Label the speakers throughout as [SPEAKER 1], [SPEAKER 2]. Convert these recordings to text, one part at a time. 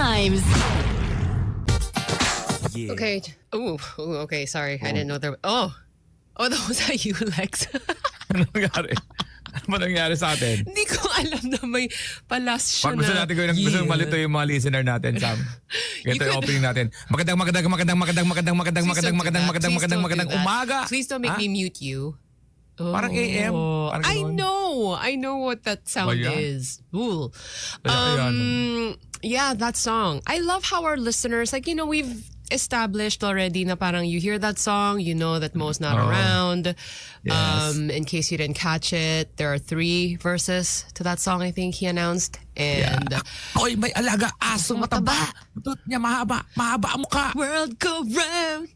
[SPEAKER 1] times.
[SPEAKER 2] Yeah.
[SPEAKER 3] Okay. Ooh, okay. Sorry. I didn't know there. Oh, that was that you, Lex.
[SPEAKER 2] Ano nangyari? Ano ba nangyari sa atin?
[SPEAKER 3] Hindi ko alam na may palas siya
[SPEAKER 2] Pag gusto
[SPEAKER 3] na.
[SPEAKER 2] natin gawin, gusto malito yung mga listener natin, Sam. Ito yung opening natin. Magandang umaga.
[SPEAKER 3] Please don't make me mute you. Oh,
[SPEAKER 2] Parang AM. Parang
[SPEAKER 3] I
[SPEAKER 2] ganun.
[SPEAKER 3] know. I know what that sound
[SPEAKER 2] Ba yan?
[SPEAKER 3] is. Ooh.
[SPEAKER 2] Ayan.
[SPEAKER 3] Yeah, that song. I love how our listeners, like, we've established already na parang you hear that song, you know that Mo's not around.
[SPEAKER 2] Yes.
[SPEAKER 3] In case you didn't catch it, there are 3 verses to that song, I think he announced. And
[SPEAKER 2] Oy, may alaga asong mataba. Butot niya mahaba. Mahaba ang mukha.
[SPEAKER 3] world go round.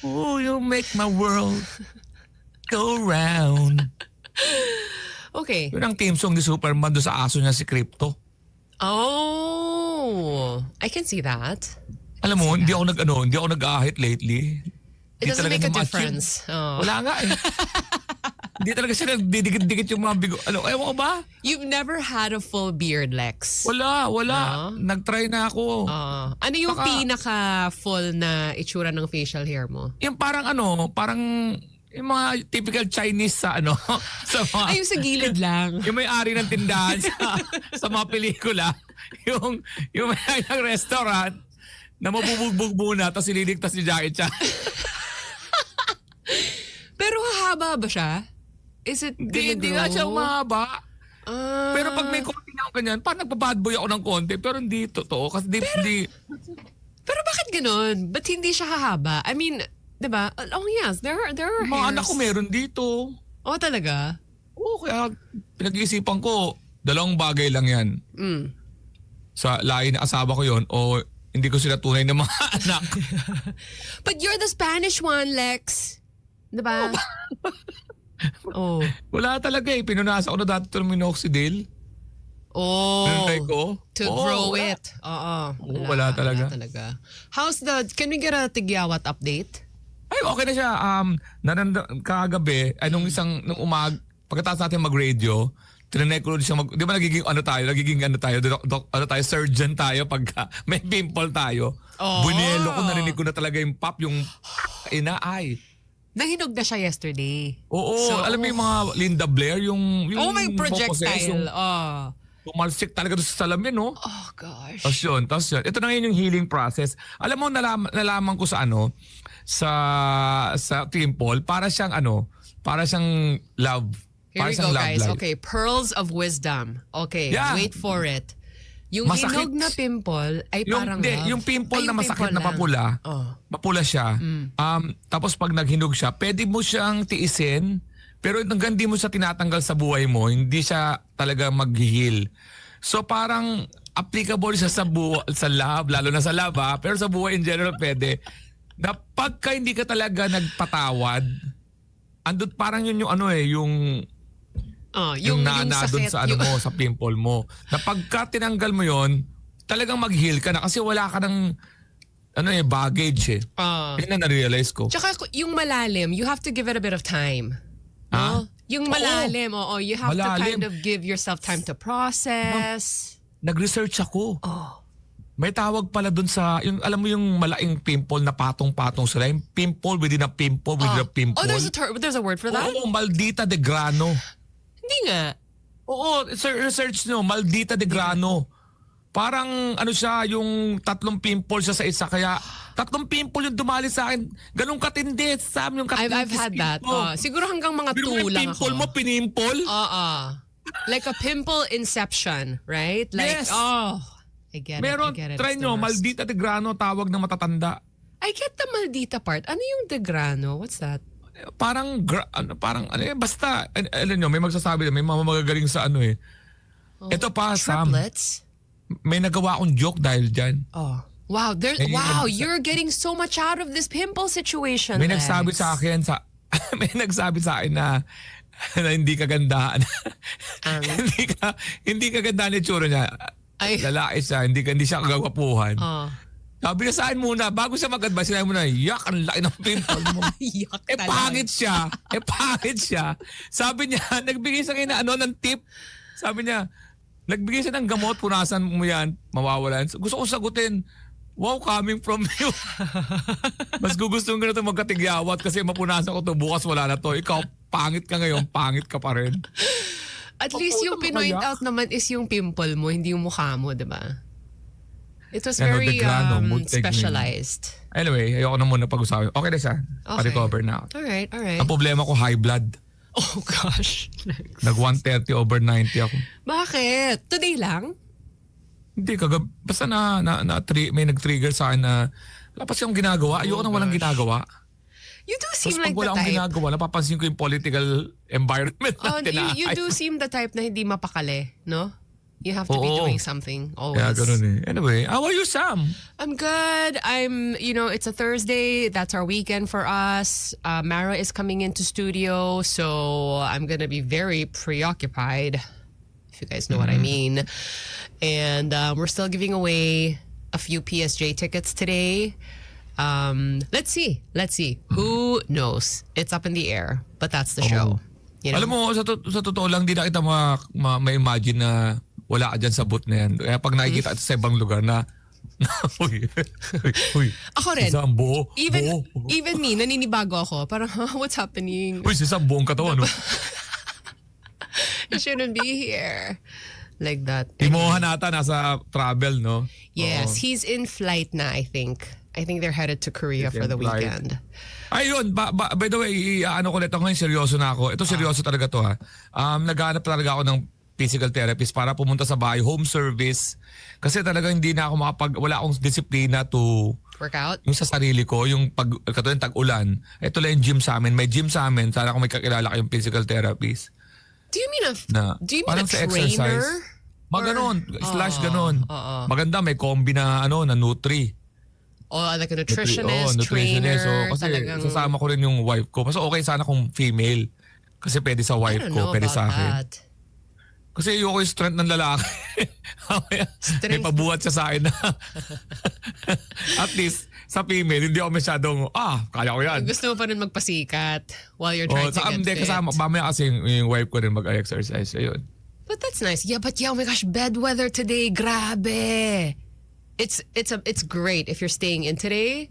[SPEAKER 2] Oh, you make my world go round.
[SPEAKER 3] Okay.
[SPEAKER 2] Yun ang theme song ni Superman doon sa aso niya si Crypto.
[SPEAKER 3] Oh, I can see that.
[SPEAKER 2] Alam mo, hindi ako nag-ahit lately.
[SPEAKER 3] It doesn't make a difference. Oh.
[SPEAKER 2] Wala nga eh. Hindi talaga siya nagdidikit-dikit yung mga bigo. Ewan ko ba?
[SPEAKER 3] You've never had a full beard, Lex.
[SPEAKER 2] Wala.
[SPEAKER 3] No?
[SPEAKER 2] Nag-try na ako.
[SPEAKER 3] Ano yung pinaka-full na itsura ng facial hair mo?
[SPEAKER 2] Yung parang yung mga typical Chinese sa sa mga,
[SPEAKER 3] Ay, yung sa gilid lang.
[SPEAKER 2] yung may-ari ng tindahan sa mga pelikula. Yung may ng restaurant na mabubugbog muna tapos ililigtas si Jackie Chan.
[SPEAKER 3] Pero hahaba ba siya? Is it
[SPEAKER 2] Hindi nga siya umahaba. Pero pag may konti na ako ganyan, parang nagpa-bad boy ako ng konti. Pero hindi totoo. Kasi hindi.
[SPEAKER 3] Pero bakit ganun? Ba't hindi siya hahaba? I mean, diba? Oh yes, there are
[SPEAKER 2] Mga
[SPEAKER 3] hairs.
[SPEAKER 2] anak ko meron dito.
[SPEAKER 3] Oh, talaga?
[SPEAKER 2] Oo, kaya pinag-iisipan ko, 2 bagay lang yan. Sa lahi na asawa ko yon o hindi ko sila tunay na mga anak.
[SPEAKER 3] But you're the Spanish one, Lex. Diba? Oh.
[SPEAKER 2] Wala talaga eh. Pinunasa ko na dati ito ng minoxidil.
[SPEAKER 3] Oh.
[SPEAKER 2] Pinunay ko.
[SPEAKER 3] To
[SPEAKER 2] Oo,
[SPEAKER 3] grow
[SPEAKER 2] wala.
[SPEAKER 3] it. Oo.
[SPEAKER 2] Wala talaga.
[SPEAKER 3] How's can we get a tigyawat update?
[SPEAKER 2] Ay, okay na siya. Kagabi, nung pagkatapos natin mag-radio, tinanay ko siya di ba nagiging surgeon tayo pagka may pimple tayo.
[SPEAKER 3] Oh.
[SPEAKER 2] Bunelo ko, narinig ko na talaga yung pop, yung inaay.
[SPEAKER 3] Nahinog na siya yesterday.
[SPEAKER 2] Oo,
[SPEAKER 3] So,
[SPEAKER 2] alam mo yung mga Linda Blair, yung
[SPEAKER 3] may projectile.
[SPEAKER 2] Yung tumalsik talaga doon sa salamin, no?
[SPEAKER 3] Oh, gosh.
[SPEAKER 2] Tapos yun. Ito na ngayon yung healing process. Alam mo, nalaman ko sa sa pimple, para siyang love.
[SPEAKER 3] Here
[SPEAKER 2] Para
[SPEAKER 3] we
[SPEAKER 2] siyang
[SPEAKER 3] go,
[SPEAKER 2] love
[SPEAKER 3] guys.
[SPEAKER 2] life.
[SPEAKER 3] Okay, pearls of wisdom. Okay,
[SPEAKER 2] Yeah.
[SPEAKER 3] wait for it. Yung
[SPEAKER 2] Masakit.
[SPEAKER 3] hinog na pimple ay parang love.
[SPEAKER 2] Yung pimple
[SPEAKER 3] Ay,
[SPEAKER 2] na
[SPEAKER 3] yung
[SPEAKER 2] masakit
[SPEAKER 3] pimple
[SPEAKER 2] na
[SPEAKER 3] lang.
[SPEAKER 2] mapula.
[SPEAKER 3] Oh.
[SPEAKER 2] Mapula siya. Tapos pag naghinog siya, pwede mo siyang tiisin. Pero hanggang di mo siya tinatanggal sa buhay mo, hindi siya talaga mag-heal. So parang applicable siya sa love, lalo na sa love pero sa buhay in general pwede. Na pagka hindi ka talaga nagpatawad, andun parang yun yung nana doon
[SPEAKER 3] sakit,
[SPEAKER 2] sa sa pimple mo. Na pagka tinanggal mo yon, talagang mag-heal ka na kasi wala ka ng baggage eh. Yun na na-realize ko.
[SPEAKER 3] Tsaka yung malalim, you have to give it a bit of time.
[SPEAKER 2] Ah?
[SPEAKER 3] No? Yung malalim, you have to
[SPEAKER 2] Malalim.
[SPEAKER 3] kind of give yourself time to process.
[SPEAKER 2] Nag-research ako.
[SPEAKER 3] Oh.
[SPEAKER 2] May tawag pala doon sa, alam mo yung malaking pimple na patong-patong sila. Yung pimple within a pimple within a pimple.
[SPEAKER 3] Oh, there's a word for that?
[SPEAKER 2] Oo, maldita de grano.
[SPEAKER 3] Hindi nga.
[SPEAKER 2] Oo, research nyo, maldita de grano. Parang siya, yung 3 pimple siya sa isa. Kaya 3 pimple yung dumali sa akin. Ganun katindi. Sam, yung
[SPEAKER 3] I've had that. Siguro hanggang mga 2 lang ako.
[SPEAKER 2] pimple mo, pinimple?
[SPEAKER 3] Like a pimple inception, right? Like,
[SPEAKER 2] Yes.
[SPEAKER 3] I get
[SPEAKER 2] Meron,
[SPEAKER 3] it. I get it.
[SPEAKER 2] try
[SPEAKER 3] It's the
[SPEAKER 2] nyo,
[SPEAKER 3] worst.
[SPEAKER 2] maldita de grano, tawag ng matatanda.
[SPEAKER 3] I get the maldita part. Ano yung degrano? What's that?
[SPEAKER 2] Parang, basta, alam nyo, may magsasabi na, may mga magagaling sa Ito pa, Sam,
[SPEAKER 3] Triplets?
[SPEAKER 2] may nagawa akong joke dahil dyan.
[SPEAKER 3] Oh. Wow, you're getting so much out of this pimple situation.
[SPEAKER 2] May
[SPEAKER 3] Lex.
[SPEAKER 2] nagsabi sa akin, may nagsabi sa akin na hindi kagandahan. hindi kagandahan yung tsura niya.
[SPEAKER 3] Ay.
[SPEAKER 2] Lalaki siya, hindi siya kagwapuhan. Sabi niya sa akin muna, bago siya mag-advise, sinabi mo na, yak, ang laki ng pimple mo.
[SPEAKER 3] Yuck talaga.
[SPEAKER 2] Pangit siya. Sabi niya, nagbigay sa akin ng tip. Sabi niya, Nagbigay siya ng gamot, punasan mo yan, mawawala. Gusto ko sagutin, wow, coming from you. Mas gugustuhin ko na ito magkatigyawat kasi mapunasan ko to bukas wala na to. Ikaw, pangit ka ngayon, pangit ka pa rin.
[SPEAKER 3] At least yung pinoint out naman is yung pimple mo, hindi yung mukha mo, di ba? It was
[SPEAKER 2] Ano,
[SPEAKER 3] very
[SPEAKER 2] degrano, mood technique.
[SPEAKER 3] specialized.
[SPEAKER 2] Anyway, ayoko na muna pag-usapan. Okay na siya.
[SPEAKER 3] Okay.
[SPEAKER 2] Pa-recover na.
[SPEAKER 3] Alright, alright.
[SPEAKER 2] Ang problema ko, high blood.
[SPEAKER 3] Oh gosh.
[SPEAKER 2] Nag 130 over 90 ako.
[SPEAKER 3] Bakit? Today lang?
[SPEAKER 2] Hindi, basta may nag-trigger sa akin na wala pa siyang ginagawa. Ayoko na walang ginagawa.
[SPEAKER 3] You do
[SPEAKER 2] Tapos
[SPEAKER 3] seem
[SPEAKER 2] pag
[SPEAKER 3] like the
[SPEAKER 2] wala akong
[SPEAKER 3] type.
[SPEAKER 2] ginagawa, napapansin ko yung political environment
[SPEAKER 3] Oh,
[SPEAKER 2] natin.
[SPEAKER 3] you do seem the type na hindi mapakali, no? You have to be
[SPEAKER 2] Oo.
[SPEAKER 3] doing something always.
[SPEAKER 2] Kaya ganun eh. Anyway, how are you, Sam?
[SPEAKER 3] I'm good. It's a Thursday. That's our weekend for us. Mara is coming into studio, so I'm going to be very preoccupied, if you guys know what I mean. And we're still giving away a few PSJ tickets today. Let's see. Who knows? It's up in the air, but that's the show. You know?
[SPEAKER 2] Alam mo, sa totoo lang, di na kita ma-imagine na wala ka dyan sa booth na yan. Kaya pag nakikita kita sa ibang lugar na, uy,
[SPEAKER 3] Ako rin.
[SPEAKER 2] si Sam, buo.
[SPEAKER 3] Even me, naninibago ako. Parang, what's happening?
[SPEAKER 2] Uy, si Sam, buong katawan. No?
[SPEAKER 3] I shouldn't be here. Like that.
[SPEAKER 2] Timohan ata, nasa travel, no?
[SPEAKER 3] Yes,
[SPEAKER 2] Oo.
[SPEAKER 3] he's in flight na, I think. I think they're headed to Korea
[SPEAKER 2] He's
[SPEAKER 3] for
[SPEAKER 2] in
[SPEAKER 3] the
[SPEAKER 2] flight.
[SPEAKER 3] weekend.
[SPEAKER 2] Ayun, by the way, ano ko nito ngayon, seryoso na ako. Ito seryoso talaga to ha. Naghahanap talaga ako ng physical therapist para pumunta sa bahay, home service. Kasi talaga hindi na ako wala akong disiplina to
[SPEAKER 3] Workout?
[SPEAKER 2] yung sa sarili ko, yung katulad ng tag-ulan. Ito lang yung gym sa amin. May gym sa amin. Sana kung may kakilala kayong physical therapist.
[SPEAKER 3] Do you mean
[SPEAKER 2] Do you mean
[SPEAKER 3] a
[SPEAKER 2] sa
[SPEAKER 3] trainer?
[SPEAKER 2] exercise? Ganon, slash ganon. Maganda, may combi na na Nutri.
[SPEAKER 3] Oh, like a nutritionist, trainer.
[SPEAKER 2] So, kasi
[SPEAKER 3] talagang,
[SPEAKER 2] sasama ko rin yung wife ko. Mas okay sana kung female. Kasi pwede sa
[SPEAKER 3] I
[SPEAKER 2] wife
[SPEAKER 3] don't
[SPEAKER 2] ko,
[SPEAKER 3] know
[SPEAKER 2] pwede
[SPEAKER 3] about
[SPEAKER 2] sa akin.
[SPEAKER 3] that.
[SPEAKER 2] Kasi ayoko yung strength ng lalaki. May
[SPEAKER 3] Strength.
[SPEAKER 2] pabuhat siya sa akin na at least sa female, hindi ako masyadong, kaya ko yan.
[SPEAKER 3] Gusto mo pa rin magpasikat while you're trying to get
[SPEAKER 2] Hindi,
[SPEAKER 3] fit.
[SPEAKER 2] kasama, mamaya kasi yung wife ko rin mag-exercise. Ayun.
[SPEAKER 3] But that's nice. Yeah, oh my gosh, bad weather today. Grabe. It's great if you're staying in today.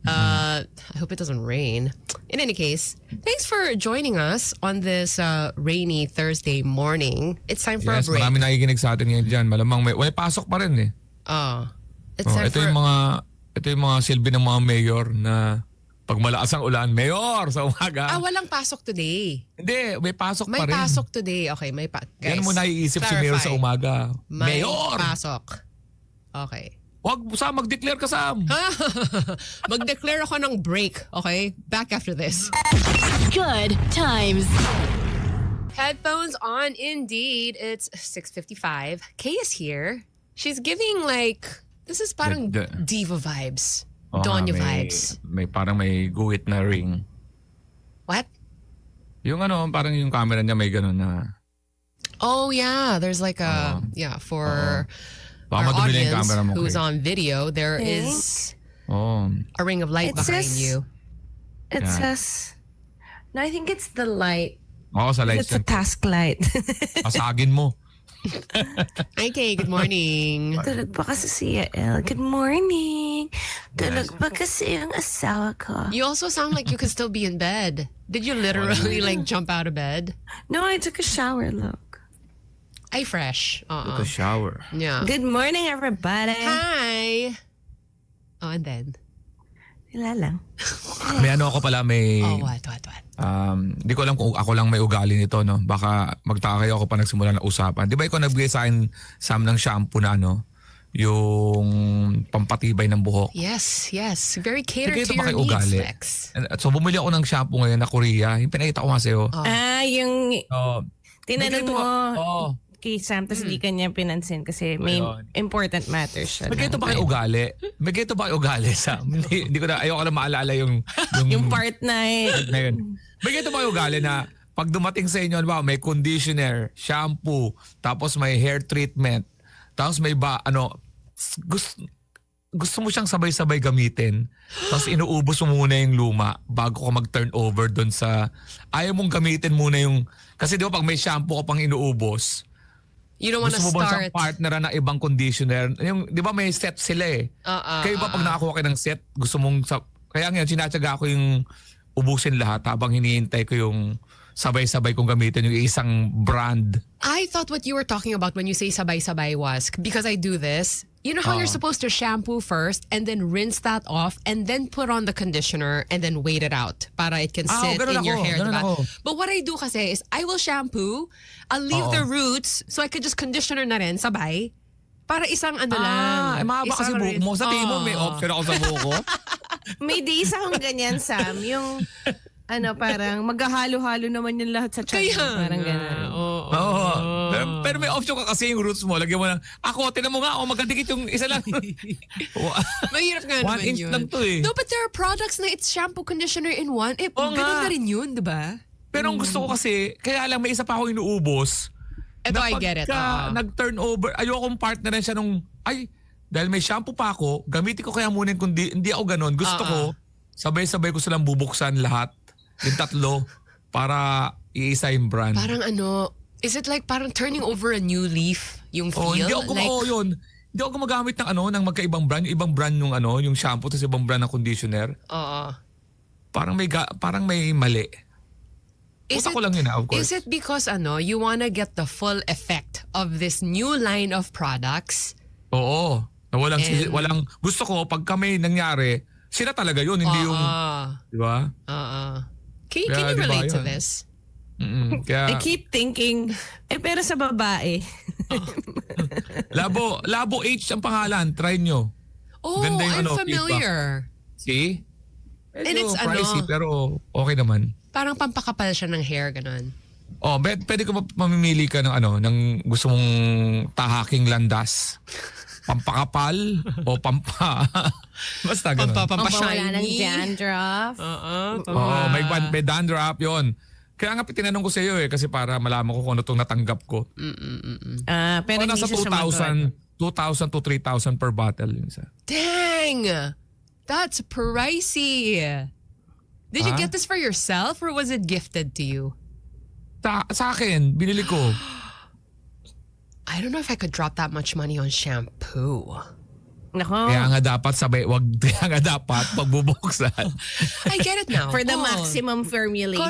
[SPEAKER 3] I hope it doesn't rain. In any case, thanks for joining us on this rainy Thursday morning. It's time for
[SPEAKER 2] Yes,
[SPEAKER 3] a break.
[SPEAKER 2] marami nakikinig sa atin ngayon dyan. Malamang may pasok pa rin eh.
[SPEAKER 3] It's time
[SPEAKER 2] Ito
[SPEAKER 3] for
[SPEAKER 2] yung mga silbi ng mga mayor na pag malakas ang ulan, mayor sa umaga.
[SPEAKER 3] walang pasok today.
[SPEAKER 2] Hindi, may pasok
[SPEAKER 3] May
[SPEAKER 2] pa rin.
[SPEAKER 3] pasok today. Okay, guys.
[SPEAKER 2] Yan mo naiisip si mayor sa umaga.
[SPEAKER 3] May
[SPEAKER 2] Mayor!
[SPEAKER 3] pasok. Okay.
[SPEAKER 2] Wag, Sam, mag-declare ka, Sam.
[SPEAKER 3] Mag-declare ako ng break, okay? Back after this.
[SPEAKER 1] Good times.
[SPEAKER 3] Headphones on indeed. It's 6:55. Kay is here. She's giving this is parang diva vibes. Donya vibes.
[SPEAKER 2] Parang may guhit na ring.
[SPEAKER 3] What?
[SPEAKER 2] Yung parang yung camera niya may ganun na.
[SPEAKER 3] Oh yeah, there's for
[SPEAKER 2] Baka
[SPEAKER 3] our
[SPEAKER 2] madumi na yung
[SPEAKER 3] audience
[SPEAKER 2] camera mo.
[SPEAKER 3] who's
[SPEAKER 2] Kay.
[SPEAKER 3] on video, there is
[SPEAKER 2] Oh.
[SPEAKER 3] a ring of light
[SPEAKER 4] It
[SPEAKER 3] behind
[SPEAKER 4] says-
[SPEAKER 3] you.
[SPEAKER 4] It
[SPEAKER 2] Yeah.
[SPEAKER 4] says, no, I think it's the light.
[SPEAKER 2] Oo, sa lights
[SPEAKER 4] It's a
[SPEAKER 2] yan.
[SPEAKER 4] task light.
[SPEAKER 2] Pasagin mo.
[SPEAKER 3] Hi Kay, good morning.
[SPEAKER 4] Tulog pa kasi si Yael. Good morning. Tulog pa kasi yung asawa ko.
[SPEAKER 3] You also sound like you could still be in bed. Did you literally jump out of bed?
[SPEAKER 4] No, I took a shower, look.
[SPEAKER 3] Ay, fresh.
[SPEAKER 2] Take a shower.
[SPEAKER 3] Yeah.
[SPEAKER 4] Good morning, everybody.
[SPEAKER 3] Hi. Oh, and then?
[SPEAKER 4] Wala lang.
[SPEAKER 2] May ako pala, may...
[SPEAKER 3] What?
[SPEAKER 2] Di ko alam kung ako lang may ugali nito, no? Baka magtaka kayo ako pa nagsimula ng usapan. Di ba ikaw nagbigay sa akin, Sam, ng shampoo na, yung pampatibay ng buhok?
[SPEAKER 3] Yes. Very catered
[SPEAKER 2] Bigay ito
[SPEAKER 3] to
[SPEAKER 2] ba
[SPEAKER 3] your
[SPEAKER 2] kay
[SPEAKER 3] needs,
[SPEAKER 2] ugali?
[SPEAKER 3] Lex.
[SPEAKER 2] So bumili ako ng shampoo ngayon na Korea. Yung pinakita ko nga sa'yo.
[SPEAKER 4] Yung
[SPEAKER 2] Oh,
[SPEAKER 4] tinanong mo
[SPEAKER 2] Oo.
[SPEAKER 4] kay Sam, tapos di kanya pinansin kasi may
[SPEAKER 2] Ayun.
[SPEAKER 4] important matters siya.
[SPEAKER 2] May ganito ba kayo ugali? May ganito ba kayo ugali, Sam? Hindi ko na, ayoko na maalala yung
[SPEAKER 4] Yung part na
[SPEAKER 2] na yun. May ganito ba kayo ugali na pag dumating sa inyo, may conditioner, shampoo, tapos may hair treatment, tapos may gusto mo siyang sabay-sabay gamitin, tapos inuubos mo muna yung luma bago ka mag-turn over doon sa, ayaw mong gamitin muna yung, kasi di ba pag may shampoo ka pang inuubos,
[SPEAKER 3] You don't want to
[SPEAKER 2] gusto mo ba
[SPEAKER 3] start.
[SPEAKER 2] siyang partner na ibang conditioner? Yung, di ba may set sila eh. Kayo ba pag nakakuha kayo ng set, gusto mong, kaya ngayon sinatsaga ko yung ubusin lahat habang hinihintay ko yung sabay-sabay kong gamitin yung isang brand.
[SPEAKER 3] I thought what you were talking about when you say sabay-sabay was, because I do this, you know how you're supposed to shampoo first and then rinse that off and then put on the conditioner and then wait it out para it can sit
[SPEAKER 2] ganun
[SPEAKER 3] in your
[SPEAKER 2] ako,
[SPEAKER 3] hair.
[SPEAKER 2] ganun
[SPEAKER 3] Diba?
[SPEAKER 2] ako.
[SPEAKER 3] But what I do kasi is I will shampoo, I'll leave the roots so I could just conditioner na rin sabay para isang ano lang.
[SPEAKER 2] Mahaba kasi buhok mo. Sa tingin mo may option ako sa buhok ko.
[SPEAKER 4] May days akong ganyan, Sam. Yung, parang maghahalo-halo naman yung lahat sa chan.
[SPEAKER 3] Kaya
[SPEAKER 4] Parang
[SPEAKER 3] nga.
[SPEAKER 4] gano'n.
[SPEAKER 2] Oo. Pero may option ka kasi yung roots mo. Lagyan mo ng, tinan mo nga, magkadikit yung isa lang.
[SPEAKER 3] Mahirap nga
[SPEAKER 2] 1
[SPEAKER 3] naman
[SPEAKER 2] inch
[SPEAKER 3] yun.
[SPEAKER 2] lang to eh.
[SPEAKER 3] No, but there are products na it's shampoo, conditioner in one.
[SPEAKER 2] Oo
[SPEAKER 3] Ganun
[SPEAKER 2] nga.
[SPEAKER 3] na rin yun, di ba?
[SPEAKER 2] Pero ang gusto ko kasi, kaya lang may isa pa ako inuubos.
[SPEAKER 3] Eto,
[SPEAKER 2] na
[SPEAKER 3] I get it.
[SPEAKER 2] pagka nag-turnover, ayokong partneran siya nung, dahil may shampoo pa ako, gamitin ko kaya muna yung hindi ako ganun. Gusto ko, sabay-sabay ko silang bubuksan lahat. Yung tatlo, para iisa yung brand.
[SPEAKER 3] Parang is it like parang turning over a new leaf yung feel?
[SPEAKER 2] Hindi ako yun. Hindi ako gumagamit ng magkaibang brand. Yung ibang brand yung shampoo, tapos ibang brand ng conditioner.
[SPEAKER 3] Oo.
[SPEAKER 2] Parang may mali. Utak ko lang yun, of course.
[SPEAKER 3] Is it because you wanna get the full effect of this new line of products?
[SPEAKER 2] Oo. Na walang gusto ko pag kami nangyari, sila talaga yun, hindi yung, di ba?
[SPEAKER 3] Can
[SPEAKER 2] Kaya,
[SPEAKER 3] you
[SPEAKER 2] di ba
[SPEAKER 3] relate to
[SPEAKER 2] yun?
[SPEAKER 3] this?
[SPEAKER 2] Kaya,
[SPEAKER 4] I keep thinking, pero sa babae.
[SPEAKER 2] Labo H ang pangalan, try nyo.
[SPEAKER 3] Oh,
[SPEAKER 2] Ganda yung
[SPEAKER 3] I'm familiar.
[SPEAKER 2] See?
[SPEAKER 3] And
[SPEAKER 2] Medyo
[SPEAKER 3] it's
[SPEAKER 2] pricey, pero okay naman.
[SPEAKER 3] Parang pampakapal siya ng hair, ganun.
[SPEAKER 2] Pwede ko mamimili ka ng gusto mong tahaking landas. Pampakapal o basta ganun.
[SPEAKER 4] Wala ng
[SPEAKER 3] Pampashiny.
[SPEAKER 4] dandruff.
[SPEAKER 2] May dandruff yon. Kaya nga tinanong ko sa iyo kasi para malaman ko kung ano itong natanggap ko.
[SPEAKER 4] Pero hindi
[SPEAKER 2] Nasa
[SPEAKER 4] siya sumagot.
[SPEAKER 2] 2,000 to 3,000 per bottle yung isa.
[SPEAKER 3] Dang! That's pricey. Did you get this for yourself or was it gifted to you?
[SPEAKER 2] Sa akin, binili ko.
[SPEAKER 3] I don't know if I could drop that much money on shampoo.
[SPEAKER 4] Nako.
[SPEAKER 2] Kaya nga dapat pagbubuksan.
[SPEAKER 3] I get it now.
[SPEAKER 4] For the
[SPEAKER 3] Oh.
[SPEAKER 4] maximum formulation.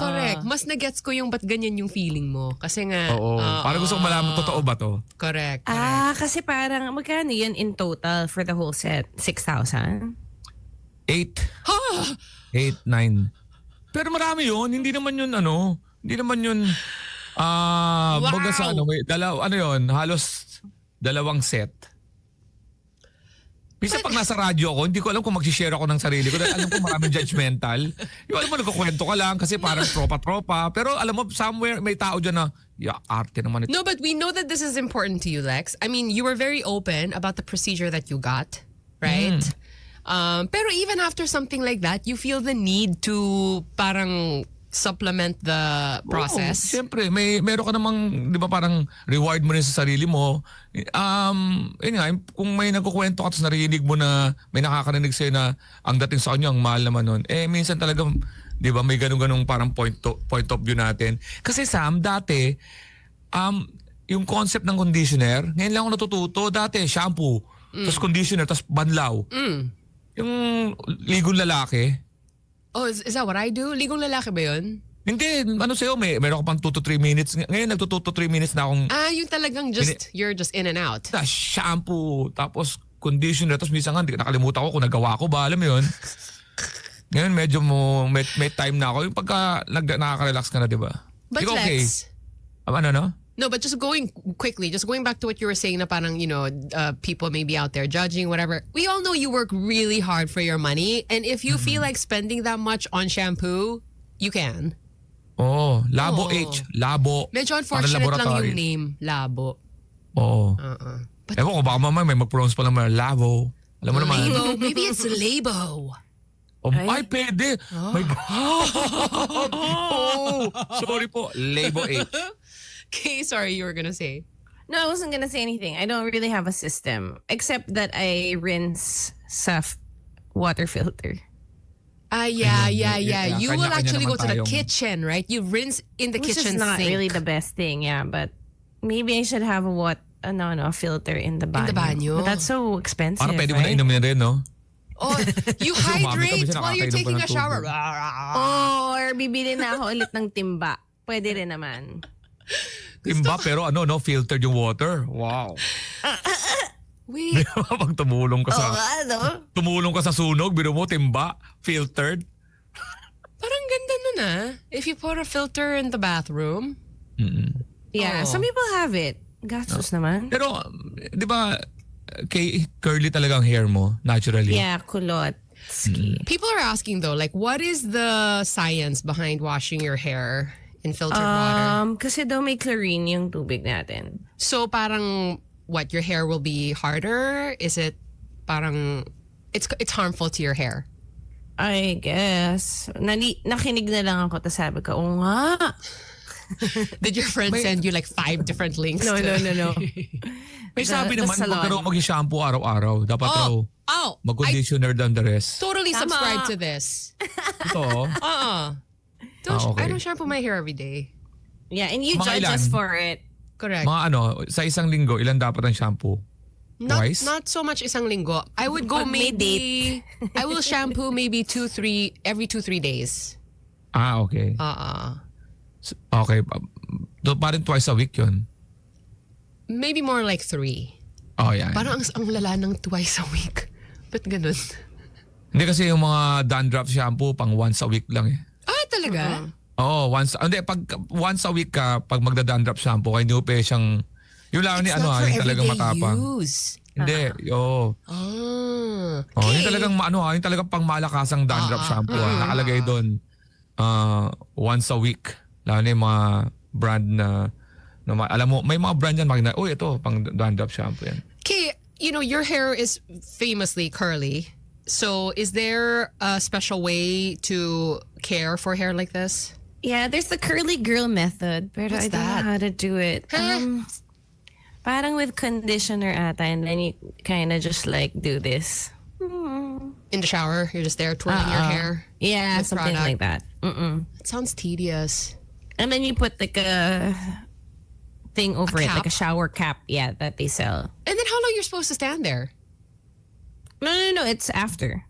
[SPEAKER 3] Correct. Mas nagets ko yung ba't ganyan yung feeling mo. Kasi nga...
[SPEAKER 2] Oo. Para gusto ko malaman, totoo ba to?
[SPEAKER 3] Correct.
[SPEAKER 4] Kasi parang magkano yun in total for the whole set? 6,000?
[SPEAKER 2] 8, 9. Pero marami yun. Hindi naman yun Hindi naman yun baga sa may halos dalawang set. Bisa pag nasa radyo ako, hindi ko alam kung mag-share ako ng sarili ko dahil alam ko maraming judgmental. Yung alam mo, nagkukwento ka lang kasi parang tropa-tropa. Pero alam mo, somewhere may tao dyan na, arte naman ito.
[SPEAKER 3] No, but we know that this is important to you, Lex. I mean, you were very open about the procedure that you got, right? Pero even after something like that, you feel the need to parang supplement the process.
[SPEAKER 2] Siyempre, meron ka namang, di ba parang reward mo rin sa sarili mo. Yun nga, kung may nagkukwento ka tapos narinig mo na may nakakarinig sa'yo na ang dating sa kanya, ang mahal naman nun. Minsan talaga, di ba, may ganung parang point of view natin. Kasi Sam, dati, yung concept ng conditioner, ngayon lang ako natututo. Dati, shampoo, tapos conditioner, tapos banlaw. Yung ligong lalaki.
[SPEAKER 3] Oh, is that what I do? Ligong lalaki ba yun?
[SPEAKER 2] Hindi, sa'yo, meron ka pang 2 to 3 minutes. Ngayon, nagto 2 to 3 minutes na akong
[SPEAKER 3] Yung talagang you're just in and out.
[SPEAKER 2] shampoo, tapos conditioner, tapos minsan nga, nakalimutan ko kung nagawa ko ba, alam mo yun? Ngayon, medyo may time na ako. Yung pagka nakaka-relax ka na, di ba?
[SPEAKER 3] But
[SPEAKER 2] Ikaw, okay?
[SPEAKER 3] Lex,
[SPEAKER 2] No?
[SPEAKER 3] no, but just going back to what you were saying na parang, people may be out there judging, whatever. We all know you work really hard for your money. And if you feel like spending that much on shampoo, you can.
[SPEAKER 2] Labo H. Labo.
[SPEAKER 3] Medyo
[SPEAKER 2] Parang
[SPEAKER 3] unfortunate lang
[SPEAKER 2] laboratory.
[SPEAKER 3] yung name, Labo.
[SPEAKER 2] But ewan ko, baka mamaya may mag-pronounce pa naman, Labo. Alam mo naman.
[SPEAKER 3] Labo. Maybe it's Labo.
[SPEAKER 2] Ay, pwede. My God. Sorry po. Labo H.
[SPEAKER 3] Okay, sorry, you were gonna say.
[SPEAKER 4] No, I wasn't gonna say anything. I don't really have a system. Except that I rinse sa water filter.
[SPEAKER 3] Yeah. You will
[SPEAKER 2] Kanya-kanya
[SPEAKER 3] actually go
[SPEAKER 2] naman
[SPEAKER 3] to the
[SPEAKER 2] tayong-
[SPEAKER 3] kitchen, right? You rinse in the
[SPEAKER 4] Which
[SPEAKER 3] kitchen
[SPEAKER 4] is not
[SPEAKER 3] sink.
[SPEAKER 4] really the best thing, yeah. But maybe I should have a filter in the banyo.
[SPEAKER 3] the banyo.
[SPEAKER 4] But that's so expensive,
[SPEAKER 2] Parang pwede mo na
[SPEAKER 4] right?
[SPEAKER 2] inumin rin, no?
[SPEAKER 3] Oh, you
[SPEAKER 2] Kasi umami kami
[SPEAKER 3] hydrate
[SPEAKER 2] siya,
[SPEAKER 3] while you're
[SPEAKER 2] nakakainom pa
[SPEAKER 3] taking
[SPEAKER 2] ng
[SPEAKER 3] a shower.
[SPEAKER 4] Oh, or bibili na ako ulit ng timba. Pwede rin naman.
[SPEAKER 2] Timba, pero filtered yung water. Wow.
[SPEAKER 3] Wait,
[SPEAKER 2] Pag tumulong ka sa tumulong ka sa sunog, biro mo timba, filtered.
[SPEAKER 3] parang ganda nun ah. If you put a filter in the bathroom.
[SPEAKER 4] Yeah,
[SPEAKER 3] Oh.
[SPEAKER 4] some people have it. Gastos naman.
[SPEAKER 2] Pero, di ba, curly talaga ang hair mo, naturally.
[SPEAKER 4] Yeah, kulot.
[SPEAKER 3] People are asking though, like, what is the science behind washing your hair in filtered water?
[SPEAKER 4] Kasi daw may chlorine yung tubig natin.
[SPEAKER 3] So parang what, your hair will be harder? Is it parang it's harmful to your hair?
[SPEAKER 4] I guess. Nakinig na lang ako, tapos sabi ko, oo nga.
[SPEAKER 3] Did your friend send you like 5 different links?
[SPEAKER 4] No.
[SPEAKER 2] May sabi
[SPEAKER 4] The
[SPEAKER 2] naman,
[SPEAKER 4] salon.
[SPEAKER 2] huwag ka raw mag-shampoo araw-araw. Dapat raw
[SPEAKER 3] Oh, I
[SPEAKER 2] mag-conditioner than the rest.
[SPEAKER 3] totally
[SPEAKER 4] Tama.
[SPEAKER 3] subscribe to this.
[SPEAKER 2] Ito,
[SPEAKER 3] I
[SPEAKER 2] okay.
[SPEAKER 3] don't shampoo my hair every day.
[SPEAKER 4] Yeah, and you
[SPEAKER 2] Mga
[SPEAKER 4] judge
[SPEAKER 2] ilan?
[SPEAKER 4] us for it.
[SPEAKER 3] Correct.
[SPEAKER 2] mga sa isang linggo, ilan dapat ang shampoo? Twice?
[SPEAKER 3] Not so much isang linggo. I would go
[SPEAKER 4] Pag may
[SPEAKER 3] maybe I will shampoo maybe every 2-3 days.
[SPEAKER 2] Okay. Okay. Parang twice a week yun.
[SPEAKER 3] Maybe more like 3.
[SPEAKER 2] Oh, yeah.
[SPEAKER 3] Parang ang lala ng twice a week. Ba't ganun?
[SPEAKER 2] Hindi kasi yung mga dandruff shampoo pang once a week lang eh.
[SPEAKER 3] Ah, talaga?
[SPEAKER 2] Pag once a week ka, pag magda-dandruff shampoo, kaya hindi mo pa siyang, yung lang ni
[SPEAKER 3] It's not for
[SPEAKER 2] yung talagang
[SPEAKER 3] everyday
[SPEAKER 2] matapang.
[SPEAKER 3] use.
[SPEAKER 2] Hindi, yung talagang yung talagang pang malakasang dandruff shampoo. Nakalagay doon once a week. Lalo na yung mga brand na alam mo, may mga brand yan makina, ito, pang dandruff shampoo yan.
[SPEAKER 3] Okay, your hair is famously curly. So is there a special way to care for hair like this?
[SPEAKER 4] Yeah, there's the curly girl method, pero
[SPEAKER 3] What's
[SPEAKER 4] I don't
[SPEAKER 3] that?
[SPEAKER 4] know how to do it. Parang with conditioner ata, and then you kind of just like do this.
[SPEAKER 3] In the shower, you're just there twirling your hair.
[SPEAKER 4] Yeah,
[SPEAKER 3] With
[SPEAKER 4] something
[SPEAKER 3] product.
[SPEAKER 4] like that.
[SPEAKER 3] It sounds tedious.
[SPEAKER 4] And then you put like a thing over it,
[SPEAKER 3] cap?
[SPEAKER 4] like a shower cap, yeah, that they sell.
[SPEAKER 3] And then how long you're supposed to stand there?
[SPEAKER 4] No, it's after.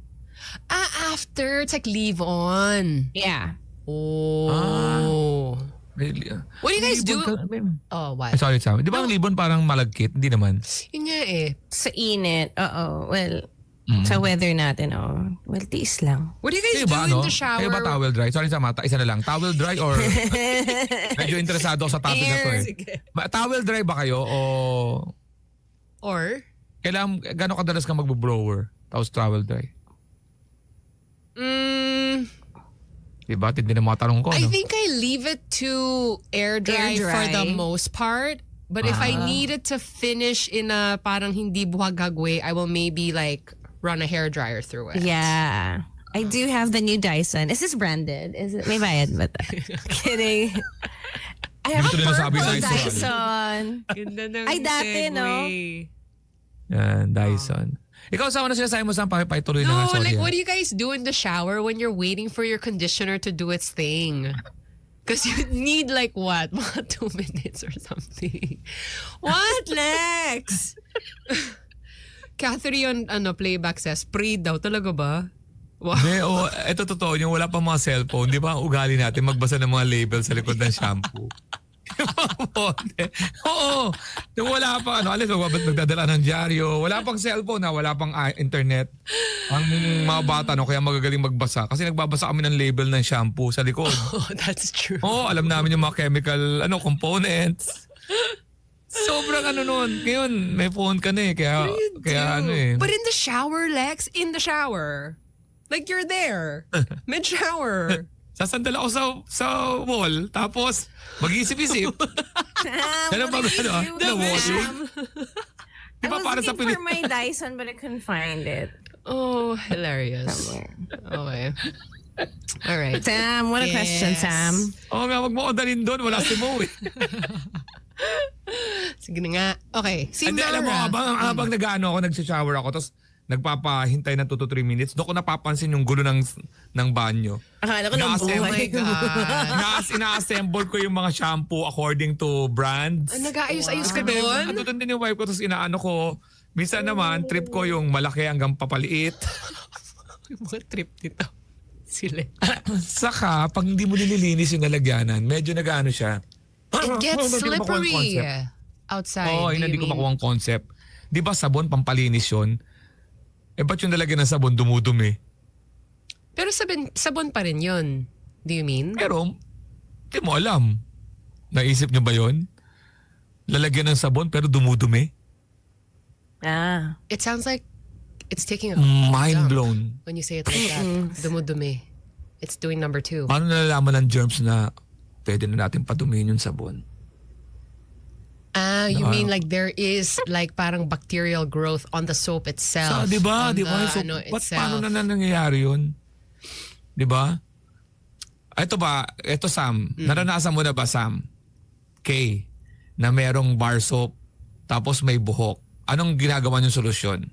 [SPEAKER 3] After. It's like leave on.
[SPEAKER 4] Yeah.
[SPEAKER 3] Oh.
[SPEAKER 2] Really?
[SPEAKER 3] What do you guys do? Oh, what?
[SPEAKER 2] Sorry, Sam. Di ba ang libon parang malagkit? Hindi naman.
[SPEAKER 3] Yun nga eh.
[SPEAKER 4] Sa init, well, sa weather natin, well, tiis lang.
[SPEAKER 3] What do you guys
[SPEAKER 2] Kayo ba,
[SPEAKER 3] do in the shower?
[SPEAKER 2] Kayo ba towel dry? Sorry, Sam. Isa na lang. Towel dry or medyo interesado ako sa topic na to eh. Towel dry ba kayo o
[SPEAKER 3] Or?
[SPEAKER 2] gano'ng kadalas ka mag-blower tapos towel dry? Diba? Tindi na mga tanong ko.
[SPEAKER 3] I
[SPEAKER 2] no?
[SPEAKER 3] think I leave it to air dry,
[SPEAKER 4] Air dry.
[SPEAKER 3] for the most part. But if I need it to finish in a parang hindi buhagag way, I will maybe like run a hair dryer through it.
[SPEAKER 4] Yeah. I do have the new Dyson. Is this branded? Is it? May bayad ba ta? Kidding. I have a
[SPEAKER 2] Dito na nasabi
[SPEAKER 4] purple
[SPEAKER 2] Dyson.
[SPEAKER 4] Dyson.
[SPEAKER 3] Ganda ng
[SPEAKER 4] Ay, dati, no?
[SPEAKER 2] Yan, Dyson. Ikaw, sama na sinasabi mo, Sam. Pakituloy na
[SPEAKER 3] No,
[SPEAKER 2] nga. Sorry.
[SPEAKER 3] like what do you guys do in the shower when you're waiting for your conditioner to do its thing? Because you need like what? Mga 2 minutes or something. What, Lex? Catherine on playback says, spray daw. Talaga ba? Wow.
[SPEAKER 2] Hindi, ito totoo. Yung wala pang mga cellphone, di ba ang ugali natin magbasa ng mga label sa likod ng shampoo? Oo. Yung wala pang, alis, magdadala ng dyaryo. Wala pang cellphone wala pang internet. Ang mga bata, kaya magagaling magbasa. Kasi nagbabasa kami ng label ng shampoo sa likod.
[SPEAKER 3] Oh, that's true.
[SPEAKER 2] Alam namin yung mga chemical components. Sobrang nun. Ngayon, may phone ka na eh. Kaya
[SPEAKER 3] But in the shower, Lex, in the shower. Like you're there. Mid-shower.
[SPEAKER 2] Sasandal ako sa wall, tapos mag-isip-isip. Ano ba? Washing? Di ba para sa
[SPEAKER 4] for my Dyson, but I couldn't find it.
[SPEAKER 3] Oh, hilarious.
[SPEAKER 4] Somewhere.
[SPEAKER 3] Okay. All right.
[SPEAKER 4] Sam, what a question,
[SPEAKER 3] Yes.
[SPEAKER 4] Sam.
[SPEAKER 2] Nga, wag mo ko dalhin doon. Wala si Mo eh.
[SPEAKER 3] Sige na nga. Okay. Si
[SPEAKER 2] Hindi, alam mo,
[SPEAKER 3] Mara.
[SPEAKER 2] habang nag-ano ako, nagsishower ako, tapos nagpapahintay ng 2 to 3 minutes. Doon ko napapansin yung gulo ng banyo.
[SPEAKER 4] Akala ko ng
[SPEAKER 2] Ina-assemble-
[SPEAKER 4] buhay.
[SPEAKER 2] Ina-assemble ko yung mga shampoo according to brands.
[SPEAKER 3] Nag-aayos-ayos ka doon?
[SPEAKER 2] Doon din yung wife ko, tapos inaano ko. Minsan naman, trip ko yung malaki hanggang papaliit.
[SPEAKER 3] Yung mga trip dito. Sila.
[SPEAKER 2] Saka, pag hindi mo nililinis yung lalagyanan, medyo nag-ano siya.
[SPEAKER 3] It gets
[SPEAKER 2] Hindi ko makuha ang
[SPEAKER 3] slippery
[SPEAKER 2] concept.
[SPEAKER 3] outside.
[SPEAKER 2] Oo,
[SPEAKER 3] do
[SPEAKER 2] yun,
[SPEAKER 3] you
[SPEAKER 2] hindi ko
[SPEAKER 3] mean?
[SPEAKER 2] makuha ang concept. Di ba sabon, pampalinis yun? Ba't yung nalagyan ng sabon, dumudumi?
[SPEAKER 3] Pero sabon pa rin yun. Do you mean?
[SPEAKER 2] Pero, di mo alam. Naisip nyo ba yun? Lalagyan ng sabon pero dumudumi?
[SPEAKER 4] Ah.
[SPEAKER 3] It sounds like it's taking a
[SPEAKER 2] Mind
[SPEAKER 3] dump
[SPEAKER 2] blown.
[SPEAKER 3] when you say it like that. Dumudumi. It's doing number 2.
[SPEAKER 2] Paano nalalaman ng germs na pwede na natin padumihin yung sabon?
[SPEAKER 3] You
[SPEAKER 2] No.
[SPEAKER 3] mean like there is like parang bacterial growth on the soap itself?
[SPEAKER 2] Di ba?
[SPEAKER 3] On
[SPEAKER 2] Di ba?
[SPEAKER 3] the,
[SPEAKER 2] So,
[SPEAKER 3] ano,
[SPEAKER 2] paano
[SPEAKER 3] itself.
[SPEAKER 2] na nangyayari yun? Di ba? Ito Sam, naranasan mo na ba Sam? Kay, na merong bar soap, tapos may buhok. Anong ginagawa niyong solusyon?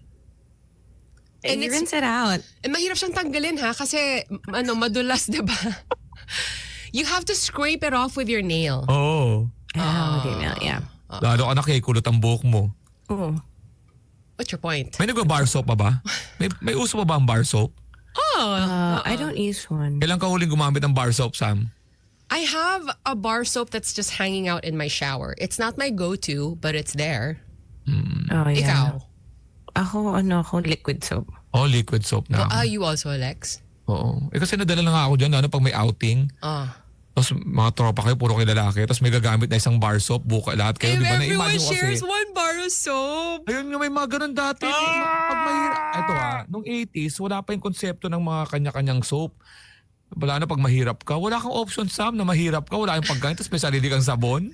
[SPEAKER 4] And you rinse it out.
[SPEAKER 3] Eh, mahirap siyang tanggalin ha kasi madulas, di ba? You have to scrape it off with your nail.
[SPEAKER 2] Oo.
[SPEAKER 4] Ah, okay, now, yeah.
[SPEAKER 2] Lalo ka na kay kulot ang buhok mo.
[SPEAKER 4] Oh.
[SPEAKER 3] What's your point?
[SPEAKER 2] May nagba-bar soap pa ba? May uso pa ba ang bar soap?
[SPEAKER 4] I don't use one.
[SPEAKER 2] Kailan ka huling gumamit ng bar soap, Sam?
[SPEAKER 3] I have a bar soap that's just hanging out in my shower. It's not my go-to, but it's there.
[SPEAKER 4] Oh, yeah.
[SPEAKER 3] Ikaw?
[SPEAKER 4] Ako liquid soap.
[SPEAKER 2] Oh, liquid soap na ako.
[SPEAKER 3] You also, Alex?
[SPEAKER 2] Oo. Kasi nadala lang ako dyan, pag may outing. Tapos mga tropa kayo, puro kayo lalaki. Tapos may gagamit na isang bar soap, buka lahat kayo. Di ba? Na-imagine ko kasi.
[SPEAKER 3] one bar of soap.
[SPEAKER 2] Ayun nga, may mga ganun dati. Pag ito nung 80s, wala pa yung konsepto ng mga kanya-kanyang soap. Wala na pag mahirap ka. Wala kang option, Sam, na mahirap ka. Wala kang pagkain, tapos may sarili kang sabon.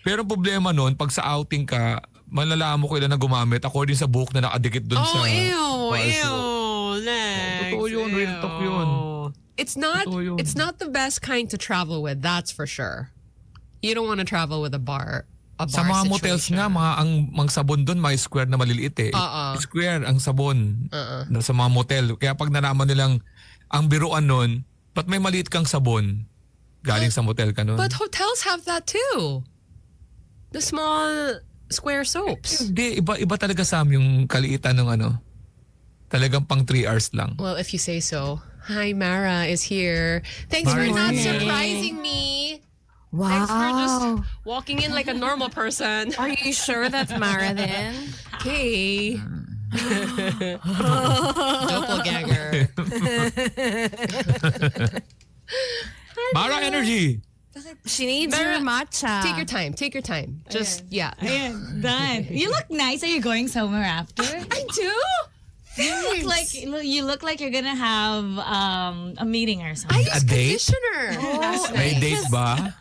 [SPEAKER 2] Pero ang problema nun, pag sa outing ka, malalaman mo kailan na gumamit according sa book na nakadikit dun sa bar soap.
[SPEAKER 3] Lex.
[SPEAKER 2] Totoo yun, real talk yun.
[SPEAKER 3] It's not
[SPEAKER 2] Totoo yun.
[SPEAKER 3] it's not the best kind to travel with, that's for sure. You don't want to travel with a bar
[SPEAKER 2] Sa mga motels nga, ang sabon doon, may square na maliliit eh. Square ang sabon sa mga motel. Kaya pag nalaman nilang ang biruan nun, ba't may maliit kang sabon? Galing sa motel ka nun.
[SPEAKER 3] But hotels have that too. The small square soaps.
[SPEAKER 2] Hindi, iba talaga Sam yung kaliitan ng talagang pang 3 hours lang.
[SPEAKER 3] Well, if you say so. Hi, Mara is here. Thanks for
[SPEAKER 2] Mara
[SPEAKER 3] not
[SPEAKER 2] is here.
[SPEAKER 3] surprising me.
[SPEAKER 4] Wow.
[SPEAKER 3] Thanks for just walking in like a normal person.
[SPEAKER 4] Are you sure that's Mara then?
[SPEAKER 3] Okay. Doppelganger.
[SPEAKER 2] Mara Energy!
[SPEAKER 4] She needs
[SPEAKER 3] Mara,
[SPEAKER 4] her matcha.
[SPEAKER 3] Take your time. Take your time. Just, yeah.
[SPEAKER 5] Ayan, done. You look nice. Are you going somewhere after?
[SPEAKER 3] I do?
[SPEAKER 5] You look like you're gonna have a meeting or
[SPEAKER 3] I
[SPEAKER 5] something.
[SPEAKER 3] use
[SPEAKER 2] A date?
[SPEAKER 3] conditioner.
[SPEAKER 2] May date ba?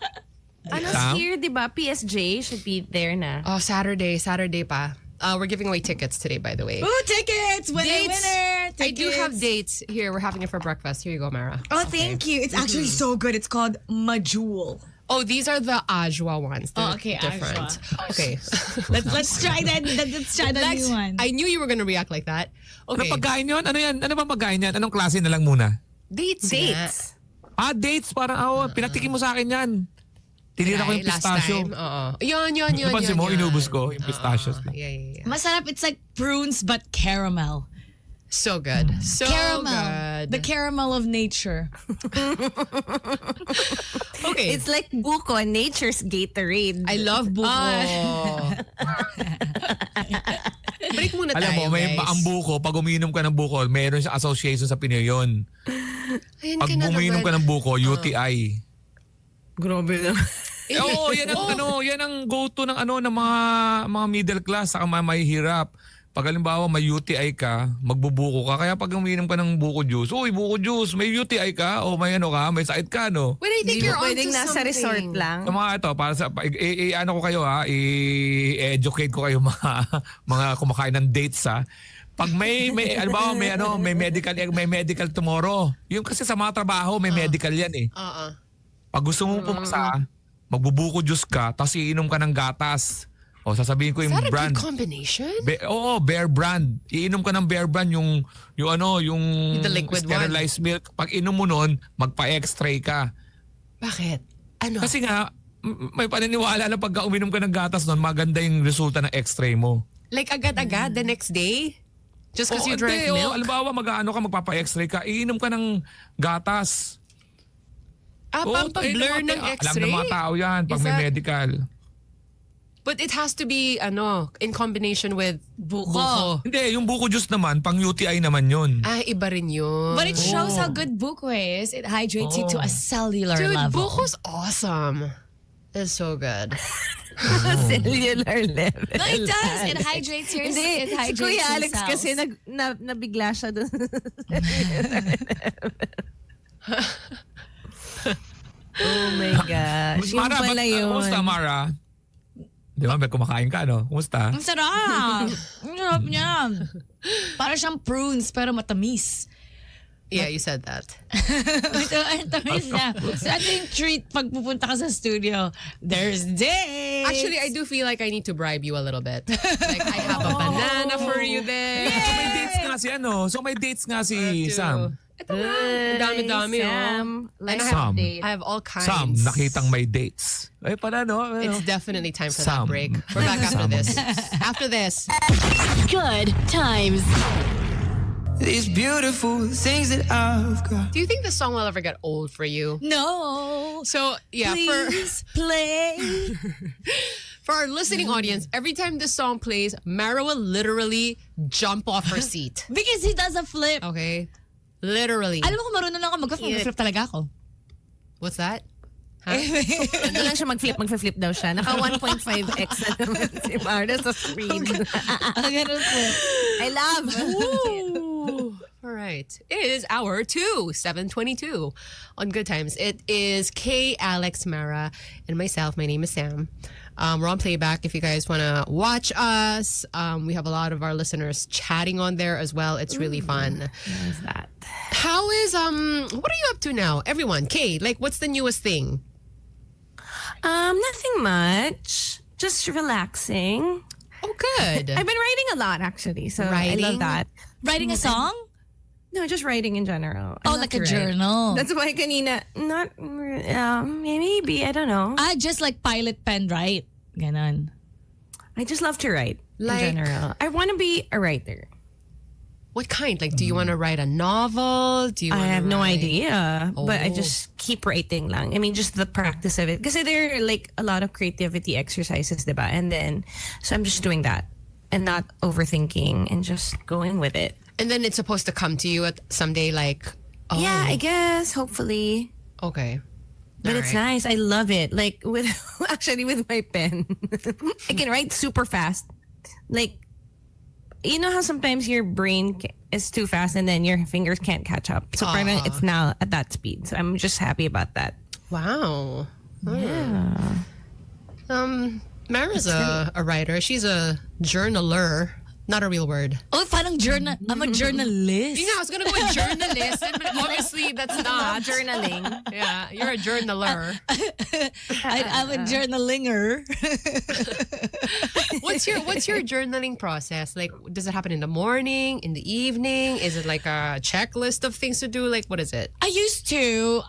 [SPEAKER 4] Ano
[SPEAKER 2] Sam?
[SPEAKER 4] here, di ba? PSJ should be there na.
[SPEAKER 3] Oh, Saturday pa. We're giving away tickets today, by the way.
[SPEAKER 5] Ooh, tickets! Winner,
[SPEAKER 3] Dates.
[SPEAKER 5] winner!
[SPEAKER 3] I do have
[SPEAKER 5] Tickets.
[SPEAKER 3] dates here. We're having it for breakfast. Here you go, Mara.
[SPEAKER 5] Oh, thank you. It's actually so good. It's called Majul.
[SPEAKER 3] Oh, these are the Ajwa ones. They're
[SPEAKER 5] Oh, okay,
[SPEAKER 3] different.
[SPEAKER 5] Ajwa.
[SPEAKER 3] Okay.
[SPEAKER 5] Let's try that. Let's try that
[SPEAKER 3] Lex,
[SPEAKER 5] new one.
[SPEAKER 3] I knew you were gonna react like that.
[SPEAKER 2] Ano
[SPEAKER 3] Okay.
[SPEAKER 2] pagkain yun? Ano yan? Ano bang pagkain yan? Anong klase na lang muna?
[SPEAKER 3] Dates.
[SPEAKER 4] Dates.
[SPEAKER 2] Dates. Parang, pinatikin mo sa akin yan. Tinira ko yung
[SPEAKER 3] Last
[SPEAKER 2] pistachio.
[SPEAKER 3] time. Oo. Yun.
[SPEAKER 2] Napansin mo, inubos ko yung pistachios.
[SPEAKER 3] Yeah.
[SPEAKER 5] Masarap. It's like prunes but caramel.
[SPEAKER 3] So good. So
[SPEAKER 5] Caramel.
[SPEAKER 3] good.
[SPEAKER 5] The caramel of nature.
[SPEAKER 3] Okay.
[SPEAKER 4] It's like buko, nature's Gatorade.
[SPEAKER 3] I love buko. Break muna
[SPEAKER 2] Alam
[SPEAKER 3] tayo,
[SPEAKER 2] mo, may
[SPEAKER 3] guys.
[SPEAKER 2] ang buko, pag umiinom ka ng buko, mayroon siya association sa Pinoy yun.
[SPEAKER 3] Ayun
[SPEAKER 2] Pag
[SPEAKER 3] ka na
[SPEAKER 2] umiinom ka
[SPEAKER 3] naman.
[SPEAKER 2] ng buko, UTI.
[SPEAKER 4] Grabe na.
[SPEAKER 2] Oo, yan ang go-to ng ng mga middle class saka mga mahihirap. Pag halimbawa may UTI ka, magbubuko ka. Kaya pag umiinom ka ng buko juice, buko juice, may UTI ka o may may sakit ka, no?
[SPEAKER 3] Wait, I think
[SPEAKER 4] Hindi
[SPEAKER 3] you're
[SPEAKER 4] mo
[SPEAKER 3] onto
[SPEAKER 4] pwedeng nasa
[SPEAKER 3] something.
[SPEAKER 4] resort lang.
[SPEAKER 2] Sa mga ito, para sa, ano ko kayo i-educate ko kayo mga kumakain ng dates ha. Pag may halimbawa may medical tomorrow. Yung kasi sa mga trabaho, may medical yan eh.
[SPEAKER 3] Oo.
[SPEAKER 2] Pag gusto mong pumasa, magbubuko juice ka, tapos iinom ka ng gatas. O sasabihin ko
[SPEAKER 3] Is
[SPEAKER 2] yung
[SPEAKER 3] that a
[SPEAKER 2] brand.
[SPEAKER 3] good combination?
[SPEAKER 2] Oo, Bear Brand. Iinom ka ng Bear Brand yung
[SPEAKER 3] The liquid
[SPEAKER 2] sterilized milk. Pag inom mo nun, magpa-X-ray ka.
[SPEAKER 3] Bakit? Ano?
[SPEAKER 2] Kasi nga, may paniniwala na pagka uminom ka ng gatas nun, maganda yung resulta ng X-ray mo.
[SPEAKER 3] Like agad-agad the next day? Just because you drank
[SPEAKER 2] hindi,
[SPEAKER 3] milk?
[SPEAKER 2] Alimbawa, magpapa-X-ray ka, iinom ka ng gatas.
[SPEAKER 3] Pampablur ng
[SPEAKER 2] Alam
[SPEAKER 3] X-ray?
[SPEAKER 2] ng mga tao yan pag
[SPEAKER 3] Is
[SPEAKER 2] may
[SPEAKER 3] that-
[SPEAKER 2] medical.
[SPEAKER 3] But it has to be, in combination with
[SPEAKER 5] Buko.
[SPEAKER 2] Hindi, yung buko juice naman, pang UTI naman yun.
[SPEAKER 3] Iba rin yun.
[SPEAKER 5] But it shows how good buko is. It hydrates you to a cellular
[SPEAKER 3] Dude,
[SPEAKER 5] level.
[SPEAKER 3] buko's awesome. It's so good.
[SPEAKER 4] Cellular level.
[SPEAKER 5] No, it does. It hydrates your
[SPEAKER 4] Hindi,
[SPEAKER 5] it
[SPEAKER 4] si
[SPEAKER 5] hydrates
[SPEAKER 4] Kuya
[SPEAKER 5] your
[SPEAKER 4] Alex
[SPEAKER 5] cells.
[SPEAKER 4] kasi nabigla siya dun. Oh my gosh. Yung
[SPEAKER 2] Mara,
[SPEAKER 4] pala yun.
[SPEAKER 2] kumusta Mara? Di ba, may kumakain ka, no? Kumusta?
[SPEAKER 5] Ang sarap. Ang sarap niya. Para siyang prunes pero matamis.
[SPEAKER 3] Yeah, you said that.
[SPEAKER 5] Matamis na. So, ito yung treat pag pupunta ka sa studio. There's dates.
[SPEAKER 3] Actually, I do feel like I need to bribe you a little bit. Like, I have a banana for you there.
[SPEAKER 2] So may dates nga si may dates nga si Sam.
[SPEAKER 3] Ito nga. Ang dami-dami,
[SPEAKER 4] Sam,
[SPEAKER 3] And
[SPEAKER 4] let's
[SPEAKER 3] I have,
[SPEAKER 4] update.
[SPEAKER 3] I have all kinds.
[SPEAKER 2] Sam, nakitang may dates. Ay, pala, no?
[SPEAKER 3] It's definitely time for
[SPEAKER 2] Sam.
[SPEAKER 3] that break. We're back after
[SPEAKER 2] Sam.
[SPEAKER 3] this. After this.
[SPEAKER 1] Good times.
[SPEAKER 6] These beautiful things that I've got.
[SPEAKER 3] Do you think this song will ever get old for you?
[SPEAKER 5] No.
[SPEAKER 3] So, yeah,
[SPEAKER 5] Please play.
[SPEAKER 3] for our listening audience, every time this song plays, Mara will literally jump off her seat.
[SPEAKER 5] Because he does a flip.
[SPEAKER 3] Okay? Literally.
[SPEAKER 5] Alam mo kung marunong ako mag-flip talaga ako.
[SPEAKER 3] What's that?
[SPEAKER 4] Ano lang siya mag-flip daw siya. Naka 1.5x na naman si Mara sa screen.
[SPEAKER 5] Ang ganun flip.
[SPEAKER 4] I love.
[SPEAKER 3] All right. It is hour 2, 7:22 on Good Times. It is Kay, Alex, Mara, and myself. My name is Sam. We're on playback if you guys want to watch us. We have a lot of our listeners chatting on there as well. It's really fun.
[SPEAKER 4] What is that?
[SPEAKER 3] How is what are you up to now? Everyone, Kay, like what's the newest thing?
[SPEAKER 4] Nothing much. Just relaxing.
[SPEAKER 3] Oh, good.
[SPEAKER 4] I've been writing a lot actually, so I
[SPEAKER 3] Writing?
[SPEAKER 4] love that.
[SPEAKER 5] Writing a song?
[SPEAKER 4] No, just writing in general. I
[SPEAKER 5] Oh,
[SPEAKER 4] love
[SPEAKER 5] like a
[SPEAKER 4] to write.
[SPEAKER 5] journal.
[SPEAKER 4] That's why kanina, not, maybe, I don't know.
[SPEAKER 5] Just like pilot pen, right? Ganon.
[SPEAKER 4] I just love to write
[SPEAKER 3] Like-
[SPEAKER 4] in general. I want to be a writer.
[SPEAKER 3] What kind? Like, do you want to write a novel? Do you?
[SPEAKER 4] I
[SPEAKER 3] wanna
[SPEAKER 4] have no
[SPEAKER 3] write-
[SPEAKER 4] idea, but I
[SPEAKER 3] Oh.
[SPEAKER 4] just keep writing lang. I mean, just the practice of it. Because there are like a lot of creativity exercises, diba? And then, so I'm just doing that and not overthinking and just going with it.
[SPEAKER 3] And then it's supposed to come to you at someday, like, oh,
[SPEAKER 4] Yeah, I guess, hopefully.
[SPEAKER 3] okay.
[SPEAKER 4] But
[SPEAKER 3] All
[SPEAKER 4] it's
[SPEAKER 3] right.
[SPEAKER 4] nice. I love it. Like with actually with my pen, I can write super fast. Like, you know how sometimes your brain is too fast and then your fingers can't catch up. So parang it's now at that speed. So I'm just happy about that.
[SPEAKER 3] Wow.
[SPEAKER 4] Yeah.
[SPEAKER 3] Mara's a writer. She's a journaler. Not a real word.
[SPEAKER 5] Oh, parang journal. I'm a journalist.
[SPEAKER 3] Yeah, I was gonna go with journalist, but obviously that's not.
[SPEAKER 4] Journaling.
[SPEAKER 3] Yeah, you're a journaler.
[SPEAKER 5] I'm a journalinger.
[SPEAKER 3] What's your journaling process? Like, does it happen in the morning, in the evening? Is it like a checklist of things to do? Like, what is it?
[SPEAKER 5] I used to,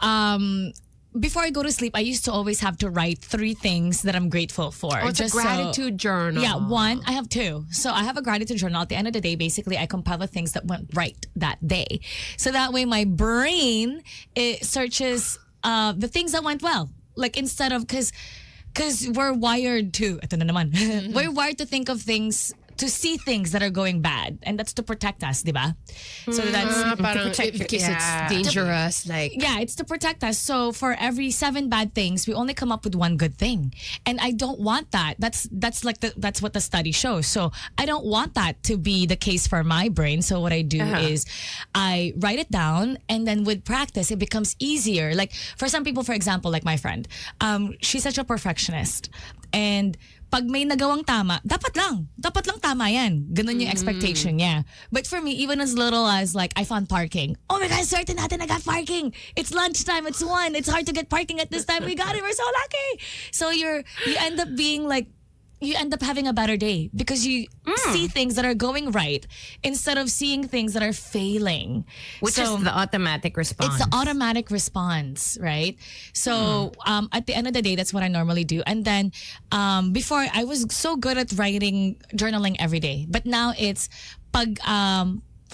[SPEAKER 5] before I go to sleep, I used to always have to write 3 things that I'm grateful for.
[SPEAKER 3] Oh, it's a
[SPEAKER 5] Just so-
[SPEAKER 3] gratitude journal.
[SPEAKER 5] Yeah, one. I have 2. So I have a gratitude journal. At the end of the day, basically, I compile the things that went right that day. So that way, my brain it searches the things that went well. Like instead of because we're wired to. Ito na naman. We're wired to think of things. To see things that are going bad, and that's to protect us, diba? So that's
[SPEAKER 3] Parang
[SPEAKER 4] protect
[SPEAKER 3] in case
[SPEAKER 4] your-
[SPEAKER 3] it's
[SPEAKER 4] yeah.
[SPEAKER 3] dangerous. Like,
[SPEAKER 5] yeah, it's to protect us. So for every 7 bad things, we only come up with 1 good thing, and I don't want that. That's what the study shows. So I don't want that to be the case for my brain. So what I do is I write it down, and then with practice, it becomes easier. Like for some people, for example, like my friend, she's such a perfectionist, and pag may nagawang tama, dapat lang tama yan. Ganun yung expectation niya. But for me, even as little as like, I found parking. Oh my God, certain natin I got parking. It's lunchtime, it's 1. It's hard to get parking at this time. We got it, we're so lucky. So you end up being like, you end up having a better day because you see things that are going right instead of seeing things that are failing.
[SPEAKER 4] Which
[SPEAKER 5] So,
[SPEAKER 4] is the automatic response.
[SPEAKER 5] it's the automatic response, right? So at the end of the day, that's what I normally do. And then before, I was so good at journaling every day. But now it's pag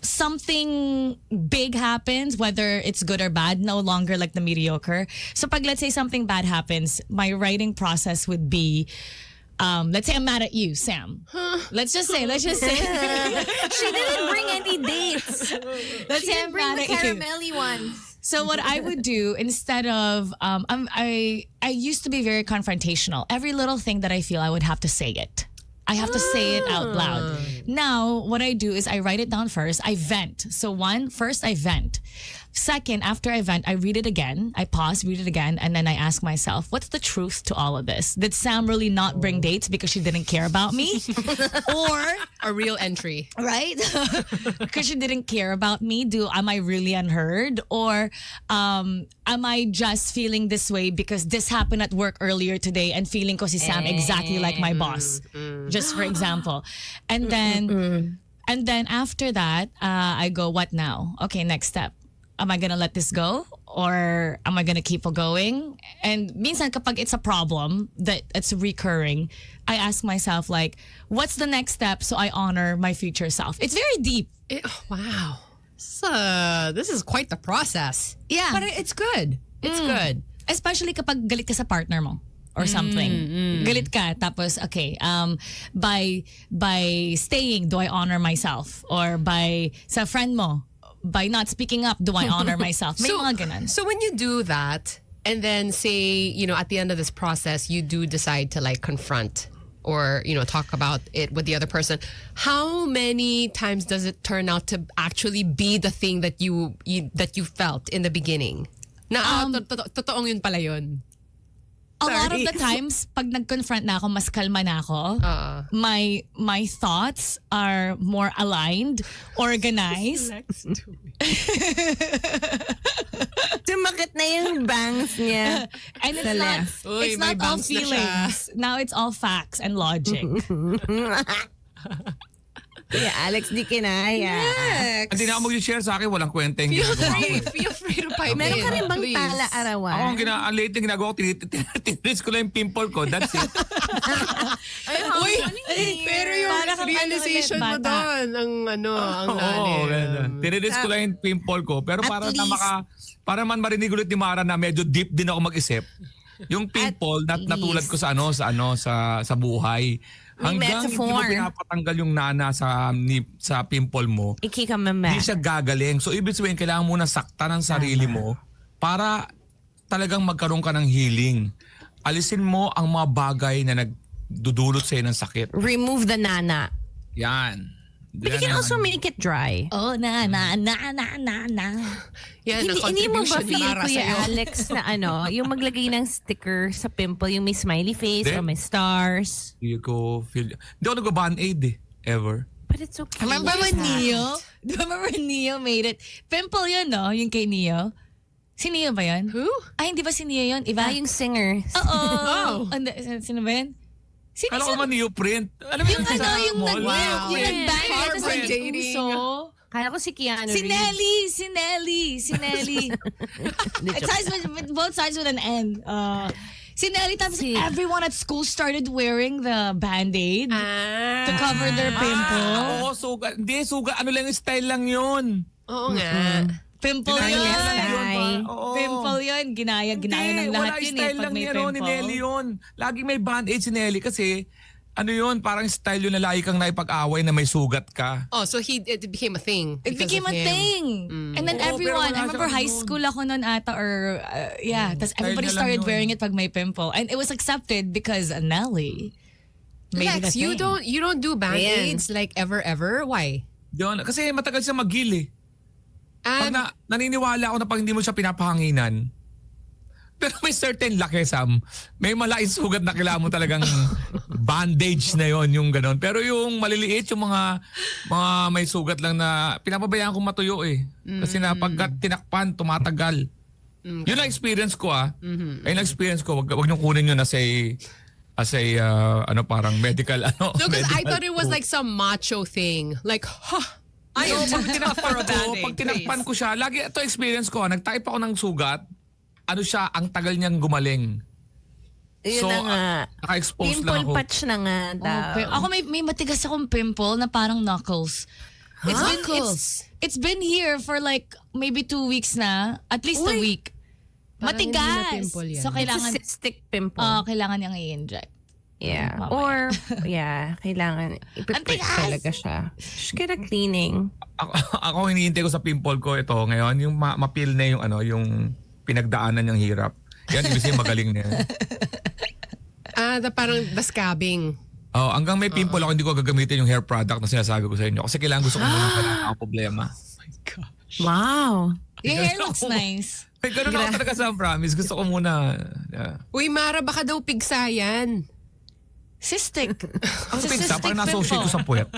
[SPEAKER 5] something big happens, whether it's good or bad, no longer like the mediocre. So pag let's say something bad happens, my writing process would be, let's say I'm mad at you, Sam. Let's just say.
[SPEAKER 4] She didn't bring any dates.
[SPEAKER 5] Let's
[SPEAKER 4] She
[SPEAKER 5] say
[SPEAKER 4] didn't
[SPEAKER 5] I'm
[SPEAKER 4] bring
[SPEAKER 5] mad
[SPEAKER 4] the
[SPEAKER 5] at you.
[SPEAKER 4] caramelly ones.
[SPEAKER 5] So what I would do instead of I used to be very confrontational. Every little thing that I feel, I would have to say it. I have to say it out loud. Now, what I do is I write it down first. I vent. So first I vent. Second, after I vent, I read it again. I pause, read it again, and then I ask myself, what's the truth to all of this? Did Sam really not bring dates because she didn't care about me? Or
[SPEAKER 3] A real entry.
[SPEAKER 5] right? Because she didn't care about me. Am I really unheard? Or am I just feeling this way because this happened at work earlier today and feeling ko si Sam exactly like my boss? Just for example. And then after that, I go, what now? Okay, next step. Am I gonna let this go? Or am I gonna keep on going? And minsan kapag it's a problem that it's recurring, I ask myself like, what's the next step so I honor my future self? It's very deep.
[SPEAKER 3] Wow. This is quite the process.
[SPEAKER 5] Yeah.
[SPEAKER 3] But it's good. It's good.
[SPEAKER 5] Especially kapag galit ka sa partner mo or something. Galit ka tapos okay, by staying, do I honor myself? Or sa friend mo, by not speaking up, do I honor myself? May mga ganun.
[SPEAKER 3] So when you do that, and then say, at the end of this process, you do decide to like confront or, talk about it with the other person, how many times does it turn out to actually be the thing that you felt in the beginning? Na, totoong yun pala yun.
[SPEAKER 5] A lot of the times, pag nag-confront na ako, mas kalma na ako. My thoughts are more aligned, organized.
[SPEAKER 4] Sumakit na yung bangs niya.
[SPEAKER 5] And
[SPEAKER 4] Sa
[SPEAKER 5] it's
[SPEAKER 4] left.
[SPEAKER 3] Uy,
[SPEAKER 5] not
[SPEAKER 3] may
[SPEAKER 5] all
[SPEAKER 3] bounce na siya.
[SPEAKER 5] feelings. Now it's all facts and logic.
[SPEAKER 4] Yeah, Alex, di kinaya.
[SPEAKER 2] Hindi na ako mag-share sa akin, walang kwenta yung ginagawa ko.
[SPEAKER 3] Feel free to pipe
[SPEAKER 4] Meron
[SPEAKER 3] in.
[SPEAKER 4] ka rin bang
[SPEAKER 3] please.
[SPEAKER 4] tala-arawan?
[SPEAKER 2] Ako, ang late na ginagawa ko, tinitis ko lang yung pimple ko. That's it.
[SPEAKER 3] Uy, pero yung
[SPEAKER 5] Para kang
[SPEAKER 3] realization mo
[SPEAKER 5] ano ulit, bata.
[SPEAKER 3] doon, ang
[SPEAKER 2] Oo,
[SPEAKER 3] lalim.
[SPEAKER 2] ganun. Tinitis ko lang yung pimple ko. Pero
[SPEAKER 4] At
[SPEAKER 2] para
[SPEAKER 4] least-
[SPEAKER 2] para man marinig ulit ni Mara na medyo deep din ako mag-isip. Yung pimple natulad ko sa buhay.
[SPEAKER 4] May
[SPEAKER 2] Hanggang hindi mo
[SPEAKER 4] metaphor.
[SPEAKER 2] pinapatanggal yung nana sa pimple mo,
[SPEAKER 4] Ikikamamba.
[SPEAKER 2] hindi siya gagaling. So ibig sabihin, kailangan mo na saktan ang sarili mo para talagang magkaroon ka ng healing. Alisin mo ang mga bagay na nagdudulot sa'yo ng sakit.
[SPEAKER 4] Remove the nana.
[SPEAKER 2] Yan.
[SPEAKER 4] But you can also make it dry.
[SPEAKER 5] Oh, na.
[SPEAKER 3] Yan,
[SPEAKER 4] Hindi mo ba
[SPEAKER 3] contribution ni
[SPEAKER 4] feel,
[SPEAKER 3] Mara
[SPEAKER 4] Kuya
[SPEAKER 3] sa'yo.
[SPEAKER 4] Alex, na yung maglagay ng sticker sa pimple, yung may smiley face
[SPEAKER 2] Hindi.
[SPEAKER 4] or may stars?
[SPEAKER 2] You go feel... Hindi ako nag-band-aid ever.
[SPEAKER 4] But it's okay.
[SPEAKER 5] Remember when Neo made it? Pimple yun, no? Yung kay Neo. Si Neo ba yun?
[SPEAKER 3] Who?
[SPEAKER 5] Ay, hindi ba si Neo yun? Iba?
[SPEAKER 4] Yung singer.
[SPEAKER 5] Oo. Sino ba yun? Sino?
[SPEAKER 2] Alam ko man neoprint. Alam mo
[SPEAKER 5] Yung
[SPEAKER 2] sa
[SPEAKER 5] yung
[SPEAKER 2] mall?
[SPEAKER 5] yung nag-bang ito sa
[SPEAKER 3] Carbon dating.
[SPEAKER 5] uso.
[SPEAKER 4] Kala ko si Keanu
[SPEAKER 5] Si
[SPEAKER 4] Reeves.
[SPEAKER 5] Nelly. It starts with both sides with an N. Si Nelly, tapos everyone at school started wearing the Band-Aid to cover their pimple.
[SPEAKER 2] Oo, suga. Hindi, suga. Ano lang yung style lang yun.
[SPEAKER 3] Oo nga.
[SPEAKER 5] Pimple
[SPEAKER 2] Ginaya
[SPEAKER 5] yun.
[SPEAKER 2] lang yun,
[SPEAKER 4] Ay.
[SPEAKER 2] Oo.
[SPEAKER 5] Pimple yun. Ginaya ng lahat
[SPEAKER 2] wala
[SPEAKER 5] yun
[SPEAKER 2] style
[SPEAKER 5] pag
[SPEAKER 2] lang
[SPEAKER 5] may
[SPEAKER 2] ni
[SPEAKER 5] pimple.
[SPEAKER 2] Nelly yun. Laging may band-aid si Nelly kasi parang style yun na lagi kang naipag-away na may sugat ka.
[SPEAKER 3] Oh, so it became a thing.
[SPEAKER 5] It
[SPEAKER 3] because
[SPEAKER 5] became
[SPEAKER 3] of
[SPEAKER 5] a
[SPEAKER 3] him.
[SPEAKER 5] thing. And then
[SPEAKER 2] Oo, pero
[SPEAKER 5] everyone,
[SPEAKER 2] wala
[SPEAKER 5] I remember
[SPEAKER 2] siyang
[SPEAKER 5] high
[SPEAKER 2] ganun.
[SPEAKER 5] school ako noon ata or tas
[SPEAKER 2] style
[SPEAKER 5] everybody
[SPEAKER 2] niya lang
[SPEAKER 5] started
[SPEAKER 2] yun.
[SPEAKER 5] wearing it pag may pimple. And it was accepted because Nelly made it a
[SPEAKER 3] Lex,
[SPEAKER 5] thing.
[SPEAKER 3] you don't do band-aids like ever? Why?
[SPEAKER 2] Yun. Kasi matagal siya mag-heal eh. Pag naniniwala ako na pag hindi mo siya pinapahanginan, pero may certain laki, Sam. May malaking sugat na kailangan mo talagang bandage na yon yung gano'n. Pero yung maliliit, yung mga may sugat lang na pinapabayaan kong matuyo eh. Kasi na pagkat tinakpan, tumatagal. Yun ang experience ko Ayun ang experience ko. Wag niyong kunin yun na say as a parang medical
[SPEAKER 3] No, because I
[SPEAKER 2] medical
[SPEAKER 3] thought it was
[SPEAKER 2] proof.
[SPEAKER 3] like some macho thing. Like, I
[SPEAKER 2] No,
[SPEAKER 3] am
[SPEAKER 2] pag
[SPEAKER 3] too tough
[SPEAKER 2] tinakpan
[SPEAKER 3] for a
[SPEAKER 2] ko,
[SPEAKER 3] band-aid.
[SPEAKER 2] pag tinakpan ko siya, lagi ito experience ko, nag-type ako ng sugat, ano siya, ang tagal niyang gumaling.
[SPEAKER 4] Yun
[SPEAKER 2] So,
[SPEAKER 4] na nga.
[SPEAKER 2] naka-expose lang
[SPEAKER 4] Pimple
[SPEAKER 2] ako.
[SPEAKER 4] patch na nga daw.
[SPEAKER 5] Ako may matigas akong pimple na parang knuckles. It's been here for like maybe 2 weeks na. At least a week.
[SPEAKER 3] Parang hindi na
[SPEAKER 5] Matigas.
[SPEAKER 3] pimple yan.
[SPEAKER 5] So
[SPEAKER 4] It's a
[SPEAKER 5] kailangan
[SPEAKER 4] cystic pimple.
[SPEAKER 5] kailangan niyang i-inject.
[SPEAKER 4] Yeah.
[SPEAKER 5] Mamaya.
[SPEAKER 4] Or, kailangan ipiprick
[SPEAKER 5] Antigas!
[SPEAKER 4] talaga siya. Just get a cleaning.
[SPEAKER 2] Ako hinihintay ko sa pimple ko ito ngayon, yung mapil na yung yung pinagdaanan niyang hirap. Yan, ibig sabihin magaling na yan.
[SPEAKER 3] Parang the scabbing.
[SPEAKER 2] Oh, hanggang may pimple ako, hindi ko gagamitin yung hair product na sinasabi ko sa inyo. Kasi kailangan gusto ko muna pala ang problema.
[SPEAKER 4] Wow.
[SPEAKER 5] Your hair looks nice.
[SPEAKER 2] May ganun ako talaga sa promise. Gusto ko muna.
[SPEAKER 3] Uy, Mara, baka daw pigsa yan.
[SPEAKER 5] Cystic.
[SPEAKER 2] Ang
[SPEAKER 5] It's a
[SPEAKER 2] pigsa,
[SPEAKER 5] cystic
[SPEAKER 2] parang na-associate ko
[SPEAKER 5] pimple.
[SPEAKER 2] sa puwet.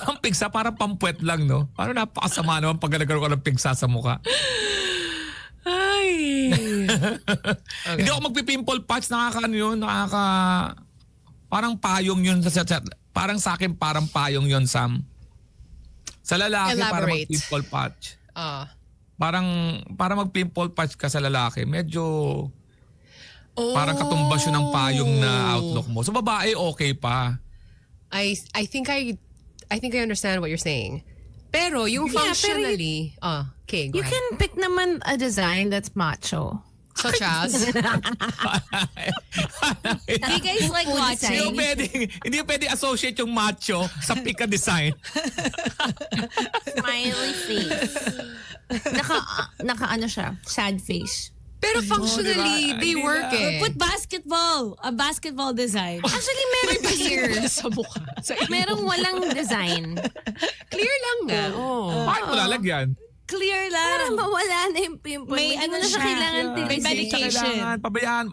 [SPEAKER 2] Ang pigsa, parang pampuwet lang, no? Parang napakasama naman pag nagkaroon ka ng pigsa sa mukha.
[SPEAKER 3] Ay.
[SPEAKER 2] Hindi ako magpipimple patch, parang payong yun. Parang sa akin, parang payong yun, Sam. Sa lalaki, para
[SPEAKER 3] Elaborate.
[SPEAKER 2] mag-pimple patch.
[SPEAKER 3] Ah.
[SPEAKER 2] Parang, para mag-pimple patch ka sa lalaki, medyo parang katumbas yun ng payong na outlook mo. Sa babae, okay pa.
[SPEAKER 3] I think I understand what you're saying. Pero yung
[SPEAKER 4] Yeah, pero
[SPEAKER 3] functionally, okay, go
[SPEAKER 4] You
[SPEAKER 3] ahead.
[SPEAKER 4] can pick naman a design that's macho.
[SPEAKER 3] Such as,
[SPEAKER 5] Do you guys like watching?
[SPEAKER 2] Hindi pwede associate yung macho sa pika design.
[SPEAKER 4] Smiley face. Naka ano siya, sad face.
[SPEAKER 3] pero functionally,
[SPEAKER 2] diba?
[SPEAKER 3] they
[SPEAKER 2] Hindi
[SPEAKER 3] work
[SPEAKER 2] na.
[SPEAKER 3] eh.
[SPEAKER 5] Put a basketball design.
[SPEAKER 4] Actually, meron here.
[SPEAKER 3] sa mukha.
[SPEAKER 4] Merong walang design.
[SPEAKER 3] Clear lang nga. Oh.
[SPEAKER 2] Bakit mo lalagyan?
[SPEAKER 5] Clear
[SPEAKER 4] Para
[SPEAKER 5] lang.
[SPEAKER 4] mawala na yung pimple.
[SPEAKER 5] May
[SPEAKER 4] Hindi
[SPEAKER 5] ano
[SPEAKER 4] mo na siya
[SPEAKER 5] siya.
[SPEAKER 4] kailangan
[SPEAKER 5] May
[SPEAKER 4] tinisin.
[SPEAKER 5] medication.
[SPEAKER 2] Kailangan pabayaan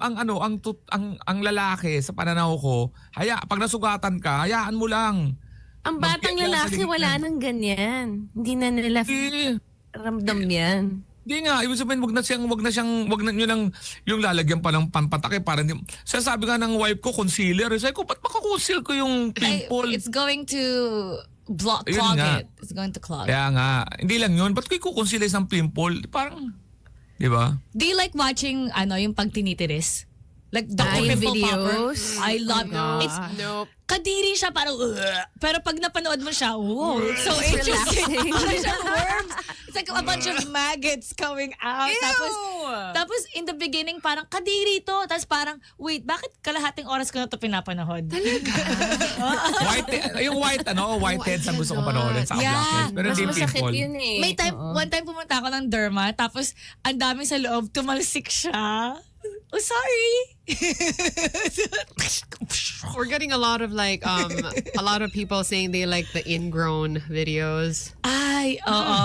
[SPEAKER 2] ang lalaki sa pananaw ko. Pag nasugatan ka, hayaan mo lang.
[SPEAKER 4] Ang batang
[SPEAKER 2] Mag-get lang sa
[SPEAKER 4] lalaki
[SPEAKER 2] ligid
[SPEAKER 4] wala
[SPEAKER 2] yan.
[SPEAKER 4] nang ganyan. Hindi na nila ramdam yan.
[SPEAKER 2] Hindi nga, ibig sabihin wag na nyo lang yung lalagyan pa ng pampatake para hindi. Sabi nga ng wife ko, concealer. Sabi ko, ba't makakonceal ko yung pimple?
[SPEAKER 5] It's going to clog
[SPEAKER 2] Ayun nga.
[SPEAKER 5] it. It's going to clog.
[SPEAKER 2] Kaya nga, hindi lang yun. Ba't ko i-conceal ng pimple? Parang, di ba?
[SPEAKER 5] Do you like watching yung pag tinitiris? Like the
[SPEAKER 4] Ay,
[SPEAKER 5] pimple
[SPEAKER 4] videos?
[SPEAKER 5] popper? I love it. It's
[SPEAKER 3] Nope.
[SPEAKER 5] kadiri siya parang pero pag napanood mo siya, it's so
[SPEAKER 4] It's
[SPEAKER 5] interesting.
[SPEAKER 4] relaxing.
[SPEAKER 5] Parang siyang worms. It's like a bunch of maggots coming out. Tapos in the beginning parang kadiri to. Tapos parang wait, bakit kalahating oras ko na to pinapanood?
[SPEAKER 2] Whiteheads ang gusto ko panoorin sa
[SPEAKER 5] Yeah.
[SPEAKER 2] blackheads. Pero
[SPEAKER 4] Mas
[SPEAKER 2] hindi
[SPEAKER 4] masakit
[SPEAKER 2] pimple.
[SPEAKER 4] yun eh.
[SPEAKER 5] May time, one time pumunta ako ng derma, tapos ang dami sa loob, tumalsik siya. Oh, sorry.
[SPEAKER 3] We're getting a lot of a lot of people saying they like the ingrown videos.
[SPEAKER 5] Ay, oo.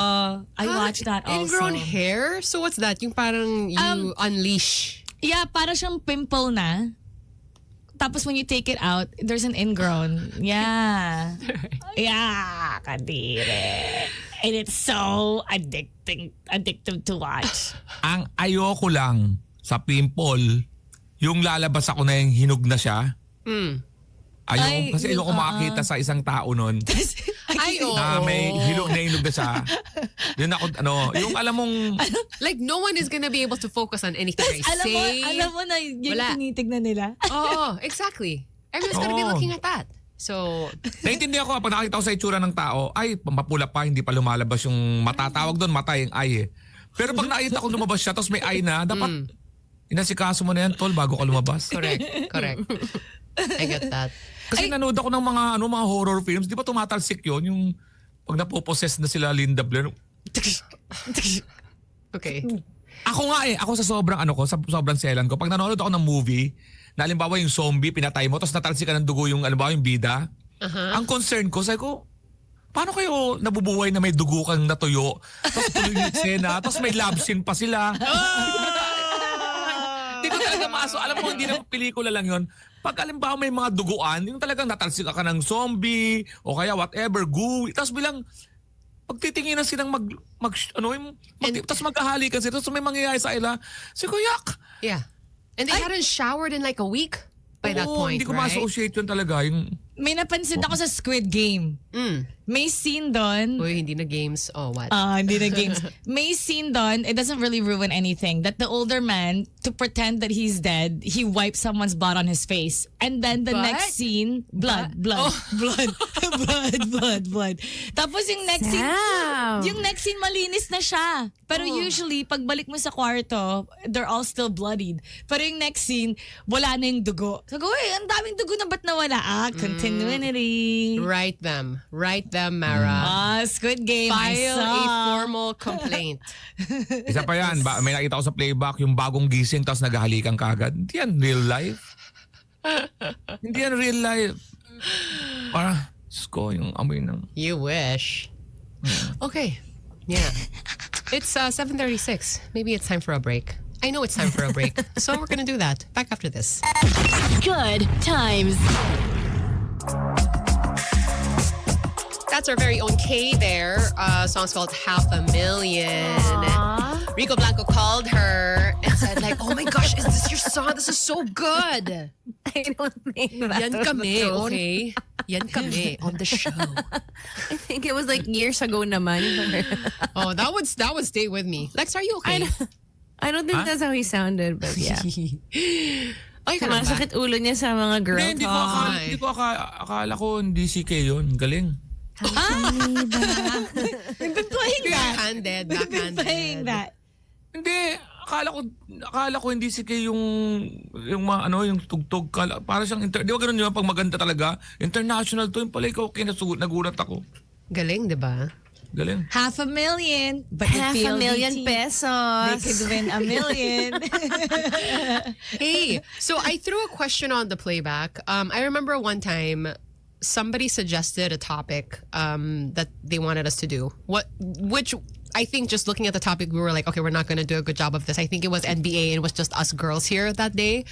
[SPEAKER 5] I watched that also.
[SPEAKER 3] Ingrown hair? So what's that? Yung parang you unleash.
[SPEAKER 5] Yeah, para siyang pimple na. Tapos when you take it out, there's an ingrown. Yeah. Yeah, kadire. And it's so addictive to watch.
[SPEAKER 2] Ang ayoko lang sa pimple, yung lalabas ako na yung hinog na siya.
[SPEAKER 5] Ay,
[SPEAKER 2] Kasi ayoko makakita sa isang tao nun
[SPEAKER 3] Ay,
[SPEAKER 2] na may hinog na siya. Yun ako, yung alam mong,
[SPEAKER 3] Like no one is gonna be able to focus on anything I say.
[SPEAKER 5] alam mo na yung
[SPEAKER 3] Wala.
[SPEAKER 5] tinitignan nila.
[SPEAKER 3] Oh, exactly. Everyone's gonna be
[SPEAKER 2] Oo.
[SPEAKER 3] looking at that. So,
[SPEAKER 2] naiintindihan ko pag nakakita ko sa itsura ng tao, ay, mapula pa, hindi pa lumalabas yung matatawag doon, mata yung eye eh. Pero pag nakita ko lumabas siya, tapos may eye na, dapat inasikaso mo na yan, tol, bago ka lumabas.
[SPEAKER 3] correct. I get that.
[SPEAKER 2] Kasi nanood ako ng mga horror films, di ba tumatalsik yun? Yung pag napopossess na sila Linda Blair.
[SPEAKER 3] Okay.
[SPEAKER 2] Ako sa sobrang selan ko, pag nanonood ako ng movie, na halimbawa yung zombie, pinatay mo, tapos natalsik ka ng dugo yung bida, ang concern ko, sabi ko, paano kayo nabubuhay na may dugo kang natuyo, tapos tuloy yung eksena, tapos may love scene pa sila. Hindi ko talaga maaso. Alam mo, hindi na pelikula lang yun. Pag alimbawa may mga duguan, yung talagang natalsik ka ng zombie, o kaya whatever, goo, tapos bilang, pagtitinginan silang tapos maghahalikan sila, tapos may mangyayari sa ila, si Kuyak.
[SPEAKER 3] Yeah. And they hadn't showered in like a week. by that
[SPEAKER 2] Oo,
[SPEAKER 3] point,
[SPEAKER 2] hindi ko
[SPEAKER 3] right?
[SPEAKER 2] ma-associate yun talaga. Yung,
[SPEAKER 5] May napansin ako sa Squid Game. May scene doon.
[SPEAKER 3] Uy, hindi na games. Oh, what?
[SPEAKER 5] Hindi na games. May scene doon, it doesn't really ruin anything, that the older man, to pretend that he's dead, he wipes someone's blood on his face. And then the
[SPEAKER 3] But-
[SPEAKER 5] next scene, blood. Tapos yung next scene,
[SPEAKER 4] Damn.
[SPEAKER 5] yung next scene malinis na siya. Pero usually, pagbalik mo sa kwarto, they're all still bloodied. Pero yung next scene, wala na yung dugo. Sabi ko, ang daming dugo na ba't nawala? Continuity.
[SPEAKER 3] Write them, Mara.
[SPEAKER 5] Squid Game, I
[SPEAKER 3] File
[SPEAKER 5] saw.
[SPEAKER 3] a formal complaint.
[SPEAKER 2] isa pa yan, may nakita ko sa playback, yung bagong gising tapos naghahalikan kagad. Hindi yan real life. Hindi yan real life. Para, sko, yung amoy ng...
[SPEAKER 3] You wish. Okay. Yeah. It's 7:36. Maybe it's time for a break. I know it's time for a break. So we're going to do that. Back after this.
[SPEAKER 1] Good times.
[SPEAKER 3] That's our very own Kay there. Song's called $500,000. Rico Blanco called her and said like, oh my gosh, is this your song? This is so good.
[SPEAKER 4] I don't think that
[SPEAKER 3] Yan
[SPEAKER 4] was
[SPEAKER 3] kami,
[SPEAKER 4] the tone.
[SPEAKER 3] okay? Yan kami on the show.
[SPEAKER 4] I think it was like years ago naman.
[SPEAKER 3] Oh, that would stay with me. Lex, are you okay?
[SPEAKER 4] I don't think that's how he sounded, but yeah.
[SPEAKER 3] Ay, ka lang ba?
[SPEAKER 4] Masakit ulo niya sa mga girl
[SPEAKER 2] Hindi ko
[SPEAKER 4] talk.
[SPEAKER 2] akala, hindi ko akala ko hindi si Kay yun. Galing.
[SPEAKER 5] We've been playing that.
[SPEAKER 3] Backhanded,
[SPEAKER 5] We've been playing
[SPEAKER 3] backhanded.
[SPEAKER 5] that.
[SPEAKER 2] Hindi, akala ko hindi si Kay yung mga yung tugtog. Para siyang, di ba ganun yun, pag maganda talaga, international to, yung pala ikaw, nagulat ako.
[SPEAKER 3] Galing, di ba?
[SPEAKER 2] Galing.
[SPEAKER 5] $500,000, but the
[SPEAKER 4] $500,000
[SPEAKER 5] PLDT,
[SPEAKER 4] pesos.
[SPEAKER 5] they could win $1 million.
[SPEAKER 3] Hey, so I threw a question on the playback. I remember one time somebody suggested a topic that they wanted us to do. Which I think just looking at the topic, we were like, okay, we're not going to do a good job of this. I think it was NBA and it was just us girls here that day.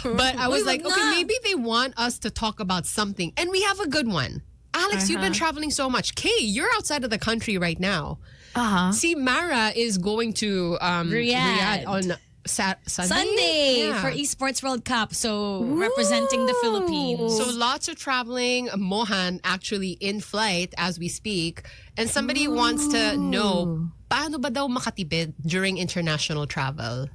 [SPEAKER 3] But I was
[SPEAKER 5] Uy,
[SPEAKER 3] like,
[SPEAKER 5] wag
[SPEAKER 3] okay,
[SPEAKER 5] na.
[SPEAKER 3] maybe they want us to talk about something. And we have a good one. Alex, you've been traveling so much. Kay, you're outside of the country right now. See, Mara is going to Riyadh on
[SPEAKER 5] Sunday
[SPEAKER 3] Yeah.
[SPEAKER 5] for Esports World Cup. So representing the Philippines.
[SPEAKER 3] So lots of traveling. Mohan actually in flight as we speak. And somebody wants to know, paano ba daw makatipid during international travel?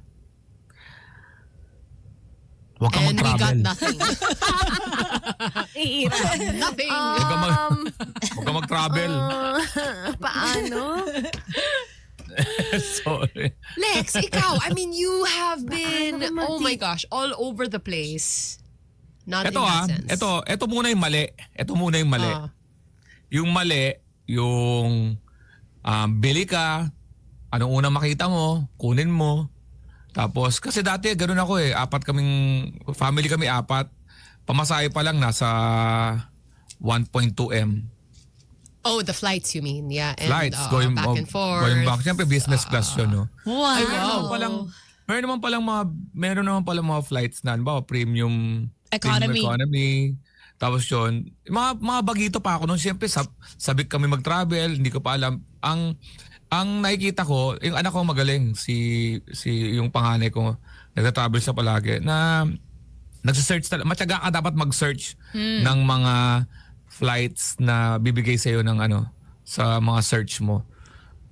[SPEAKER 2] Huwag kang
[SPEAKER 3] And we got
[SPEAKER 2] mag-travel.
[SPEAKER 3] nothing. Nothing.
[SPEAKER 2] Huwag kang mag-travel.
[SPEAKER 4] Paano?
[SPEAKER 2] Sorry.
[SPEAKER 3] Lex, ikaw, I mean, you have been, oh my gosh, all over the place. Not
[SPEAKER 2] Ito
[SPEAKER 3] in that sense.
[SPEAKER 2] ito muna yung mali. Ito muna yung mali. Yung mali, yung bili ka, anong unang makita mo, kunin mo. Tapos, kasi dati ganun ako family kami 4. Pamasahe pa lang nasa 1.2 M.
[SPEAKER 3] Oh, the flights you mean, yeah. And,
[SPEAKER 2] Flights, going
[SPEAKER 3] back and forth.
[SPEAKER 2] Going back. Siyempre business class yun, no?
[SPEAKER 5] Wow.
[SPEAKER 2] Meron naman palang mga flights na, ba, premium
[SPEAKER 5] Economy.
[SPEAKER 2] Tapos yun, mga bagito pa ako nung siyempre sabik kami mag-travel, hindi ko pa alam. Ang nakikita ko, yung anak ko magaling, si yung panganay ko, nagta-travel siya palagi, na nagsa-search matyaga ka dapat mag-search ng mga flights na bibigay sa iyo ng sa mga search mo.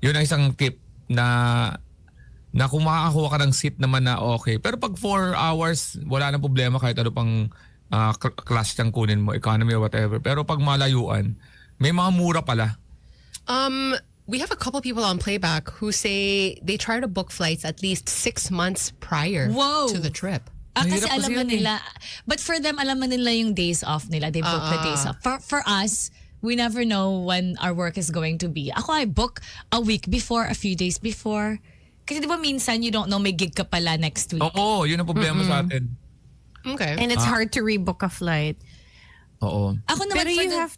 [SPEAKER 2] Yun ang isang tip na kung makakakuha ka ng seat naman na okay. Pero pag 4 hours, wala nang problema kahit ano pang class niyang kunin mo, economy or whatever. Pero pag malayuan, may mga mura pala.
[SPEAKER 3] We have a couple people on playback who say they try to book flights at least 6 months prior
[SPEAKER 5] Whoa.
[SPEAKER 3] to the trip.
[SPEAKER 5] Kasi
[SPEAKER 2] Mahirap
[SPEAKER 5] alam
[SPEAKER 2] kasi
[SPEAKER 5] na
[SPEAKER 2] yan
[SPEAKER 5] nila. But for them, alam na nila yung days off nila. They book the days off. For us, we never know when our work is going to be. Ako, I book a week before, a few days before. Kasi di ba minsan, you don't know may gig ka pala next week.
[SPEAKER 2] Oo, yun ang problema sa atin.
[SPEAKER 3] Okay.
[SPEAKER 4] And it's hard to rebook a flight.
[SPEAKER 2] Oo.
[SPEAKER 5] Ako naman
[SPEAKER 4] Pero
[SPEAKER 5] for
[SPEAKER 4] you
[SPEAKER 5] the...
[SPEAKER 4] have...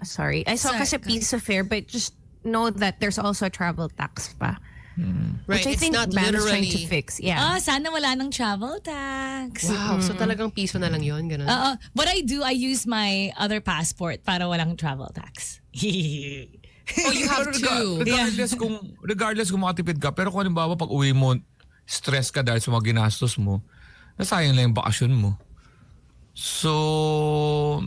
[SPEAKER 4] Sorry. I saw
[SPEAKER 5] Sorry,
[SPEAKER 4] kasi piece of fare, but just know that there's also a travel tax pa.
[SPEAKER 3] Right,
[SPEAKER 4] Which I
[SPEAKER 3] it's
[SPEAKER 4] think
[SPEAKER 3] not
[SPEAKER 4] BAM is trying to
[SPEAKER 3] literally.
[SPEAKER 4] fix. Yeah.
[SPEAKER 5] sana wala ng travel tax.
[SPEAKER 3] Wow, so talagang piso na lang yun, ganun.
[SPEAKER 5] What I do, I use my other passport para walang travel tax.
[SPEAKER 3] Oh, you have two.
[SPEAKER 2] Regardless kung makatipid ka, pero kung halimbawa pag uwi mo, stress ka dahil sa mga ginastos mo, nasayang lang yung bakasyon mo. So,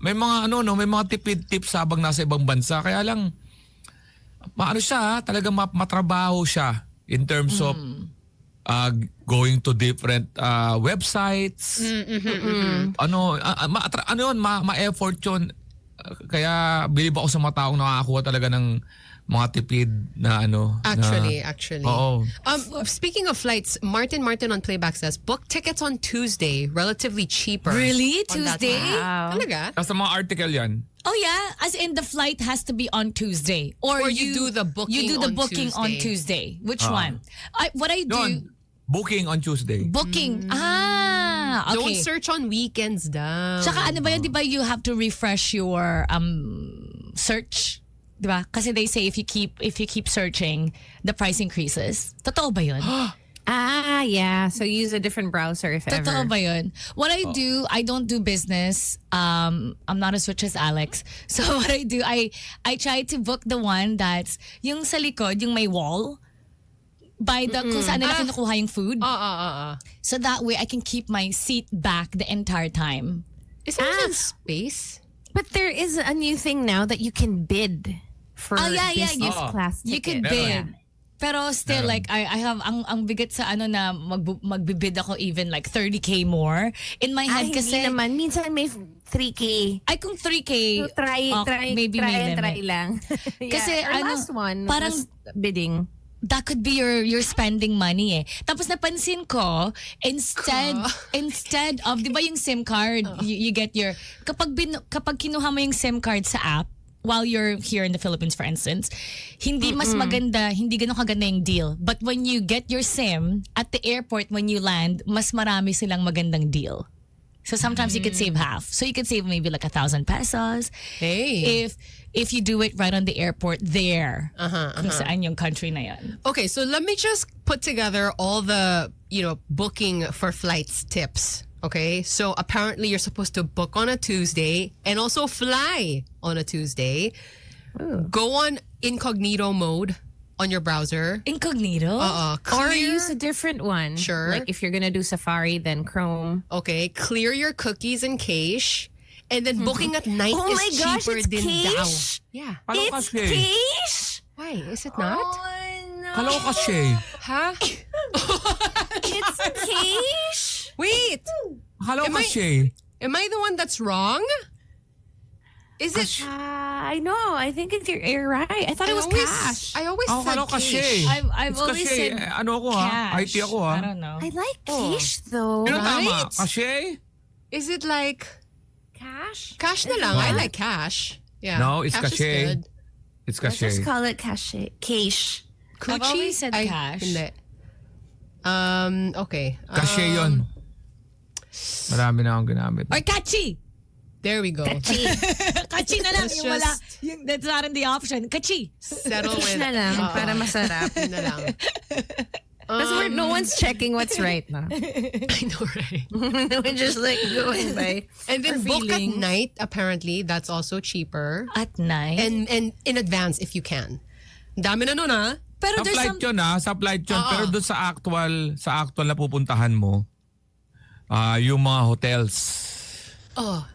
[SPEAKER 2] may mga may mga tipid tips habang nasa ibang bansa. Kaya lang, maano siya, talagang matrabaho siya in terms of going to different websites. Ma-effort yun. Kaya bilib ako sa mga taong nakakakuha talaga ng mga tipid na
[SPEAKER 3] Actually.
[SPEAKER 2] Oo.
[SPEAKER 3] Speaking of flights, Martin on Playback says, book tickets on Tuesday, relatively cheaper.
[SPEAKER 5] Really?
[SPEAKER 3] on that
[SPEAKER 5] Tuesday?
[SPEAKER 3] time.
[SPEAKER 4] Wow.
[SPEAKER 3] Talaga?
[SPEAKER 2] Sa mga article yan.
[SPEAKER 5] Oh yeah, as in the flight has to be on Tuesday, or
[SPEAKER 3] you do the booking
[SPEAKER 5] You do the
[SPEAKER 3] on
[SPEAKER 5] booking on
[SPEAKER 3] Tuesday.
[SPEAKER 5] Tuesday. Which one? What I do?
[SPEAKER 2] Yun, booking on Tuesday.
[SPEAKER 5] Booking. Okay.
[SPEAKER 3] Don't search on weekends daw.
[SPEAKER 5] Tsaka ano ba yun, di ba you have to refresh your search? Di ba? Kasi they say if you keep searching, the price increases. Totoo ba yun?
[SPEAKER 4] Yeah. So use a different browser if
[SPEAKER 5] Totoo
[SPEAKER 4] ever.
[SPEAKER 5] ba yun? What I do, I don't do business. I'm not as rich as Alex. So what I do, I try to book the one that's yung sa likod, yung may wall. By the kung saan nila kinukuha yung food. So that way I can keep my seat back the entire time.
[SPEAKER 3] Is there even space?
[SPEAKER 4] But there is a new thing now that you can bid for business class ticket.
[SPEAKER 5] You could
[SPEAKER 2] Meron.
[SPEAKER 5] bid. Pero still,
[SPEAKER 2] Meron.
[SPEAKER 5] like, I have, ang bigat sa na magbibid ako even like 30K more. In my head
[SPEAKER 4] Ay,
[SPEAKER 5] kasi,
[SPEAKER 4] hindi naman. Minsan may 3K.
[SPEAKER 5] ay kung 3K,
[SPEAKER 4] So try
[SPEAKER 5] maybe may limit.
[SPEAKER 4] try lang.
[SPEAKER 5] Kasi
[SPEAKER 4] Our
[SPEAKER 5] ano,
[SPEAKER 4] last one
[SPEAKER 5] parang-
[SPEAKER 4] was bidding.
[SPEAKER 5] That could be your spending money eh. Tapos napansin ko, instead of, di ba yung SIM card, you get your, kapag kinuha mo yung SIM card sa app, while you're here in the Philippines, for instance, hindi mas maganda, hindi ganun kaganda yung deal. But when you get your SIM, at the airport when you land, mas marami silang magandang deal. So sometimes you could save half. So you could save maybe like 1,000 pesos.
[SPEAKER 3] Hey.
[SPEAKER 5] If you do it right on the airport there, kung saan yung country na yan.
[SPEAKER 3] Okay, so let me just put together all the, booking for flights tips. Okay, so apparently you're supposed to book on a Tuesday and also fly on a Tuesday. Go on incognito mode on your browser.
[SPEAKER 5] Incognito?
[SPEAKER 4] Or
[SPEAKER 3] Clear,
[SPEAKER 4] use a different one.
[SPEAKER 3] Sure.
[SPEAKER 4] Like if you're gonna do Safari, then Chrome.
[SPEAKER 3] okay, clear your cookies and cache. And then booking at night
[SPEAKER 4] Oh
[SPEAKER 3] is
[SPEAKER 4] my gosh,
[SPEAKER 3] cheaper
[SPEAKER 4] it's
[SPEAKER 3] din daw.
[SPEAKER 4] cache?
[SPEAKER 3] Yeah.
[SPEAKER 2] Kaloka
[SPEAKER 4] It's
[SPEAKER 2] siya eh.
[SPEAKER 4] cash.
[SPEAKER 3] Why? Is it not?
[SPEAKER 4] no.
[SPEAKER 2] Kaloka siya eh.
[SPEAKER 3] Huh?
[SPEAKER 4] It's cash.
[SPEAKER 3] Wait.
[SPEAKER 2] Kaloka
[SPEAKER 3] I-
[SPEAKER 2] siya eh.
[SPEAKER 3] Am I the one that's wrong? Is it?
[SPEAKER 4] I know. I think you're right. I thought it was cash.
[SPEAKER 3] I always
[SPEAKER 2] Ako
[SPEAKER 3] said
[SPEAKER 2] kaloka siya
[SPEAKER 3] cache.
[SPEAKER 2] eh.
[SPEAKER 5] I've
[SPEAKER 2] It's
[SPEAKER 5] always
[SPEAKER 2] kasi,
[SPEAKER 5] said
[SPEAKER 2] ano ako ha?
[SPEAKER 5] cash.
[SPEAKER 2] IT ako ha?
[SPEAKER 5] I don't know.
[SPEAKER 4] I like cash though.
[SPEAKER 2] Pero tama,
[SPEAKER 3] Right?
[SPEAKER 2] kasi?
[SPEAKER 3] Is it like
[SPEAKER 4] Cash?
[SPEAKER 3] cash na lang? I like cash. Yeah.
[SPEAKER 2] No, it's
[SPEAKER 3] cash is
[SPEAKER 2] cache.
[SPEAKER 3] good.
[SPEAKER 2] It's
[SPEAKER 4] Let's just
[SPEAKER 2] kasi.
[SPEAKER 4] call it cash. Cash.
[SPEAKER 5] I've always said cash.
[SPEAKER 3] Hindi. Okay.
[SPEAKER 2] Kasi yun. Marami na akong ginamit.
[SPEAKER 5] Or kachi!
[SPEAKER 3] There we go.
[SPEAKER 5] Kachi na lang.
[SPEAKER 3] Let's
[SPEAKER 5] Yung wala.
[SPEAKER 3] just-
[SPEAKER 5] Yung, that's not in the option. Kachi!
[SPEAKER 3] Settle with.
[SPEAKER 4] Na lang para masarap.
[SPEAKER 3] Yun na lang.
[SPEAKER 4] Because no one's checking what's right now.
[SPEAKER 3] I know, right?
[SPEAKER 4] We're just like going by.
[SPEAKER 3] And then
[SPEAKER 4] Our
[SPEAKER 3] book at
[SPEAKER 4] feelings.
[SPEAKER 3] night. Apparently, that's also cheaper.
[SPEAKER 5] At night.
[SPEAKER 3] And in advance if you can. Dami na nun ah.
[SPEAKER 5] pero
[SPEAKER 2] Sa
[SPEAKER 5] there's
[SPEAKER 2] flight
[SPEAKER 5] some...
[SPEAKER 2] yun ha, sa flight yun. Pero doon sa actual na pupuntahan mo, yung mga hotels.
[SPEAKER 3] Oh.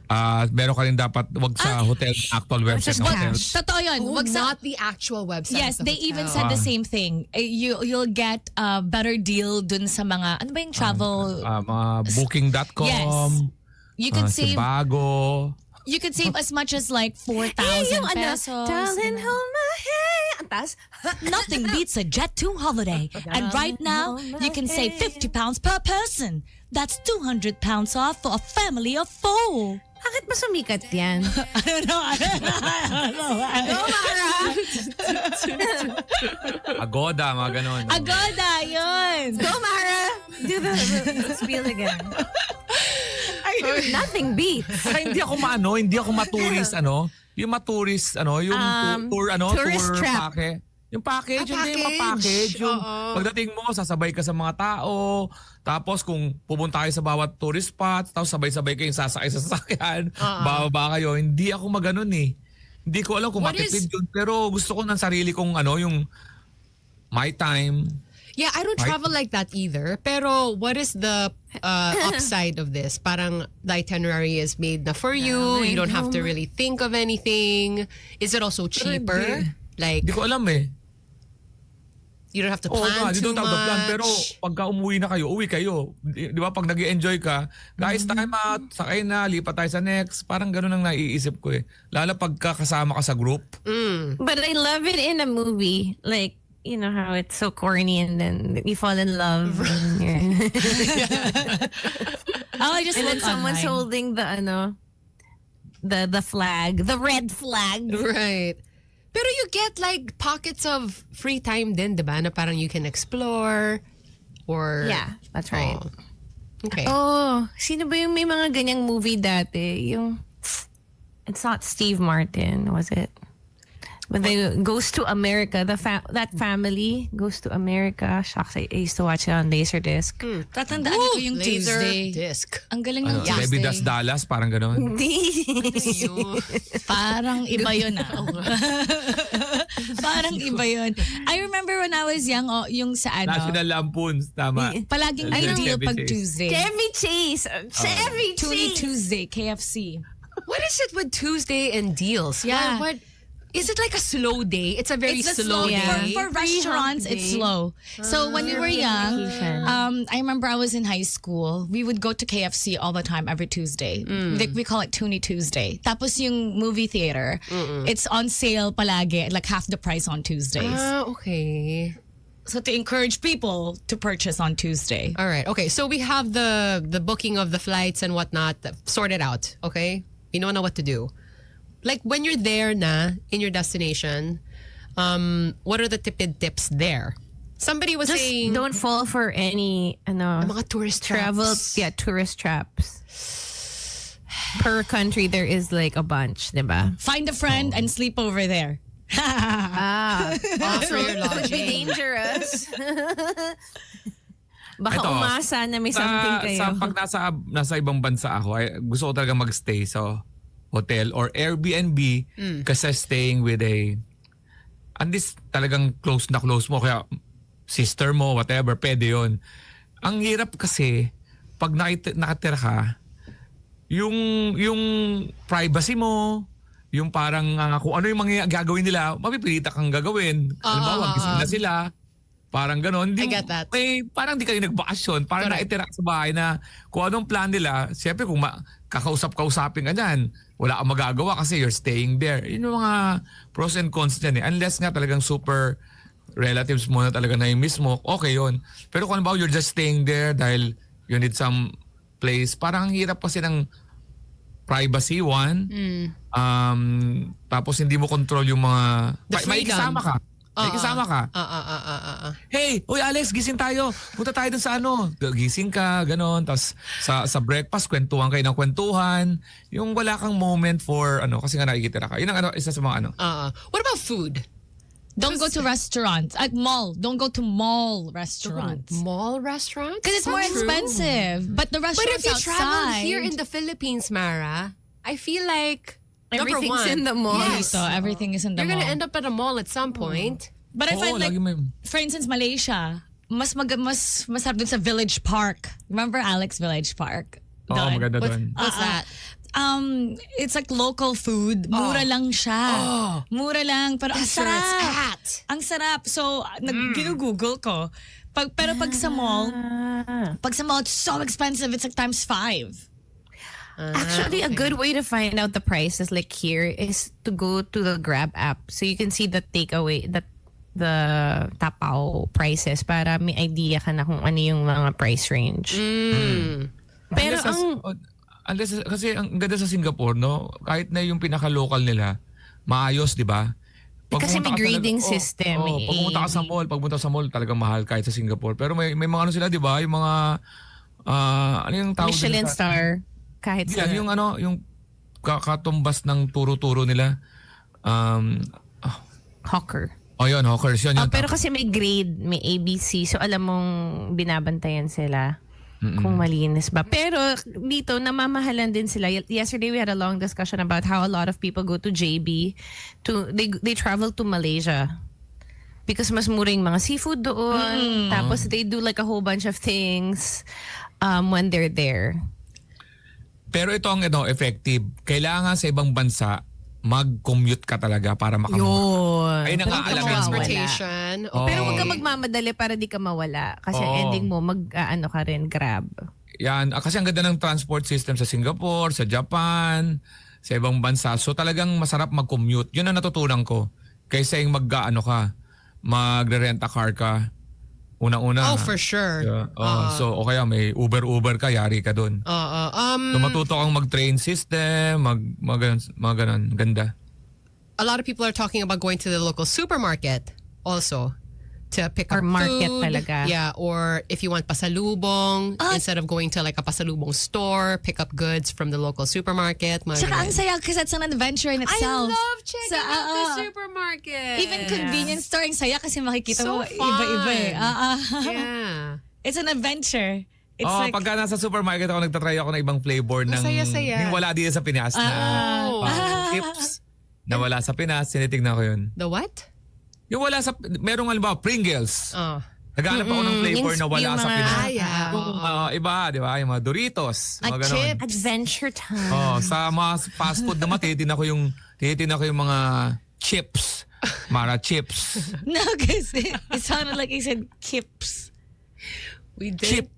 [SPEAKER 2] Meron ka rin dapat, wag sa hotel, actual website
[SPEAKER 4] just
[SPEAKER 2] ng
[SPEAKER 4] cash.
[SPEAKER 2] hotels.
[SPEAKER 5] Totoo yun.
[SPEAKER 3] Oh,
[SPEAKER 5] Wag sa...
[SPEAKER 3] not the actual website.
[SPEAKER 5] Yes,
[SPEAKER 3] of the
[SPEAKER 5] they even
[SPEAKER 3] hotel.
[SPEAKER 5] said the same thing. You'll get a better deal dun sa mga... Ano ba yung travel...
[SPEAKER 2] Mga booking.com,
[SPEAKER 5] Yes. You could save...
[SPEAKER 2] Sibago.
[SPEAKER 5] You could save as much as like 4,000
[SPEAKER 4] yung
[SPEAKER 5] pesos.
[SPEAKER 4] darling, hold my hand. Ang taas.
[SPEAKER 5] Nothing beats a Jet2 holiday. And right now, you can save 50 pounds per person. That's 200 pounds off for a family of 4.
[SPEAKER 4] Bakit ba sumikat yan?
[SPEAKER 5] I don't know.
[SPEAKER 2] Agoda, mga ganun.
[SPEAKER 5] Agoda, yun.
[SPEAKER 4] Go, Mara! Do the spiel again. Nothing beats.
[SPEAKER 2] Saka hindi ako maturis, yung maturis, yung
[SPEAKER 4] tourist
[SPEAKER 2] tour
[SPEAKER 4] trap.
[SPEAKER 2] package. Yung package, hindi yung
[SPEAKER 3] package.
[SPEAKER 2] package. Yung
[SPEAKER 3] Oo.
[SPEAKER 2] pagdating mo, sasabay ka sa mga tao. Tapos kung pupunta kayo sa bawat tourist spot, tapos sabay-sabay kayong sasakay sa sasakyan, bababa kayo. Hindi ako maganon eh. Hindi ko alam kung
[SPEAKER 3] What
[SPEAKER 2] matipid
[SPEAKER 3] is-
[SPEAKER 2] yun. Pero gusto ko ng sarili kong yung my time.
[SPEAKER 3] Yeah, I don't
[SPEAKER 2] Right.
[SPEAKER 3] travel like that either. Pero what is the upside of this? Parang the itinerary is made na for you. You don't have to really think of anything. Is it also cheaper?
[SPEAKER 2] hindi.
[SPEAKER 3] Like,
[SPEAKER 2] Hindi ko alam eh.
[SPEAKER 3] you don't have to
[SPEAKER 2] Oo
[SPEAKER 3] plan
[SPEAKER 2] nga, you
[SPEAKER 3] too
[SPEAKER 2] don't have the plan. Pero
[SPEAKER 3] much.
[SPEAKER 2] pagka umuwi na kayo, uwi kayo. Di ba? Pag nag-enjoy ka, guys, time out, sakay na, lipat tayo sa next. Parang ganun ang naiisip ko eh. Lalo pagka kasama ka sa group.
[SPEAKER 4] But I love it in a movie. Like, you know how it's so corny and then you fall in love. And,
[SPEAKER 5] Oh, I just
[SPEAKER 4] and then
[SPEAKER 5] look
[SPEAKER 4] someone's
[SPEAKER 5] online.
[SPEAKER 4] holding the flag, the red flag.
[SPEAKER 3] Right. Pero you get like pockets of free time din, diba? Na parang you can explore or...
[SPEAKER 4] Yeah, that's right.
[SPEAKER 3] Oh. Okay.
[SPEAKER 4] Oh, sino ba yung may mga ganyang movie dati? Yung, it's not Steve Martin, was it? When they goes to America, that family goes to America. Shucks, I used to watch it on Laserdisc.
[SPEAKER 5] Tatandaan ko yung
[SPEAKER 3] Laser
[SPEAKER 5] Tuesday.
[SPEAKER 3] disc.
[SPEAKER 5] Ang galing ng
[SPEAKER 2] Ano,
[SPEAKER 5] Tuesday.
[SPEAKER 2] Baby Das Dallas, parang ganun.
[SPEAKER 5] Parang iba yun Parang iba yun. I remember when I was young, yung sa
[SPEAKER 2] National Lampoons, tama.
[SPEAKER 5] palaging
[SPEAKER 2] Ay,
[SPEAKER 5] ideal
[SPEAKER 2] Chevy
[SPEAKER 5] pag
[SPEAKER 2] Chase.
[SPEAKER 5] Tuesday.
[SPEAKER 4] Chevy Chase! Chevy
[SPEAKER 5] Toonie
[SPEAKER 4] Chase!
[SPEAKER 5] Tuesday, KFC.
[SPEAKER 3] What is it with Tuesday and deals?
[SPEAKER 5] Yeah.
[SPEAKER 3] What is it like a slow day? It's a very
[SPEAKER 5] It's a
[SPEAKER 3] slow
[SPEAKER 5] slow
[SPEAKER 3] day.
[SPEAKER 5] for restaurants. It's slow. So when we were young, I remember I was in high school. We would go to KFC all the time every Tuesday. We call it Toonie Tuesday. Tapos yung movie theater, it's on sale palagi, like half the price on Tuesdays.
[SPEAKER 3] Okay.
[SPEAKER 5] So to encourage people to purchase on Tuesday.
[SPEAKER 3] All right. Okay. So we have the booking of the flights and whatnot sorted out. Okay. We don't know what to do. Like when you're there na in your destination, what are the tipid tips there? Somebody was
[SPEAKER 4] Just
[SPEAKER 3] saying
[SPEAKER 4] don't fall for any
[SPEAKER 3] mga tourist
[SPEAKER 4] travel
[SPEAKER 3] traps.
[SPEAKER 4] yeah, tourist traps. Per country there is like a bunch, diba?
[SPEAKER 5] Find a friend and sleep over there.
[SPEAKER 3] Offer your
[SPEAKER 4] Could be
[SPEAKER 3] lodging.
[SPEAKER 4] dangerous. Baka
[SPEAKER 2] Ito,
[SPEAKER 4] umasa na may something kayo.
[SPEAKER 2] Pag nasa ibang bansa ako, gusto ko talaga magstay sa hotel or Airbnb kasi staying with at least talagang close na close mo, kaya sister mo, whatever, pwede yun. Ang hirap kasi, pag nakatira ka, yung privacy mo, yung parang kung ano yung mga gagawin nila, mapipilita kang gagawin. Halimbawa, gising na sila, parang ganon.
[SPEAKER 3] I get that.
[SPEAKER 2] Parang di kayo nagbakasyon. Parang
[SPEAKER 3] Correct.
[SPEAKER 2] naitira ka sa bahay na kung anong plan nila, siyempre kung kakausap-kausapin ka dyan, wala kang magagawa kasi you're staying there. Yun yung mga pros and cons dyan eh. Unless nga talagang super relatives mo na talaga na-miss mo, okay yun. Pero kung halimbawa you're just staying there dahil you need some place, parang ang hirap kasi ng privacy, one. Tapos hindi mo control yung mga...
[SPEAKER 3] The
[SPEAKER 2] May
[SPEAKER 3] freedom.
[SPEAKER 2] kasama ka. May kasama ka. Hey, uy Alex, gising tayo. Punta tayo dun sa ano. Gising ka, ganon. Tapos sa breakfast, kwentuhan kayo ng kwentuhan. Yung wala kang moment for ano, kasi nga nakikitira ka. Yun ang isa sa mga ano.
[SPEAKER 3] What about food?
[SPEAKER 5] Don't go to restaurants. At mall. Don't go to mall restaurants.
[SPEAKER 3] Mall restaurants?
[SPEAKER 5] Because it's more expensive. But the
[SPEAKER 3] But
[SPEAKER 5] restaurants
[SPEAKER 3] if you travel
[SPEAKER 5] outside.
[SPEAKER 3] here in the Philippines, Mara, I feel like
[SPEAKER 4] Everything's
[SPEAKER 3] number one,
[SPEAKER 4] in the mall.
[SPEAKER 3] Yes.
[SPEAKER 5] So everything is in the
[SPEAKER 3] You're
[SPEAKER 5] mall.
[SPEAKER 3] gonna end up at a mall at some point.
[SPEAKER 5] But I find like,
[SPEAKER 2] lagi may...
[SPEAKER 5] for instance, Malaysia, mas masarap dun sa Village Park. Remember Alex Village Park?
[SPEAKER 2] Oo,
[SPEAKER 5] Doon.
[SPEAKER 2] maganda doon.
[SPEAKER 3] What's that?
[SPEAKER 5] It's like local food. Mura lang siya. Mura lang. Pero ang
[SPEAKER 3] That's where
[SPEAKER 5] sarap.
[SPEAKER 3] it's at.
[SPEAKER 5] Ang sarap. So, ginugoogle ko. Pero pag sa mall, it's so expensive. It's like times 5.
[SPEAKER 4] Actually, a good way to find out the prices like here is to go to the Grab app. So you can see the takeaway, the tapaw prices para may idea ka na kung ano yung mga price range. Pero
[SPEAKER 2] kasi ang ganda sa Singapore, no? Kahit na yung pinaka-local nila, maayos, di ba? Pag
[SPEAKER 4] Kasi
[SPEAKER 2] pumunta
[SPEAKER 4] may
[SPEAKER 2] ka
[SPEAKER 4] grading
[SPEAKER 2] talaga-
[SPEAKER 4] system, may
[SPEAKER 2] pag pumunta ka sa mall, talagang mahal kahit sa Singapore. Pero may mga ano sila, di ba? Yung mga, ano yung tawag
[SPEAKER 4] Michelin
[SPEAKER 2] nila?
[SPEAKER 4] star kahit sa...
[SPEAKER 2] Yan, yung ano, yung katumbas ng turo-turo nila.
[SPEAKER 4] Hawker.
[SPEAKER 2] Yun, hawkers. Yun, yun.
[SPEAKER 4] Pero kasi may grade, may ABC. So alam mong binabantayan sila kung malinis ba. Pero dito, namamahalan din sila. Yesterday, we had a long discussion about how a lot of people go to JB. They travel to Malaysia. because mas mura yung mga seafood doon. Tapos they do like a whole bunch of things when they're there.
[SPEAKER 2] Pero ito ang effective. Kailangan sa ibang bansa, mag-commute ka talaga para makamura.
[SPEAKER 4] Yun.
[SPEAKER 2] Ay,
[SPEAKER 4] Pero
[SPEAKER 2] nangaalam
[SPEAKER 4] huwag ka
[SPEAKER 2] mo.
[SPEAKER 3] Transportation.
[SPEAKER 2] Oh.
[SPEAKER 4] Pero huwag ka magmamadali para di ka mawala. Kasi
[SPEAKER 2] Oo.
[SPEAKER 4] ending mo, ano ka rin, Grab.
[SPEAKER 2] Yan. Kasi ang ganda ng transport system sa Singapore, sa Japan, sa ibang bansa. So talagang masarap mag-commute. Yun ang natutunan ko. Kaysa yung magre-rent a car ka. Unang-una.
[SPEAKER 3] Oh, for sure.
[SPEAKER 2] Yeah. So o kaya may Uber ka, yari ka dun. So matuto kang mag-train system, mga ganun. Ganda.
[SPEAKER 3] A lot of people are talking about going to the local supermarket also to pick
[SPEAKER 4] Or
[SPEAKER 3] up
[SPEAKER 4] market
[SPEAKER 3] food.
[SPEAKER 4] talaga.
[SPEAKER 3] Yeah, or if you want pasalubong, instead of going to like a pasalubong store, pick up goods from the local supermarket. Mga
[SPEAKER 5] Tsaka ang
[SPEAKER 3] ganun.
[SPEAKER 5] saya kasi it's an adventure in
[SPEAKER 3] I
[SPEAKER 5] itself.
[SPEAKER 3] love checking
[SPEAKER 5] Sa-
[SPEAKER 3] out the
[SPEAKER 5] oo.
[SPEAKER 3] supermarket.
[SPEAKER 5] Even convenience store, ang saya kasi makikita
[SPEAKER 3] So
[SPEAKER 5] mo
[SPEAKER 3] fun.
[SPEAKER 5] iba-iba eh.
[SPEAKER 3] Yeah.
[SPEAKER 5] It's an adventure. It's like,
[SPEAKER 2] Pagka nasa supermarket ako, nagtatry ako ng ibang flavor ng
[SPEAKER 3] saya-saya.
[SPEAKER 2] yung wala dito sa Pinas na chips na wala sa Pinas. Tinitignan ko yun.
[SPEAKER 3] The what?
[SPEAKER 2] Yung wala sa, merong halimbawa, Pringles.
[SPEAKER 3] Oh.
[SPEAKER 2] Naghanap ako ng flavor na wala
[SPEAKER 4] yung
[SPEAKER 2] sa
[SPEAKER 4] mga-
[SPEAKER 2] Pinas.
[SPEAKER 3] yeah.
[SPEAKER 2] Yung iba, di ba? Yung mga Doritos. Mga ganon.
[SPEAKER 3] chips.
[SPEAKER 4] Adventure time.
[SPEAKER 2] Sa mga fast food naman, tinitignan ko yung mga chips. Mara chips.
[SPEAKER 5] no, kasi it sounded like I said kips.
[SPEAKER 3] We did.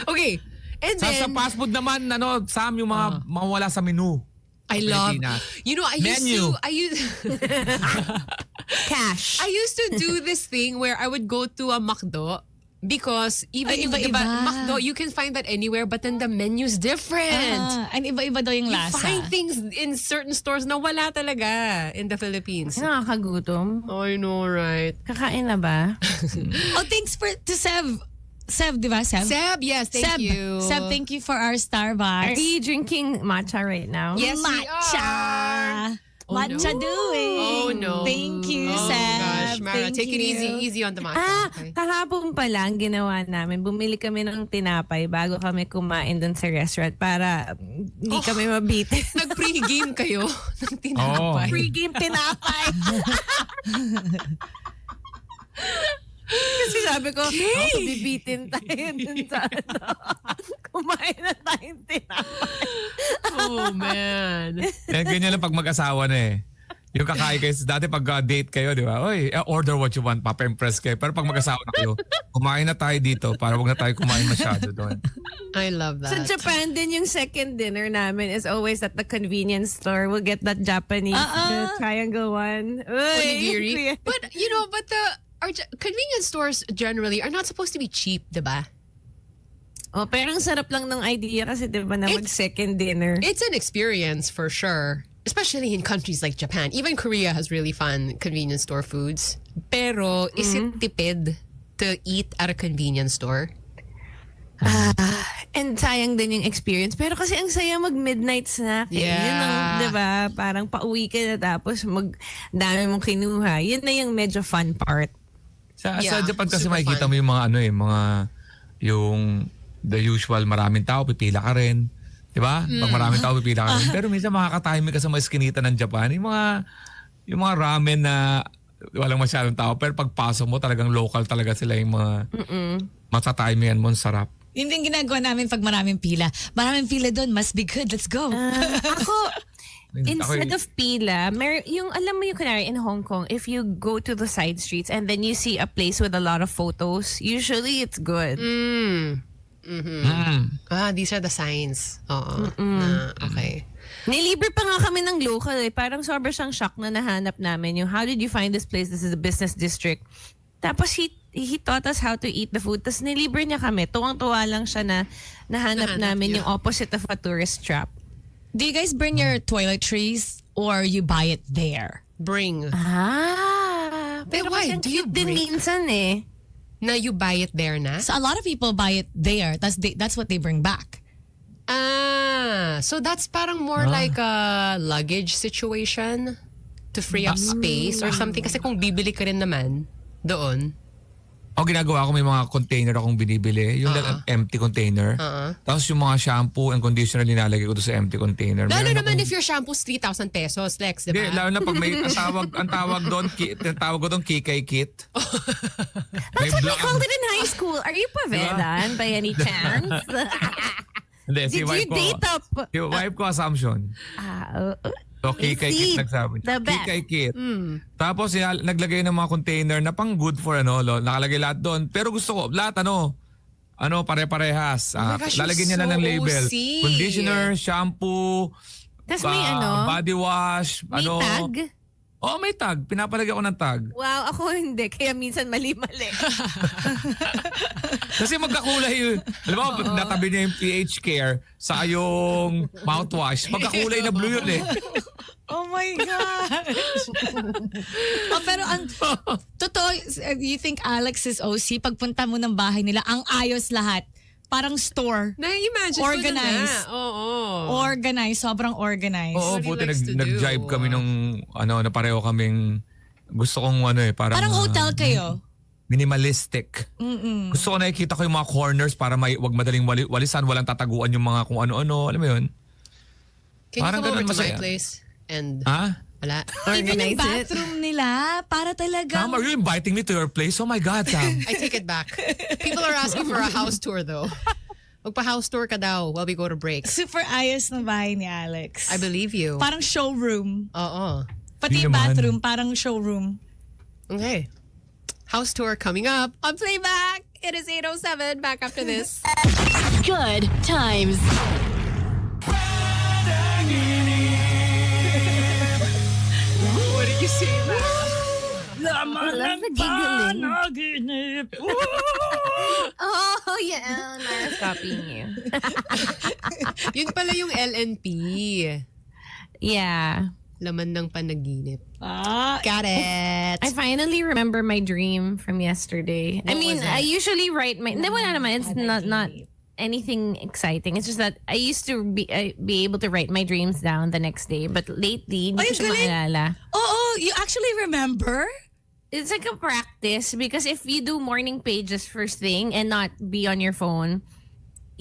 [SPEAKER 3] Okay. And
[SPEAKER 2] Sa
[SPEAKER 3] then
[SPEAKER 2] fast food naman, Sam, yung mga wala sa menu.
[SPEAKER 3] I love.
[SPEAKER 2] Pilipinas.
[SPEAKER 3] You know, I
[SPEAKER 2] Menu.
[SPEAKER 4] Cash.
[SPEAKER 3] used to do this thing where I would go to a McDo because even
[SPEAKER 5] Ay,
[SPEAKER 3] yung
[SPEAKER 5] iba-iba.
[SPEAKER 3] McDo, you can find that anywhere, but then the menu's different.
[SPEAKER 5] And iba-iba daw yung
[SPEAKER 3] You
[SPEAKER 5] lasa.
[SPEAKER 3] find things in certain stores na wala talaga in the Philippines.
[SPEAKER 4] Nakakagutom.
[SPEAKER 3] I know, right?
[SPEAKER 4] Kakain na ba?
[SPEAKER 5] Oh, thanks to Sev. Sev, di ba, Sev?
[SPEAKER 3] Seb, yes, thank you.
[SPEAKER 5] Seb, thank you for our
[SPEAKER 4] Are
[SPEAKER 5] Starbucks.
[SPEAKER 4] you drinking matcha right now?
[SPEAKER 3] Yes, we
[SPEAKER 5] Matcha.
[SPEAKER 3] are. Oh,
[SPEAKER 5] Matcha
[SPEAKER 3] no.
[SPEAKER 5] doing.
[SPEAKER 3] Oh, no.
[SPEAKER 5] Thank you,
[SPEAKER 3] Oh,
[SPEAKER 5] Seb.
[SPEAKER 3] gosh, Mara,
[SPEAKER 5] Thank
[SPEAKER 3] take it
[SPEAKER 5] you.
[SPEAKER 3] easy on the matcha. Okay.
[SPEAKER 4] Kahapon pa lang ginawa namin. Bumili kami ng tinapay bago kami kumain dun sa restaurant para hindi kami mabitin.
[SPEAKER 3] Nag-pre-game kayo ng tinapay.
[SPEAKER 4] Pre-game tinapay. Kasi sabi ko, bibitin tayo dun sa kumain na tayong tinapay.
[SPEAKER 3] Oh, man.
[SPEAKER 2] Ganyan lang pag mag-asawa na eh. Yung kakain kayo, dati pag date kayo, di ba? Oy, order what you want, papa-impress kayo. Pero pag mag-asawa na kayo, kumain na tayo dito para wag na tayo kumain masyado doon.
[SPEAKER 3] I love
[SPEAKER 4] Sa
[SPEAKER 3] that.
[SPEAKER 4] Japan din, yung second dinner namin is always at the convenience store. We'll get that Japanese the triangle one. Uy,
[SPEAKER 3] Onigiri. But, our convenience stores generally are not supposed to be cheap, diba?
[SPEAKER 4] Oh, pero ang sarap lang ng idea kasi diba na mag-second dinner.
[SPEAKER 3] It's an experience for sure. Especially in countries like Japan. Even Korea has really fun convenience store foods. Pero, is it tipid to eat at a convenience store?
[SPEAKER 4] And sayang din yung experience. Pero kasi ang saya mag-midnight snack. Eh.
[SPEAKER 3] Yeah.
[SPEAKER 4] Yun ang, diba, parang pauwi ka na tapos dami mong kinuha. Yun na yung medyo fun part.
[SPEAKER 2] Sa
[SPEAKER 3] Yeah,
[SPEAKER 2] Japan kasi
[SPEAKER 3] super
[SPEAKER 2] makikita
[SPEAKER 3] fun.
[SPEAKER 2] mo yung yung the usual maraming tao, pipila ka rin. Di ba? Pag maraming tao, pipila ka rin. Pero minsan makaka-timing ka sa mga eskinita ng Japan. Yung mga ramen na walang masyadong tao. Pero pagpasok mo, talagang local talaga sila yung mga matatimingan mo. Ang sarap.
[SPEAKER 5] Yun din ginagawa namin pag maraming pila. Maraming pila doon, must be good. Let's go.
[SPEAKER 4] Ako, instead
[SPEAKER 2] Ako-
[SPEAKER 4] of pila, yung alam mo yung kunwari in Hong Kong, if you go to the side streets and then you see a place with a lot of photos, usually it's good.
[SPEAKER 3] These are the signs. Oo. Okay.
[SPEAKER 4] Nilibre pa nga kami ng local eh. Parang sobrang siyang shock na nahanap namin yung how did you find this place? This is a business district. Tapos he taught us how to eat the food. Tapos nilibre niya kami. Tuwang-tuwa lang siya na nahanap namin
[SPEAKER 3] niya.
[SPEAKER 4] yung opposite of a tourist trap.
[SPEAKER 5] Do you guys bring your toiletries or you buy it there?
[SPEAKER 3] Bring.
[SPEAKER 4] Pero
[SPEAKER 3] why?
[SPEAKER 4] kasi ang
[SPEAKER 3] Do you
[SPEAKER 4] cute din
[SPEAKER 3] bring-
[SPEAKER 4] minsan eh.
[SPEAKER 3] Na you buy it there na?
[SPEAKER 5] So a lot of people buy it there. That's what they bring back.
[SPEAKER 3] So that's parang more like a luggage situation to free up space or something. Kasi kung bibili ka rin naman doon.
[SPEAKER 2] ginagawa ko, may mga container akong binibili. Yung empty container. Tapos yung mga shampoo and conditioner nilalagay ko doon sa empty container.
[SPEAKER 3] Lalo
[SPEAKER 2] Meron
[SPEAKER 3] naman
[SPEAKER 2] akong-
[SPEAKER 3] if your shampoo's 3,000 pesos, Lex, di
[SPEAKER 2] Hindi,
[SPEAKER 3] ba?
[SPEAKER 2] lalo na pag may ang tawag doon, tawag ko doon Kikay Kit.
[SPEAKER 4] That's what we called it in high school. Are you pavedan by any chance?
[SPEAKER 2] Hindi,
[SPEAKER 4] Did you date up?
[SPEAKER 2] Si wife ko Assumption. So, Kikay Kit nagsabi.
[SPEAKER 4] The best.
[SPEAKER 2] Kikay Kit. Tapos, naglagay ng mga container na pang good for nakalagay lahat doon. Pero gusto ko, lahat pare-parehas.
[SPEAKER 3] my gosh, you're
[SPEAKER 2] Lalagyan niya na ng
[SPEAKER 3] so
[SPEAKER 2] label.
[SPEAKER 3] OC.
[SPEAKER 2] Conditioner, shampoo,
[SPEAKER 4] Tas may
[SPEAKER 2] body wash,
[SPEAKER 4] may tag?
[SPEAKER 2] Oh, may tag. Pinapalagay ko ng tag.
[SPEAKER 4] Wow, ako hindi. Kaya minsan mali-mali.
[SPEAKER 2] Kasi magkakulay yun. Alam mo, natabi niya yung pH care sa yung mouthwash. Magkakulay na blue yun eh.
[SPEAKER 5] Oh my gosh. Pero ang totoo, you think Alex is OC? Pagpunta mo ng bahay nila, ang ayos lahat. Parang store.
[SPEAKER 3] Na-imagine
[SPEAKER 5] Organized.
[SPEAKER 3] ko na. Oo.
[SPEAKER 5] Organized, sobrang organized.
[SPEAKER 2] Oo,
[SPEAKER 3] What he
[SPEAKER 2] buti
[SPEAKER 3] likes to
[SPEAKER 2] nag-jive
[SPEAKER 3] do.
[SPEAKER 2] kami nung na pareho kaming gusto kong parang
[SPEAKER 5] Parang hotel kayo.
[SPEAKER 2] minimalistic. Gusto ko nakikita ko yung mga corners para wag madaling walisan, walang tataguan yung mga kung ano-ano. Alam mo yun?
[SPEAKER 3] Can
[SPEAKER 2] Parang
[SPEAKER 3] you come over
[SPEAKER 2] ganun
[SPEAKER 3] to my
[SPEAKER 2] masaya.
[SPEAKER 3] place? And
[SPEAKER 2] Ha?
[SPEAKER 3] wala.
[SPEAKER 5] Even yung
[SPEAKER 4] Organize it.
[SPEAKER 5] bathroom nila, para talaga.
[SPEAKER 2] Sam, are you inviting me to your place? Oh my God, Sam.
[SPEAKER 3] I take it back. People are asking for a house tour though. Magpa-house tour ka daw while we go to break.
[SPEAKER 5] Super ayos ng bahay ni Alex.
[SPEAKER 3] I believe you.
[SPEAKER 5] Parang showroom.
[SPEAKER 3] Oo.
[SPEAKER 5] Pati
[SPEAKER 2] Di
[SPEAKER 5] yung
[SPEAKER 2] naman.
[SPEAKER 5] bathroom, parang showroom.
[SPEAKER 3] Okay. House tour coming up on Playback. It is 8:07. Back after this.
[SPEAKER 1] Good times.
[SPEAKER 3] What did you say, Matt?
[SPEAKER 4] I love the giggling. Oh, yeah. Mara's copying you.
[SPEAKER 3] Yun pala yung LNP.
[SPEAKER 4] Yeah.
[SPEAKER 3] Laman ng panaginip.
[SPEAKER 5] Ah,
[SPEAKER 3] Got it.
[SPEAKER 4] I finally remember my dream from yesterday. I mean,
[SPEAKER 3] was it?
[SPEAKER 4] I usually write my... Wala naman. It's not anything exciting. It's just that I used to be able to write my dreams down the next day. But lately, hindi
[SPEAKER 5] Ay,
[SPEAKER 4] ko siya
[SPEAKER 5] galing.
[SPEAKER 4] maalala.
[SPEAKER 5] oo, you actually remember?
[SPEAKER 4] It's like a practice because if you do morning pages first thing and not be on your phone,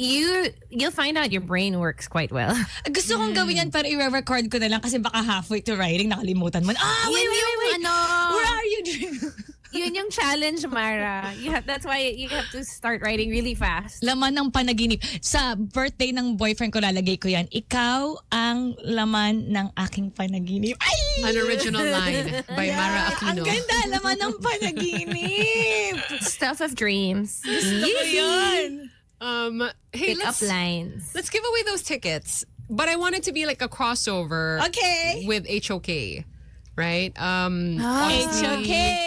[SPEAKER 4] you'll find out your brain works quite well.
[SPEAKER 5] Gusto kong gawin yan pero i-record ko na lang kasi baka halfway to writing nakalimutan mo. Wait. Where are you?
[SPEAKER 4] Yun yung challenge, Mara. That's why you have to start writing really fast.
[SPEAKER 5] Laman ng panaginip. Sa birthday ng boyfriend ko, lalagay ko yan. Ikaw ang laman ng aking panaginip. Ay!
[SPEAKER 3] An original line by Mara Aquino.
[SPEAKER 5] Ang ganda, laman ng panaginip.
[SPEAKER 4] Stuff of dreams.
[SPEAKER 5] Gusto ko yun.
[SPEAKER 3] Hey,
[SPEAKER 4] Pick up lines.
[SPEAKER 3] let's give away those tickets. But I want it to be like a crossover
[SPEAKER 5] Okay.
[SPEAKER 3] with HOK, right?
[SPEAKER 5] It's okay.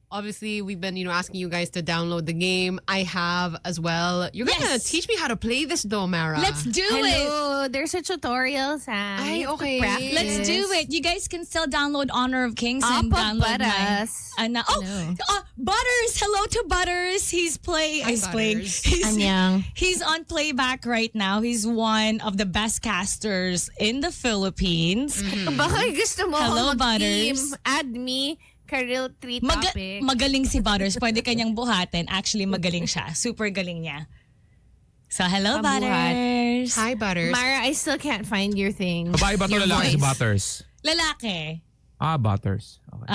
[SPEAKER 3] Obviously, we've been, asking you guys to download the game. I have as well. You're gonna
[SPEAKER 5] Yes.
[SPEAKER 3] teach me how to play this though, Mara.
[SPEAKER 5] Let's do it.
[SPEAKER 4] Hello, there's a tutorial, Sam.
[SPEAKER 3] Ay,
[SPEAKER 4] You have to
[SPEAKER 3] okay.
[SPEAKER 4] practice.
[SPEAKER 5] Let's do it. You guys can still download Honor of Kings and
[SPEAKER 4] Apa
[SPEAKER 5] download
[SPEAKER 4] Butters.
[SPEAKER 5] Butters. Hello to Butters. He's
[SPEAKER 3] Hi,
[SPEAKER 5] playing.
[SPEAKER 3] Butters.
[SPEAKER 4] Anyang.
[SPEAKER 5] He's on playback right now. He's one of the best casters in the Philippines.
[SPEAKER 4] Baka gusto mo
[SPEAKER 5] Hello,
[SPEAKER 4] ako mag-team.
[SPEAKER 5] Butters.
[SPEAKER 4] Add me. Karil 3 topic.
[SPEAKER 5] Magaling si Butters. Pwede kanyang buhatin. Actually, magaling siya. Super galing niya. So, hello,
[SPEAKER 4] Pabuhat.
[SPEAKER 5] Butters.
[SPEAKER 3] Hi, Butters.
[SPEAKER 4] Mara, I still can't find your thing.
[SPEAKER 2] Babae ba ito
[SPEAKER 4] Your
[SPEAKER 2] lalaki si
[SPEAKER 4] voice.
[SPEAKER 2] Butters?
[SPEAKER 5] Lalaki.
[SPEAKER 2] Butters. Okay.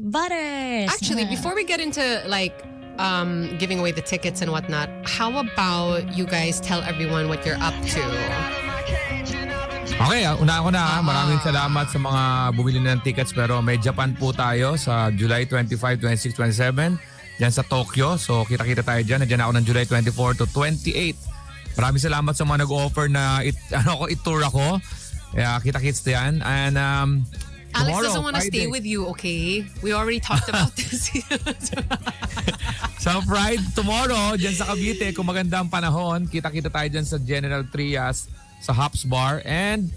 [SPEAKER 5] Butters.
[SPEAKER 3] Actually, before we get into giving away the tickets and whatnot, how about you guys tell everyone what you're up to?
[SPEAKER 2] Okay, una ako na. Maraming salamat sa mga bumili ng tickets pero may Japan po tayo sa July 25, 26, 27 dyan sa Tokyo. So kita-kita tayo dyan. Nandiyan ako ng July 24 to 28. Maraming salamat sa mga nag-offer na i-tour ako. Kaya kita-kits yan. And
[SPEAKER 3] Alex
[SPEAKER 2] tomorrow,
[SPEAKER 3] doesn't want to stay
[SPEAKER 2] Friday.
[SPEAKER 3] with you, okay? We already talked about this.
[SPEAKER 2] Sa Friday, tomorrow, dyan sa Cavite, kung maganda ang panahon, kita-kita tayo dyan sa General Trias sa Hops Bar. And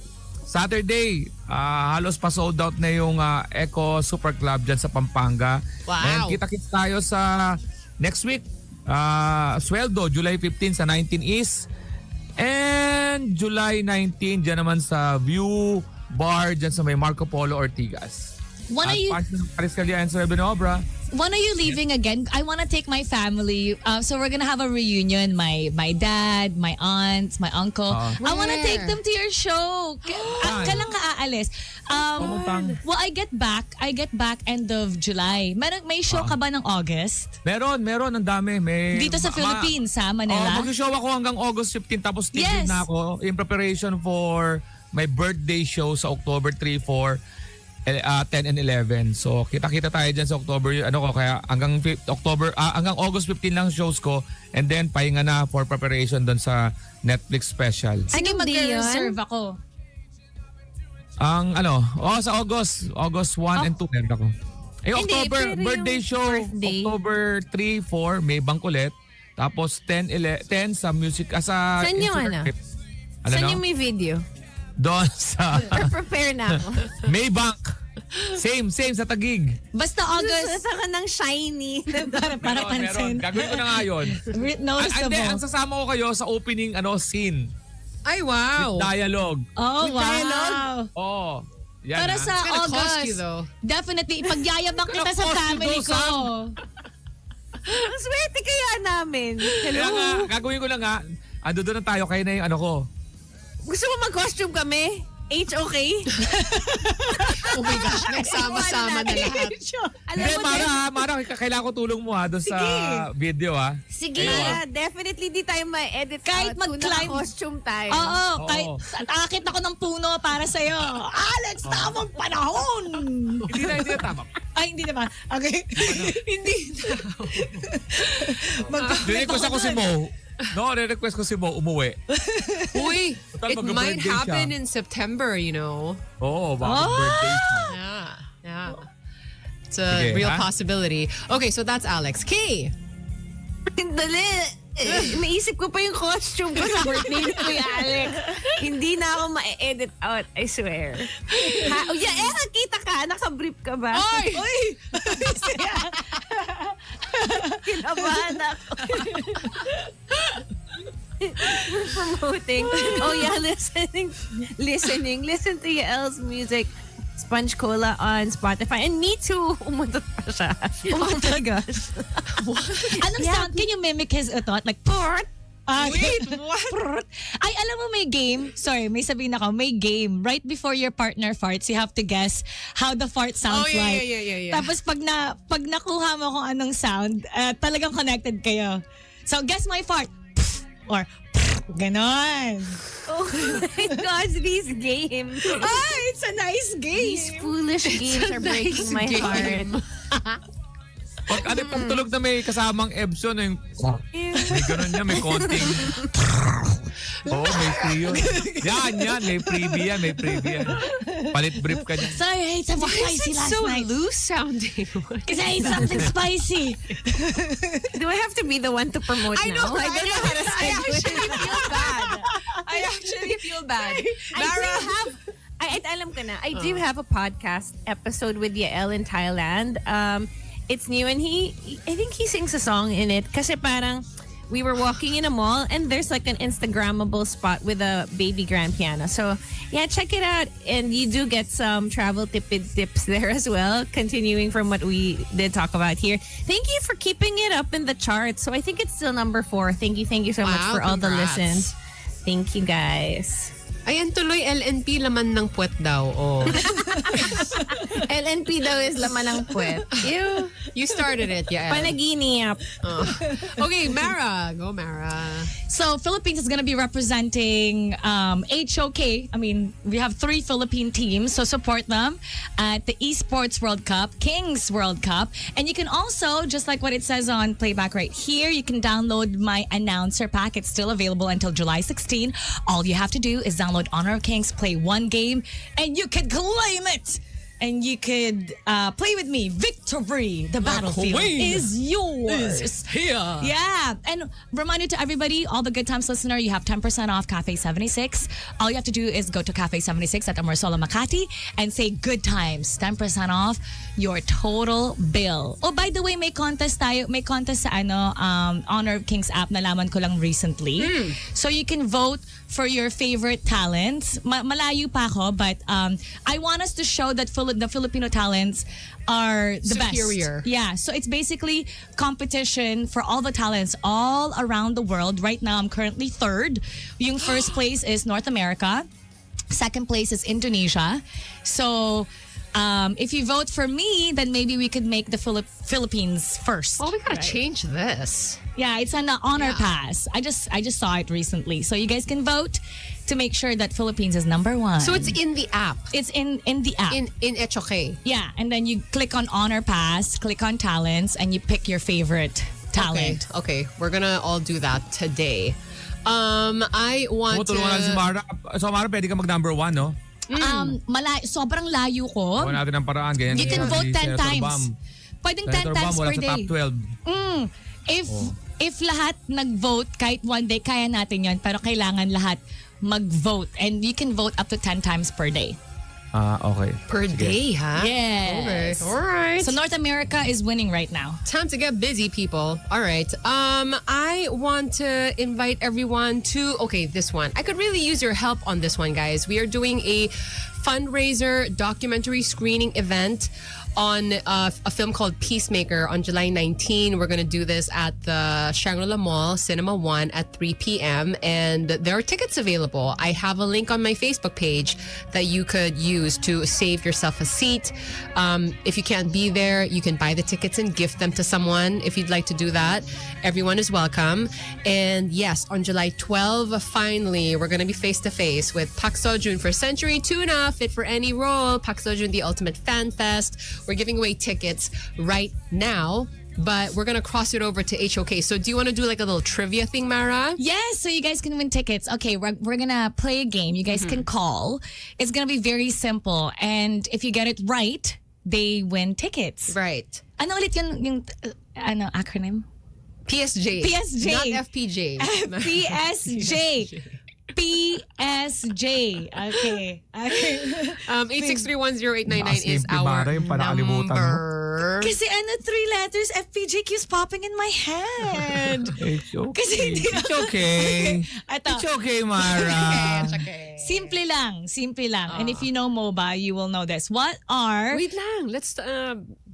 [SPEAKER 2] Saturday, halos pa sold out na yung Eco Super Club dyan sa Pampanga.
[SPEAKER 3] Wow.
[SPEAKER 2] And kita-kits tayo sa next week, Sweldo, July 15 sa 19 East. And July 19, dyan naman sa View Bar, dyan sa may Marco Polo Ortigas.
[SPEAKER 5] Wanna
[SPEAKER 2] At
[SPEAKER 5] you-
[SPEAKER 2] Paris Calya and Sir Benobra.
[SPEAKER 5] when are you leaving again? I want to take my family. So we're gonna have a reunion. My dad, my aunts, my uncle. I want to
[SPEAKER 3] Where?
[SPEAKER 5] take them to your show. Kailan ka aalis? Well, I get back end of July. May show ka ba ng August?
[SPEAKER 2] Meron, ang dami. May,
[SPEAKER 5] Dito sa Philippines, sa Manila?
[SPEAKER 2] Mag-show ako hanggang August 15 tapos
[SPEAKER 5] Yes.
[SPEAKER 2] tigil na ako in preparation for my birthday show sa October 3, 4, 10 and 11. So kita-kita tayo dyan sa October. Kaya hanggang hanggang August 15 lang shows ko and then pahinga na for preparation doon sa Netflix special.
[SPEAKER 5] Sige,
[SPEAKER 4] Anong day yun?
[SPEAKER 5] mag-reserve ako.
[SPEAKER 2] Sa August 1 and 2 meron ako.
[SPEAKER 4] Hindi,
[SPEAKER 2] October,
[SPEAKER 4] pero
[SPEAKER 2] birthday
[SPEAKER 4] yung
[SPEAKER 2] show,
[SPEAKER 4] birthday.
[SPEAKER 2] October 3, 4, may bangkulet. Tapos 10 sa music, sa
[SPEAKER 4] Saan yung
[SPEAKER 2] Instagram
[SPEAKER 4] ano?
[SPEAKER 2] clip.
[SPEAKER 4] Saan yung may video?
[SPEAKER 2] Doon sa
[SPEAKER 4] Prepare na ako.
[SPEAKER 2] Maybank. Same sa Taguig.
[SPEAKER 5] Basta August.
[SPEAKER 4] Gusto ka ng shiny.
[SPEAKER 5] para
[SPEAKER 2] Meron.
[SPEAKER 5] pansin.
[SPEAKER 2] Gagawin ko na nga yun.
[SPEAKER 5] Noticeable.
[SPEAKER 2] Ang sasama ko kayo sa opening scene.
[SPEAKER 3] Ay, wow.
[SPEAKER 2] Dialogue.
[SPEAKER 5] Oh, wow.
[SPEAKER 4] dialogue?
[SPEAKER 2] Oh. Yan,
[SPEAKER 5] Pero
[SPEAKER 2] ha?
[SPEAKER 5] sa
[SPEAKER 3] It's gonna cost
[SPEAKER 5] August,
[SPEAKER 3] you, though.
[SPEAKER 5] definitely, pagyayabang kita sa
[SPEAKER 2] Gonna cost you,
[SPEAKER 5] family
[SPEAKER 2] though,
[SPEAKER 5] ko.
[SPEAKER 4] Ang swerte kaya namin.
[SPEAKER 2] Kaya nga, gagawin ko lang nga. Ando doon na tayo, kayo na yung ko.
[SPEAKER 4] Gusto mo mag-costume kami? HOK?
[SPEAKER 3] Oh my gosh, nagsama-sama na lahat.
[SPEAKER 4] Alam
[SPEAKER 2] Hindi,
[SPEAKER 4] mo,
[SPEAKER 2] Mara, kailangan ko tulong mo doon sa video
[SPEAKER 5] Sige.
[SPEAKER 4] Mara, definitely di tayo ma-edit
[SPEAKER 5] Kahit
[SPEAKER 4] out kung
[SPEAKER 5] mag-climb.
[SPEAKER 4] naka-costume tayo.
[SPEAKER 5] Oo,
[SPEAKER 2] Oo.
[SPEAKER 5] kahit akit ako ng puno para sa'yo. Alex, tamang panahon!
[SPEAKER 2] Hindi na tama.
[SPEAKER 5] Ay, hindi naman. Okay. Hindi na.
[SPEAKER 2] Re-request ako si Mo. Re-request ko si Mo umuwi.
[SPEAKER 3] Uy,
[SPEAKER 2] Total,
[SPEAKER 3] it might
[SPEAKER 2] mag-birthday
[SPEAKER 3] happen
[SPEAKER 2] siya.
[SPEAKER 3] in September, you know.
[SPEAKER 2] Oo, baka birthday siya.
[SPEAKER 3] Yeah. It's a
[SPEAKER 2] Sige,
[SPEAKER 3] real
[SPEAKER 2] ha?
[SPEAKER 3] possibility. Okay, so that's Alex. Kay!
[SPEAKER 4] Dali. Naisip ko pa yung costume ko sa birthday ni Kuya Alex. Hindi na ako ma-edit out, I swear. Kita ka, naka-brief ka ba?
[SPEAKER 3] Oy!
[SPEAKER 5] Uy!
[SPEAKER 4] Kinabahan ako. We're promoting. Oh yeah, listen to Yael's music. Sponge Cola on Spotify. And me too. Umuntot pa siya. Oh my gosh.
[SPEAKER 5] Anong sound? Can you mimic his utot? Like, port? Wait, what? Ay, alam mo may game. Sorry, may sabihin ako. May game. Right before your partner farts, you have to guess how the fart sounds
[SPEAKER 3] Oh, yeah,
[SPEAKER 5] like.
[SPEAKER 3] yeah.
[SPEAKER 5] Tapos pag nakuha mo kung anong sound, talagang connected kayo. So, guess my fart. Or, ganon.
[SPEAKER 4] Oh my gosh, these games.
[SPEAKER 5] Ay, it's a nice game.
[SPEAKER 4] These foolish games are breaking my heart.
[SPEAKER 2] Pag tulog na may kasamang Epson, yung may ganun niya, may konting may free yun. Yan, may freebie yan. Palit brief ka niya.
[SPEAKER 5] Sorry, I ate something spicy last
[SPEAKER 3] so
[SPEAKER 5] night.
[SPEAKER 3] loose sounding.
[SPEAKER 5] Because I ate something spicy.
[SPEAKER 4] Do I have to be the one to promote
[SPEAKER 3] I
[SPEAKER 4] now?
[SPEAKER 3] know,
[SPEAKER 4] I don't know how to
[SPEAKER 3] I
[SPEAKER 4] segue.
[SPEAKER 3] actually feel bad.
[SPEAKER 4] I alam ko na, I do have a podcast episode with Yael in Thailand. It's new and I think he sings a song in it kasi parang we were walking in a mall and there's like an Instagrammable spot with a baby grand piano. So yeah, check it out. And you do get some travel tips there as well, continuing from what we did talk about here. Thank you for keeping it up in the charts. So I think it's still number 4. Thank you so much
[SPEAKER 3] Wow,
[SPEAKER 4] for all the
[SPEAKER 3] congrats.
[SPEAKER 4] listens. Thank you guys.
[SPEAKER 3] Ayan tuloy, LNP laman ng puwet daw. Oh.
[SPEAKER 4] LNP daw is laman ng puwet. Ew.
[SPEAKER 3] You started it, yeah.
[SPEAKER 4] Panaginip.
[SPEAKER 3] Okay, Mara. Go, Mara.
[SPEAKER 5] So Philippines is going to be representing HOK. I mean, we have 3 Philippine teams, so support them at the Esports World Cup, Kings World Cup. And you can also, just like what it says on playback right here, you can download my announcer pack. It's still available until July 16. All you have to do is download Honor of Kings, play 1 game, and you can claim it. And you could play with me. Victory! The battlefield is yours.
[SPEAKER 3] Here.
[SPEAKER 5] Yeah. And reminder to everybody, all the Good Times listener, you have 10% off Cafe 76. All you have to do is go to Cafe 76 at Amarsola, Makati and say Good Times. 10% off your total bill. Oh, by the way, may contest tayo. May contest sa Honor of Kings app. Nalaman ko lang recently. So you can vote for your favorite talents. Malayo pa ako, but I want us to show that Philippines the Filipino talents are the
[SPEAKER 3] Superior.
[SPEAKER 5] best. Yeah, so it's basically competition for all the talents all around the world. Right now, I'm currently third. Yung first place is North America. Second place is Indonesia. So if you vote for me, then maybe we could make the Philippines first.
[SPEAKER 3] Well, we gotta change this.
[SPEAKER 5] Yeah, it's an honor pass. I just saw it recently. So you guys can vote to make sure that Philippines is number one.
[SPEAKER 3] So it's in the app.
[SPEAKER 5] It's in the app.
[SPEAKER 3] In HOK.
[SPEAKER 5] Yeah, and then you click on honor pass, click on talents, and you pick your favorite talent.
[SPEAKER 3] Okay, we're gonna all do that today. I want to...
[SPEAKER 2] Tulungan natin si Mara. So Mara, pwede ka mag number 1, no?
[SPEAKER 5] Sobrang layo ko.
[SPEAKER 2] Gawa natin ang paraan. Ganyan,
[SPEAKER 5] You can vote 10
[SPEAKER 2] Senator
[SPEAKER 5] times.
[SPEAKER 2] Bam.
[SPEAKER 5] Pwedeng 10
[SPEAKER 2] Senator
[SPEAKER 5] times
[SPEAKER 2] Bam, wala
[SPEAKER 5] per
[SPEAKER 2] sa
[SPEAKER 5] day.
[SPEAKER 2] top 12.
[SPEAKER 5] If lahat nag-vote, kahit one day, kaya natin yon. Pero kailangan lahat mag-vote. And you can vote up to 10 times per day.
[SPEAKER 2] Okay.
[SPEAKER 3] Per day, huh?
[SPEAKER 5] Yes.
[SPEAKER 3] Okay. All right.
[SPEAKER 5] So North America is winning right now.
[SPEAKER 3] Time to get busy, people. All right. I want to invite everyone to, this one. I could really use your help on this one, guys. We are doing a fundraiser documentary screening event on a film called Peacemaker on July 19. We're going to do this at the Shangri-La Mall, Cinema 1 at 3 p.m. And there are tickets available. I have a link on my Facebook page that you could use to save yourself a seat. If you can't be there, you can buy the tickets and gift them to someone if you'd like to do that. Everyone is welcome. And yes, on July 12, finally, we're going to be face-to-face with Pak Seo-joon for Century Tuna, fit for any role. Pak Seo-joon, the Ultimate Fan Fest. We're giving away tickets right now, but we're going to cross it over to HOK. So do you want to do like a little trivia thing, Mara?
[SPEAKER 5] Yes, so you guys can win tickets. Okay, we're going to play a game. You guys can call. It's going to be very simple. And if you get it right, they win tickets.
[SPEAKER 3] Right.
[SPEAKER 5] Ano ulit yung acronym?
[SPEAKER 3] PSJ.
[SPEAKER 5] PSJ.
[SPEAKER 3] Not FPJ.
[SPEAKER 5] PSJ. PSJ. Okay.
[SPEAKER 3] 863108999 is our
[SPEAKER 2] Mara, yung nakalimutan mo.
[SPEAKER 3] number.
[SPEAKER 5] Kasi 3 letters, FPJ keeps popping in my head.
[SPEAKER 2] It's okay.
[SPEAKER 5] Kasi hindi
[SPEAKER 2] It's okay.
[SPEAKER 5] Ito,
[SPEAKER 2] It's okay, Mara.
[SPEAKER 5] simple lang. And if you know MOBA, you will know this. What are...
[SPEAKER 3] Wait lang. Let's,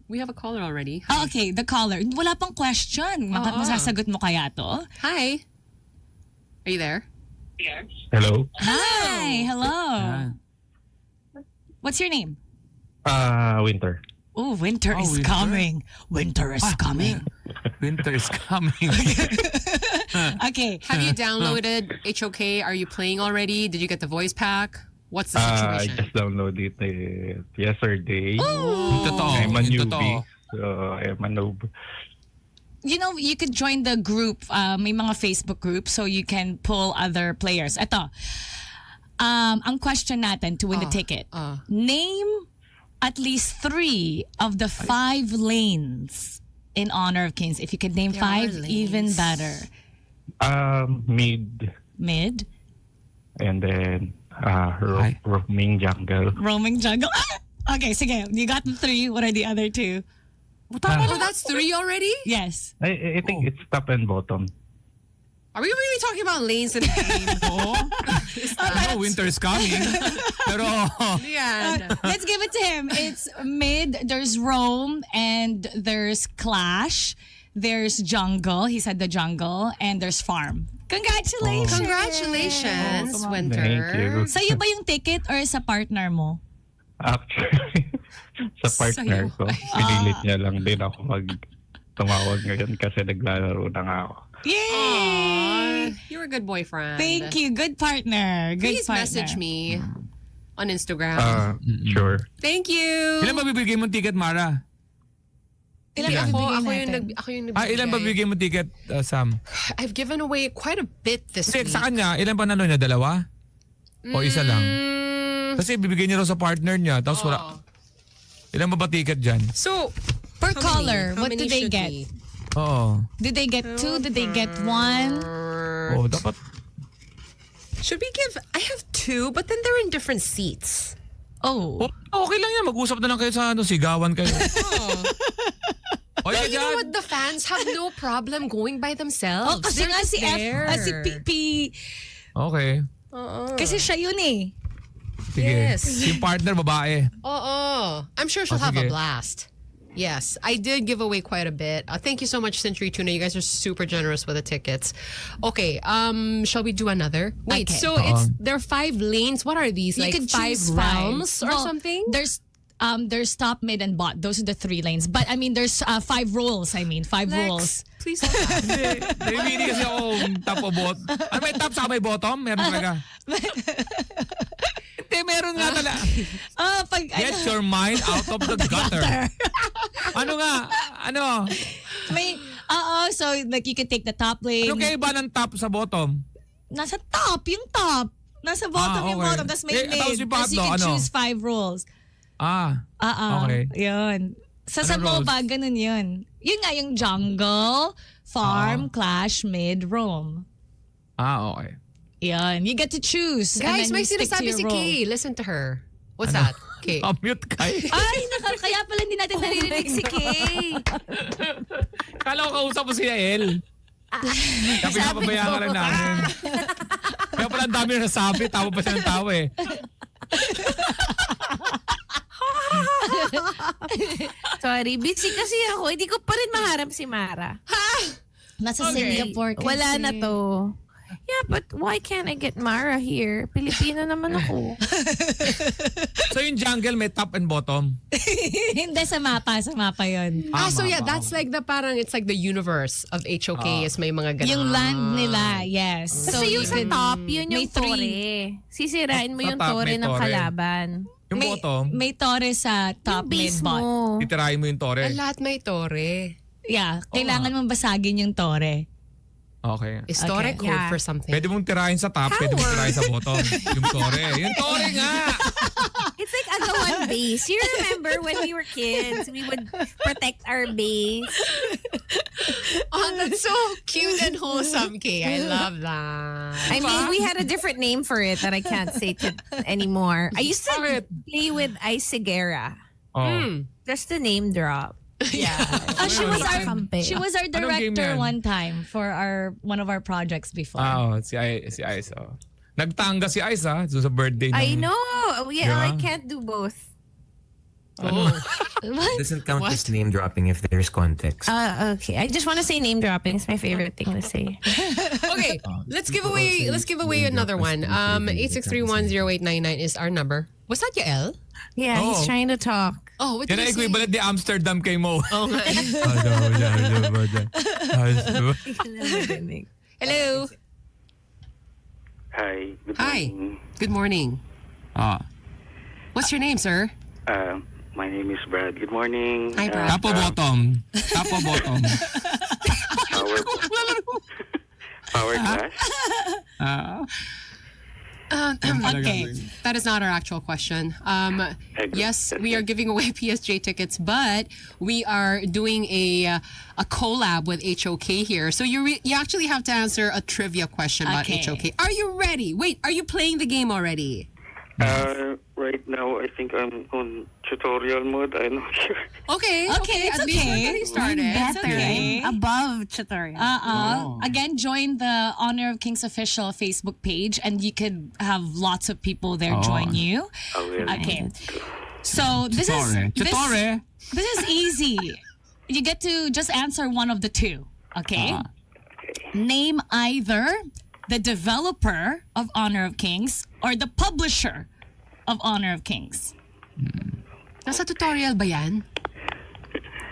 [SPEAKER 3] we have a caller already.
[SPEAKER 5] Oh, okay, the caller. Wala pang question. Masasagot mo kaya to?
[SPEAKER 3] Hi. Are you there?
[SPEAKER 7] Hello.
[SPEAKER 5] Hi, hello. What's your name?
[SPEAKER 7] Winter.
[SPEAKER 5] Oh, winter is
[SPEAKER 2] winter?
[SPEAKER 5] coming. Winter is coming.
[SPEAKER 2] Winter is coming.
[SPEAKER 5] Okay.
[SPEAKER 3] Have you downloaded HOK? Are you playing already? Did you get the voice pack? What's the
[SPEAKER 7] I
[SPEAKER 3] situation?
[SPEAKER 7] just downloaded it yesterday.
[SPEAKER 2] Totoo.
[SPEAKER 7] I'm a
[SPEAKER 2] Yung
[SPEAKER 7] newbie.
[SPEAKER 2] totoo.
[SPEAKER 7] So I'm a noob.
[SPEAKER 5] You know, you could join the group. May mga Facebook group so you can pull other players. Ito. Ang question natin to win the ticket. Name at least 3 of the 5 lanes in Honor of Kings. If you could name
[SPEAKER 3] There
[SPEAKER 5] 5,
[SPEAKER 3] are
[SPEAKER 5] even
[SPEAKER 3] lanes.
[SPEAKER 5] better.
[SPEAKER 7] Mid
[SPEAKER 5] Mid,
[SPEAKER 7] and then
[SPEAKER 2] Hi.
[SPEAKER 7] roaming jungle.
[SPEAKER 5] roaming jungle. Okay, sige. You got the 3. What are the other 2?
[SPEAKER 3] Oh, that's 3 already?
[SPEAKER 5] Yes.
[SPEAKER 7] I think it's top and bottom.
[SPEAKER 3] Are we really talking about lanes in a game?
[SPEAKER 2] Oo. I know winter is coming. Pero,
[SPEAKER 3] Yeah.
[SPEAKER 5] Let's give it to him. It's mid, there's roam, and there's clash. There's jungle. He said the jungle. And there's farm. Congratulations!
[SPEAKER 3] Congratulations, Winter.
[SPEAKER 7] Thank you.
[SPEAKER 5] Sa'yo ba yung ticket or sa partner mo?
[SPEAKER 7] Actually, sa partner ko, pinilit niya lang din ako tumawag ngayon kasi naglalaro na nga ako.
[SPEAKER 5] Yay!
[SPEAKER 3] You're a good boyfriend.
[SPEAKER 5] Thank you. Good partner. Good
[SPEAKER 3] Please
[SPEAKER 5] partner.
[SPEAKER 3] message me on Instagram.
[SPEAKER 7] Sure.
[SPEAKER 3] Thank you.
[SPEAKER 2] ilan ba bibigay mong ticket, Mara?
[SPEAKER 5] Ilan
[SPEAKER 3] Ako,
[SPEAKER 5] bibigyan
[SPEAKER 3] ako
[SPEAKER 5] natin?
[SPEAKER 3] yung
[SPEAKER 2] Ilan ba
[SPEAKER 3] nagbibigay.
[SPEAKER 2] bibigay mong ticket, Sam?
[SPEAKER 3] I've given away quite a bit this
[SPEAKER 2] Kasi
[SPEAKER 3] week.
[SPEAKER 2] sa kanya, ilan pa nanoy niya? 2? O isa lang? Kasi bibigay niya raw sa partner niya. Tapos wala. Ilan ba ticket dyan?
[SPEAKER 3] So,
[SPEAKER 5] Per
[SPEAKER 3] how
[SPEAKER 5] caller,
[SPEAKER 3] many? How
[SPEAKER 5] what do
[SPEAKER 3] many
[SPEAKER 5] they
[SPEAKER 3] should
[SPEAKER 5] get?
[SPEAKER 3] we?
[SPEAKER 2] Oo.
[SPEAKER 5] Did they get 2? Did they get 1?
[SPEAKER 2] Oo, dapat.
[SPEAKER 3] Should we give? I have 2, but then they're in different seats.
[SPEAKER 5] Oh.
[SPEAKER 2] Okay lang yan. Mag-usap na lang kayo sa sigawan kayo. Oy,
[SPEAKER 3] You know what? The fans have no problem going by themselves.
[SPEAKER 5] Oh, kasi
[SPEAKER 3] They're
[SPEAKER 5] nga
[SPEAKER 3] just
[SPEAKER 5] si
[SPEAKER 3] there.
[SPEAKER 5] si P.
[SPEAKER 2] Okay.
[SPEAKER 5] Kasi siya yun eh.
[SPEAKER 2] Sige.
[SPEAKER 3] Yes.
[SPEAKER 2] Yung partner, babae.
[SPEAKER 3] I'm sure she'll
[SPEAKER 2] Oh,
[SPEAKER 3] have a
[SPEAKER 2] sige.
[SPEAKER 3] blast. Yes, I did give away quite a bit. Thank you so much, Century Tuna. You guys are super generous with the tickets. Okay, shall we do another? Wait,
[SPEAKER 5] Okay.
[SPEAKER 3] so there are 5 lanes. What are these? Like 5
[SPEAKER 5] choose
[SPEAKER 3] realms or
[SPEAKER 5] Well,
[SPEAKER 3] something?
[SPEAKER 5] There's top, mid, and bot. Those are the 3 lanes. But I mean, there's 5 rules. 5 rules.
[SPEAKER 3] Please don't laugh.
[SPEAKER 2] Hindi kasi ako top o bot. Ano may top sa may bottom? Meron talaga. Hindi, meron nga talaga. Get your mind out of the gutter. Ano nga? Ano?
[SPEAKER 5] So like you can take the top lane.
[SPEAKER 2] Ano kayo ba ng top sa bottom?
[SPEAKER 5] Nasa top, yung top. Nasa bottom yung
[SPEAKER 2] okay.
[SPEAKER 5] bottom. Tapos may
[SPEAKER 2] Eh, tapos
[SPEAKER 5] mid.
[SPEAKER 2] yung
[SPEAKER 5] Tapos you
[SPEAKER 2] patlo,
[SPEAKER 5] can
[SPEAKER 2] ano?
[SPEAKER 5] choose 5 rules.
[SPEAKER 2] Okay.
[SPEAKER 5] Yun. Sa
[SPEAKER 2] Anong
[SPEAKER 5] MOBA, ganun yun. Yun nga yung jungle, farm, clash, mid, roam.
[SPEAKER 2] Okay.
[SPEAKER 5] Yun. You get to choose. and
[SPEAKER 3] Guys,
[SPEAKER 5] then
[SPEAKER 3] may
[SPEAKER 5] you stick to
[SPEAKER 3] sinasabi
[SPEAKER 5] your
[SPEAKER 3] si
[SPEAKER 5] role.
[SPEAKER 3] Kay. Listen to her. What's that? Kay.
[SPEAKER 2] Mute kay.
[SPEAKER 5] Ay, kaya pala hindi natin naririnig si Kay.
[SPEAKER 2] Kala ko kausap mo si Yael. Kaya pinapabayaan ka lang namin. Kaya pala ang dami na nasabi. Tawa pa siya ng tawa eh.
[SPEAKER 4] Sorry, busy kasi ako. Hindi ko pa rin maharap si Mara.
[SPEAKER 5] Nasa Singapore kasi.
[SPEAKER 4] Wala na to. Yeah, but why can't I get Mara here? Pilipino naman ako.
[SPEAKER 2] So yung jungle may top and bottom.
[SPEAKER 5] Hindi, sa mapa yun.
[SPEAKER 3] So yeah, that's like it's like the universe of HOK is may mga ganun.
[SPEAKER 5] Yung land nila, yes.
[SPEAKER 4] So yung sa top, yun
[SPEAKER 5] may
[SPEAKER 4] yung tore. Sisirain mo
[SPEAKER 2] Sa
[SPEAKER 4] yung
[SPEAKER 2] top,
[SPEAKER 4] tore
[SPEAKER 2] may
[SPEAKER 4] ng
[SPEAKER 2] tore.
[SPEAKER 4] kalaban.
[SPEAKER 2] Yung bottom,
[SPEAKER 5] May tore sa top,
[SPEAKER 4] Yung
[SPEAKER 5] mid,
[SPEAKER 4] base
[SPEAKER 5] bot.
[SPEAKER 4] mo.
[SPEAKER 2] titirahin mo yung tore.
[SPEAKER 3] Lahat may tore.
[SPEAKER 5] Yeah, kailangan mong basagin yung tore.
[SPEAKER 2] Okay.
[SPEAKER 3] Is tore
[SPEAKER 5] Okay.
[SPEAKER 3] code
[SPEAKER 4] Yeah.
[SPEAKER 3] for something?
[SPEAKER 2] Pwede mong tirahin sa top, pwede mong tirahin sa bottom. Yung tore. Yung tore nga!
[SPEAKER 4] It's like agawan base. You remember when we were kids, we would protect our base.
[SPEAKER 3] Oh, that's so cute and wholesome, Kay. I love that.
[SPEAKER 4] I mean, we had a different name for it that I can't say anymore. I used to
[SPEAKER 2] Bakit?
[SPEAKER 4] play with Ice Segura.
[SPEAKER 2] Oh.
[SPEAKER 4] Just the name drop.
[SPEAKER 3] Yeah.
[SPEAKER 5] She was our
[SPEAKER 2] Anong game
[SPEAKER 5] director
[SPEAKER 2] yan?
[SPEAKER 5] one time for one of our projects before.
[SPEAKER 2] Si Ice. Oh. Nagtanga si Ice so sa birthday
[SPEAKER 4] I
[SPEAKER 2] ng...
[SPEAKER 4] know. Yeah,
[SPEAKER 2] Yeah.
[SPEAKER 4] I can't do both.
[SPEAKER 8] Doesn't count as name dropping if there's context.
[SPEAKER 4] Okay. I just want to say name dropping. It's my favorite thing to say.
[SPEAKER 3] Okay, let's give away another one. 86310899 is our number. Was that Yael?
[SPEAKER 4] Yeah,
[SPEAKER 2] Oh.
[SPEAKER 4] he's trying to talk.
[SPEAKER 3] Oh, what
[SPEAKER 2] Yan
[SPEAKER 3] did
[SPEAKER 2] ang
[SPEAKER 3] I say?
[SPEAKER 2] equivalent ni Amsterdam kay Mo.
[SPEAKER 3] Oh, nga. Hello.
[SPEAKER 9] Hi. Good
[SPEAKER 3] Hi.
[SPEAKER 9] morning.
[SPEAKER 3] Good morning. What's your name, sir?
[SPEAKER 9] My name is Brad. Good morning.
[SPEAKER 3] Hi, Brad.
[SPEAKER 2] Top o bottom? Top o bottom?
[SPEAKER 9] Power class.
[SPEAKER 3] Okay, that is not our actual question. Yes, we are giving away PSJ tickets, but we are doing a collab with HOK here. So you actually have to answer a trivia question about
[SPEAKER 5] Okay.
[SPEAKER 3] HOK. Are you ready? Wait, are you playing the game already?
[SPEAKER 9] Right now, I think I'm on tutorial mode. I'm not sure.
[SPEAKER 3] Okay,
[SPEAKER 5] it's
[SPEAKER 3] at least we're
[SPEAKER 5] okay.
[SPEAKER 3] getting started.
[SPEAKER 5] It's okay.
[SPEAKER 4] Above tutorial.
[SPEAKER 5] Again, join the Honor of Kings official Facebook page and you could have lots of people there join you.
[SPEAKER 9] Oh, really?
[SPEAKER 5] Okay. So this is easy. You get to just answer one of the two. Okay? Name either the developer of Honor of Kings or the publisher of Honor of Kings.
[SPEAKER 3] Nasa tutorial ba yan?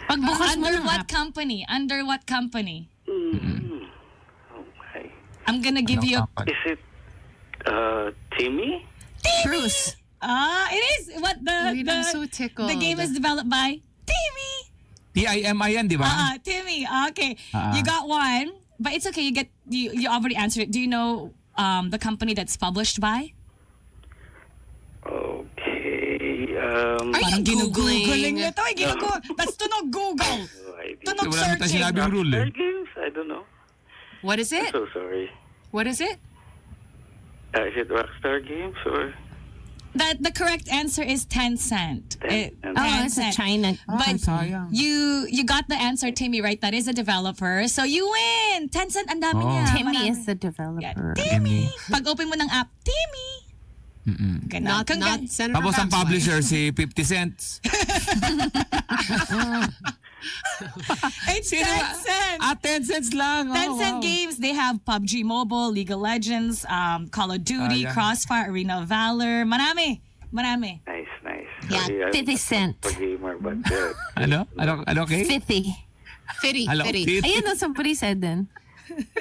[SPEAKER 5] Under what company? Under what company?
[SPEAKER 9] Okay.
[SPEAKER 5] I'm gonna give you a...
[SPEAKER 9] Is it Timmy?
[SPEAKER 4] Bruce.
[SPEAKER 5] It is. What
[SPEAKER 3] Wait, I'm so tickled.
[SPEAKER 5] the game is developed by Timmy.
[SPEAKER 2] T-I-M-I yan, di ba?
[SPEAKER 5] Timmy. Okay. You got one. But it's okay. You already answered it. Do you know the company that's published by?
[SPEAKER 9] Okay.
[SPEAKER 3] Are you Googling?
[SPEAKER 5] That's tunog Google.
[SPEAKER 9] No idea.
[SPEAKER 5] Tunog
[SPEAKER 2] Wala na tayo
[SPEAKER 5] searching.
[SPEAKER 2] sinabing rule eh.
[SPEAKER 9] Rockstar Games? I don't know.
[SPEAKER 3] What is
[SPEAKER 9] I'm
[SPEAKER 3] it?
[SPEAKER 9] so sorry.
[SPEAKER 3] What is it?
[SPEAKER 9] Is it Rockstar Games or?
[SPEAKER 5] The correct answer is Tencent.
[SPEAKER 9] Tencent.
[SPEAKER 4] It's a China.
[SPEAKER 5] But you got the answer, Timmy, right? That is a developer. So you win! Tencent, ang dami niya.
[SPEAKER 4] Timmy
[SPEAKER 5] Marami.
[SPEAKER 4] is the developer.
[SPEAKER 5] Timmy! Pag open mo ng app, Timmy!
[SPEAKER 3] Not Senator
[SPEAKER 10] Tapos ang
[SPEAKER 3] Babs'
[SPEAKER 10] publisher si 50 cents.
[SPEAKER 5] It's 10 cents.
[SPEAKER 10] 10 cents lang.
[SPEAKER 5] 10 cent games. They have PUBG Mobile, League of Legends, Call of Duty,
[SPEAKER 10] yeah.
[SPEAKER 5] Crossfire, Arena of Valor. Marami.
[SPEAKER 9] Nice.
[SPEAKER 5] Yeah,
[SPEAKER 9] Sorry, I'm
[SPEAKER 4] 50
[SPEAKER 9] not
[SPEAKER 4] cent.
[SPEAKER 9] a gamer, but
[SPEAKER 10] Ano, okay?
[SPEAKER 4] 50.
[SPEAKER 3] Fitty.
[SPEAKER 10] Hello, Fit.
[SPEAKER 4] Ayun, no, somebody said then.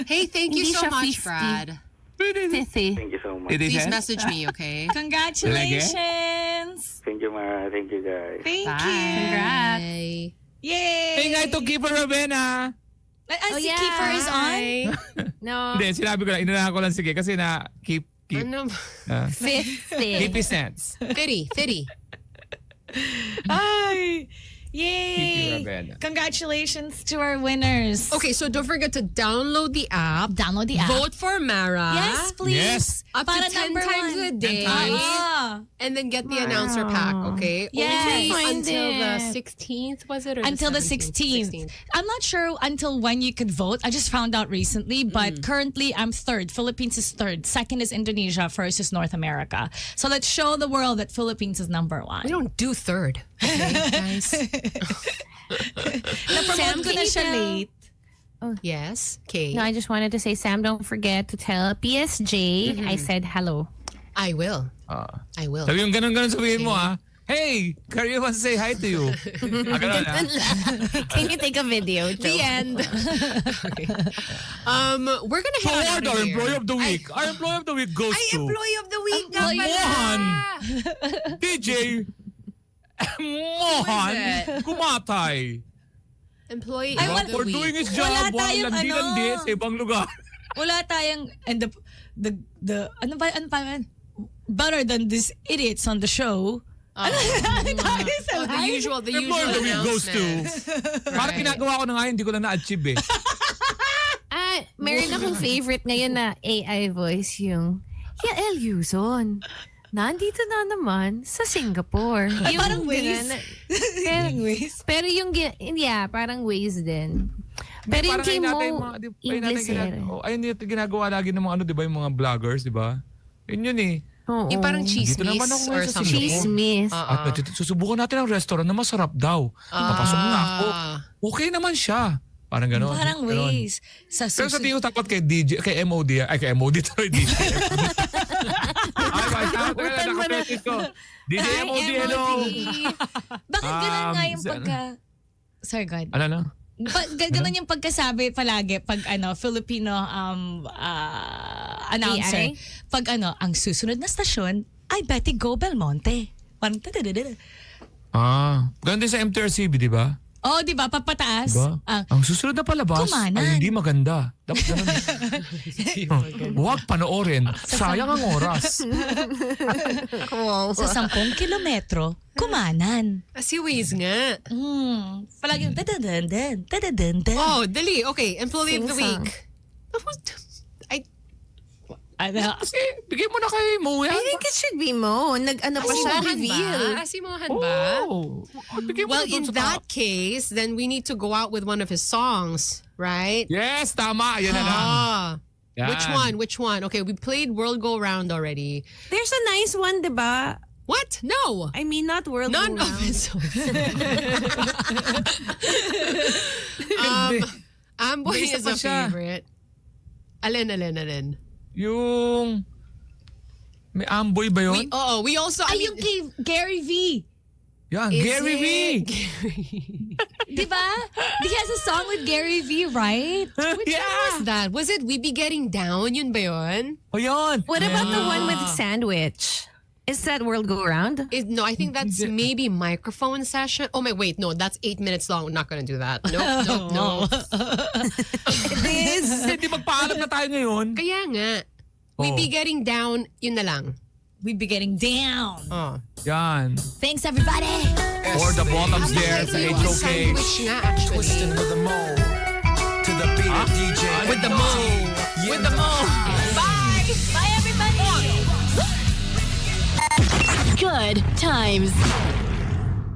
[SPEAKER 3] Hey, thank you
[SPEAKER 4] Hindi
[SPEAKER 3] so
[SPEAKER 4] siya
[SPEAKER 3] much,
[SPEAKER 4] 50.
[SPEAKER 3] Brad.
[SPEAKER 4] 50.
[SPEAKER 9] thank you so much.
[SPEAKER 10] 50
[SPEAKER 3] Please
[SPEAKER 10] cents?
[SPEAKER 3] message me, okay?
[SPEAKER 5] Congratulations.
[SPEAKER 9] Thank you, Mara. Thank you, guys.
[SPEAKER 5] Thank you.
[SPEAKER 4] Congrats.
[SPEAKER 3] Bye.
[SPEAKER 5] Yay.
[SPEAKER 2] Hey, nga ito, Keeper Ravenna.
[SPEAKER 5] Si Kiefer is on?
[SPEAKER 4] No.
[SPEAKER 2] Hindi, sinabi ko lang, inunahan ko lang sige kasi na keep
[SPEAKER 3] Ano?
[SPEAKER 4] 50.
[SPEAKER 2] 50 cents.
[SPEAKER 3] Fitty.
[SPEAKER 5] Ay.
[SPEAKER 2] Keep
[SPEAKER 5] Yay.
[SPEAKER 2] you Ravenna.
[SPEAKER 5] Congratulations to our winners.
[SPEAKER 3] Okay, so don't forget to download the app.
[SPEAKER 5] Download the app.
[SPEAKER 3] Vote for Mara.
[SPEAKER 5] Yes, please.
[SPEAKER 2] Yes.
[SPEAKER 3] Up
[SPEAKER 5] Para
[SPEAKER 3] to 10
[SPEAKER 5] number
[SPEAKER 3] times
[SPEAKER 5] one.
[SPEAKER 3] a day.
[SPEAKER 2] 10 times.
[SPEAKER 5] Ah.
[SPEAKER 3] And then get the announcer pack, okay?
[SPEAKER 5] Yes.
[SPEAKER 3] Only
[SPEAKER 4] Find
[SPEAKER 3] until the
[SPEAKER 4] it.
[SPEAKER 3] 16th, was it? Or
[SPEAKER 5] Until the
[SPEAKER 3] 17th?
[SPEAKER 5] 16th. I'm not sure until when you could vote. I just found out recently, but currently I'm third. Philippines is third. Second is Indonesia. First is North America. So let's show the world that Philippines is number one.
[SPEAKER 3] We don't do third. Okay, guys?
[SPEAKER 5] Na-promote ko na siya late.
[SPEAKER 3] Yes. Okay.
[SPEAKER 4] No, I just wanted to say, Sam, don't forget to tell PSJ I said hello.
[SPEAKER 3] I will. I will.
[SPEAKER 2] Sabi yung ganun-ganun sabihin mo, Hey, Carrie wants to say hi to you. Ganun,
[SPEAKER 4] Can you take a video?
[SPEAKER 3] The end. Okay. We're gonna head
[SPEAKER 2] Forward,
[SPEAKER 3] out
[SPEAKER 2] our
[SPEAKER 3] of here.
[SPEAKER 2] employee of the week. Our employee of the week goes to
[SPEAKER 3] Employee of the week nga pala.
[SPEAKER 2] Mohan. DJ Mohan
[SPEAKER 3] it?
[SPEAKER 2] Kumatay.
[SPEAKER 3] Employee
[SPEAKER 5] I
[SPEAKER 3] of
[SPEAKER 5] want-
[SPEAKER 3] the
[SPEAKER 2] For
[SPEAKER 3] week.
[SPEAKER 2] doing his
[SPEAKER 5] Wala
[SPEAKER 2] job,
[SPEAKER 5] tayong
[SPEAKER 2] walang landi-landi
[SPEAKER 5] ano.
[SPEAKER 2] sa ibang lugar.
[SPEAKER 5] Wala tayong, and the ano ba yan? Better than these idiots on the show.
[SPEAKER 3] Oh, the usual
[SPEAKER 2] Employee of the week goes to.
[SPEAKER 3] announcement.
[SPEAKER 2] Parang ginagawa ko na nga yun, hindi ko lang na-achieve
[SPEAKER 4] Meron akong favorite ngayon na AI voice, yung Yael Yuzon. Nandito na naman sa Singapore.
[SPEAKER 5] Ay,
[SPEAKER 4] Yung
[SPEAKER 5] parang Waze.
[SPEAKER 4] ganun. Pero yung, parang Waze din. Pero yung kay Mo, English eh.
[SPEAKER 2] Ayun yung ginagawa lagi ng mga di ba, yung mga vloggers, di ba? Yun eh.
[SPEAKER 4] Oo.
[SPEAKER 3] Yung parang
[SPEAKER 2] Dito naman ako
[SPEAKER 3] chismis
[SPEAKER 2] ngayon
[SPEAKER 3] or
[SPEAKER 2] sa
[SPEAKER 3] something.
[SPEAKER 4] Chismis.
[SPEAKER 2] At susubukan natin ang restaurant na masarap daw. Papasok na ako. Okay naman siya. Parang gano'n.
[SPEAKER 5] Parang
[SPEAKER 2] Ganon.
[SPEAKER 5] Waze. Sa
[SPEAKER 2] Pero sabihin ko dapat kay DJ, kay MOD, ay kay MOD tuloy, DJ. Ay, nakapesis ko. DJ MOD, hello.
[SPEAKER 5] Bakit ganun nga yung
[SPEAKER 2] sa-
[SPEAKER 5] pagka... Sorry, God.
[SPEAKER 2] Ano?
[SPEAKER 5] Ganun yung pagkasabi palagi pag Filipino announcer.
[SPEAKER 4] AI?
[SPEAKER 5] Pag ang susunod na stasyon ay Betty Go Belmonte. Parang tadadadada.
[SPEAKER 2] Ganun din sa MTRCB, di ba?
[SPEAKER 5] Oh, di ba? Papataas.
[SPEAKER 2] Diba? Ang susunod na palabas
[SPEAKER 5] Kumanan.
[SPEAKER 2] ay hindi maganda. Dapat ganun. Huwag panoorin. Sayang ang oras.
[SPEAKER 5] Sa 10 kilometro, kumanan.
[SPEAKER 3] Si Waze nga.
[SPEAKER 5] Palagi yung tadadandandandandand.
[SPEAKER 3] Oh, dali. Okay, employee of the
[SPEAKER 4] Sing-song.
[SPEAKER 3] week.
[SPEAKER 2] Kasi bigay mo na kay Mo yan.
[SPEAKER 4] I think it should be Mo. Nag-ano pa siya, reveal.
[SPEAKER 3] Asimuhan ba?
[SPEAKER 2] Oh. Bigay mo
[SPEAKER 3] Well,
[SPEAKER 2] na dun
[SPEAKER 3] in
[SPEAKER 2] sa
[SPEAKER 3] that case, then we need to go out with one of his songs, right?
[SPEAKER 2] Yes, tama. Yan na lang. Yan.
[SPEAKER 3] Which one? Okay, we played World Go Round already.
[SPEAKER 4] There's a nice one, di ba?
[SPEAKER 3] What? No.
[SPEAKER 4] I mean, not World
[SPEAKER 3] None
[SPEAKER 4] Go
[SPEAKER 3] of
[SPEAKER 4] Round.
[SPEAKER 3] his songs. Amboy
[SPEAKER 2] May isa
[SPEAKER 3] is
[SPEAKER 2] pa
[SPEAKER 3] a
[SPEAKER 2] siya.
[SPEAKER 3] favorite. Alin.
[SPEAKER 2] Yung... May amboy ba yun?
[SPEAKER 3] We also...
[SPEAKER 5] Ay, yung kay Gary V.
[SPEAKER 2] Yan,
[SPEAKER 3] Is
[SPEAKER 2] Gary V.
[SPEAKER 3] it?
[SPEAKER 5] Di ba? He has a song with Gary V, right?
[SPEAKER 3] Which one was that? Was it We Be Getting Down? Yun ba yun?
[SPEAKER 2] O yun.
[SPEAKER 4] What about the one with Sandwich? Is that World Go Round?
[SPEAKER 3] No, I think that's maybe microphone session. Oh, wait, no, that's 8 minutes long. We're not gonna do that. No.
[SPEAKER 2] It is. Hindi magpaalam na tayo ngayon.
[SPEAKER 3] Kaya nga. We Be Getting Down, yun na lang.
[SPEAKER 5] We'd be getting down.
[SPEAKER 3] Oh.
[SPEAKER 2] Yan.
[SPEAKER 5] Thanks, everybody.
[SPEAKER 2] Or the bottoms there sa HOK.
[SPEAKER 3] Sandwich nga, actually.
[SPEAKER 6] with the mo. To the beat of DJ.
[SPEAKER 3] With the mo. With the mo. Bye.
[SPEAKER 5] Bye, everybody.
[SPEAKER 1] Good times.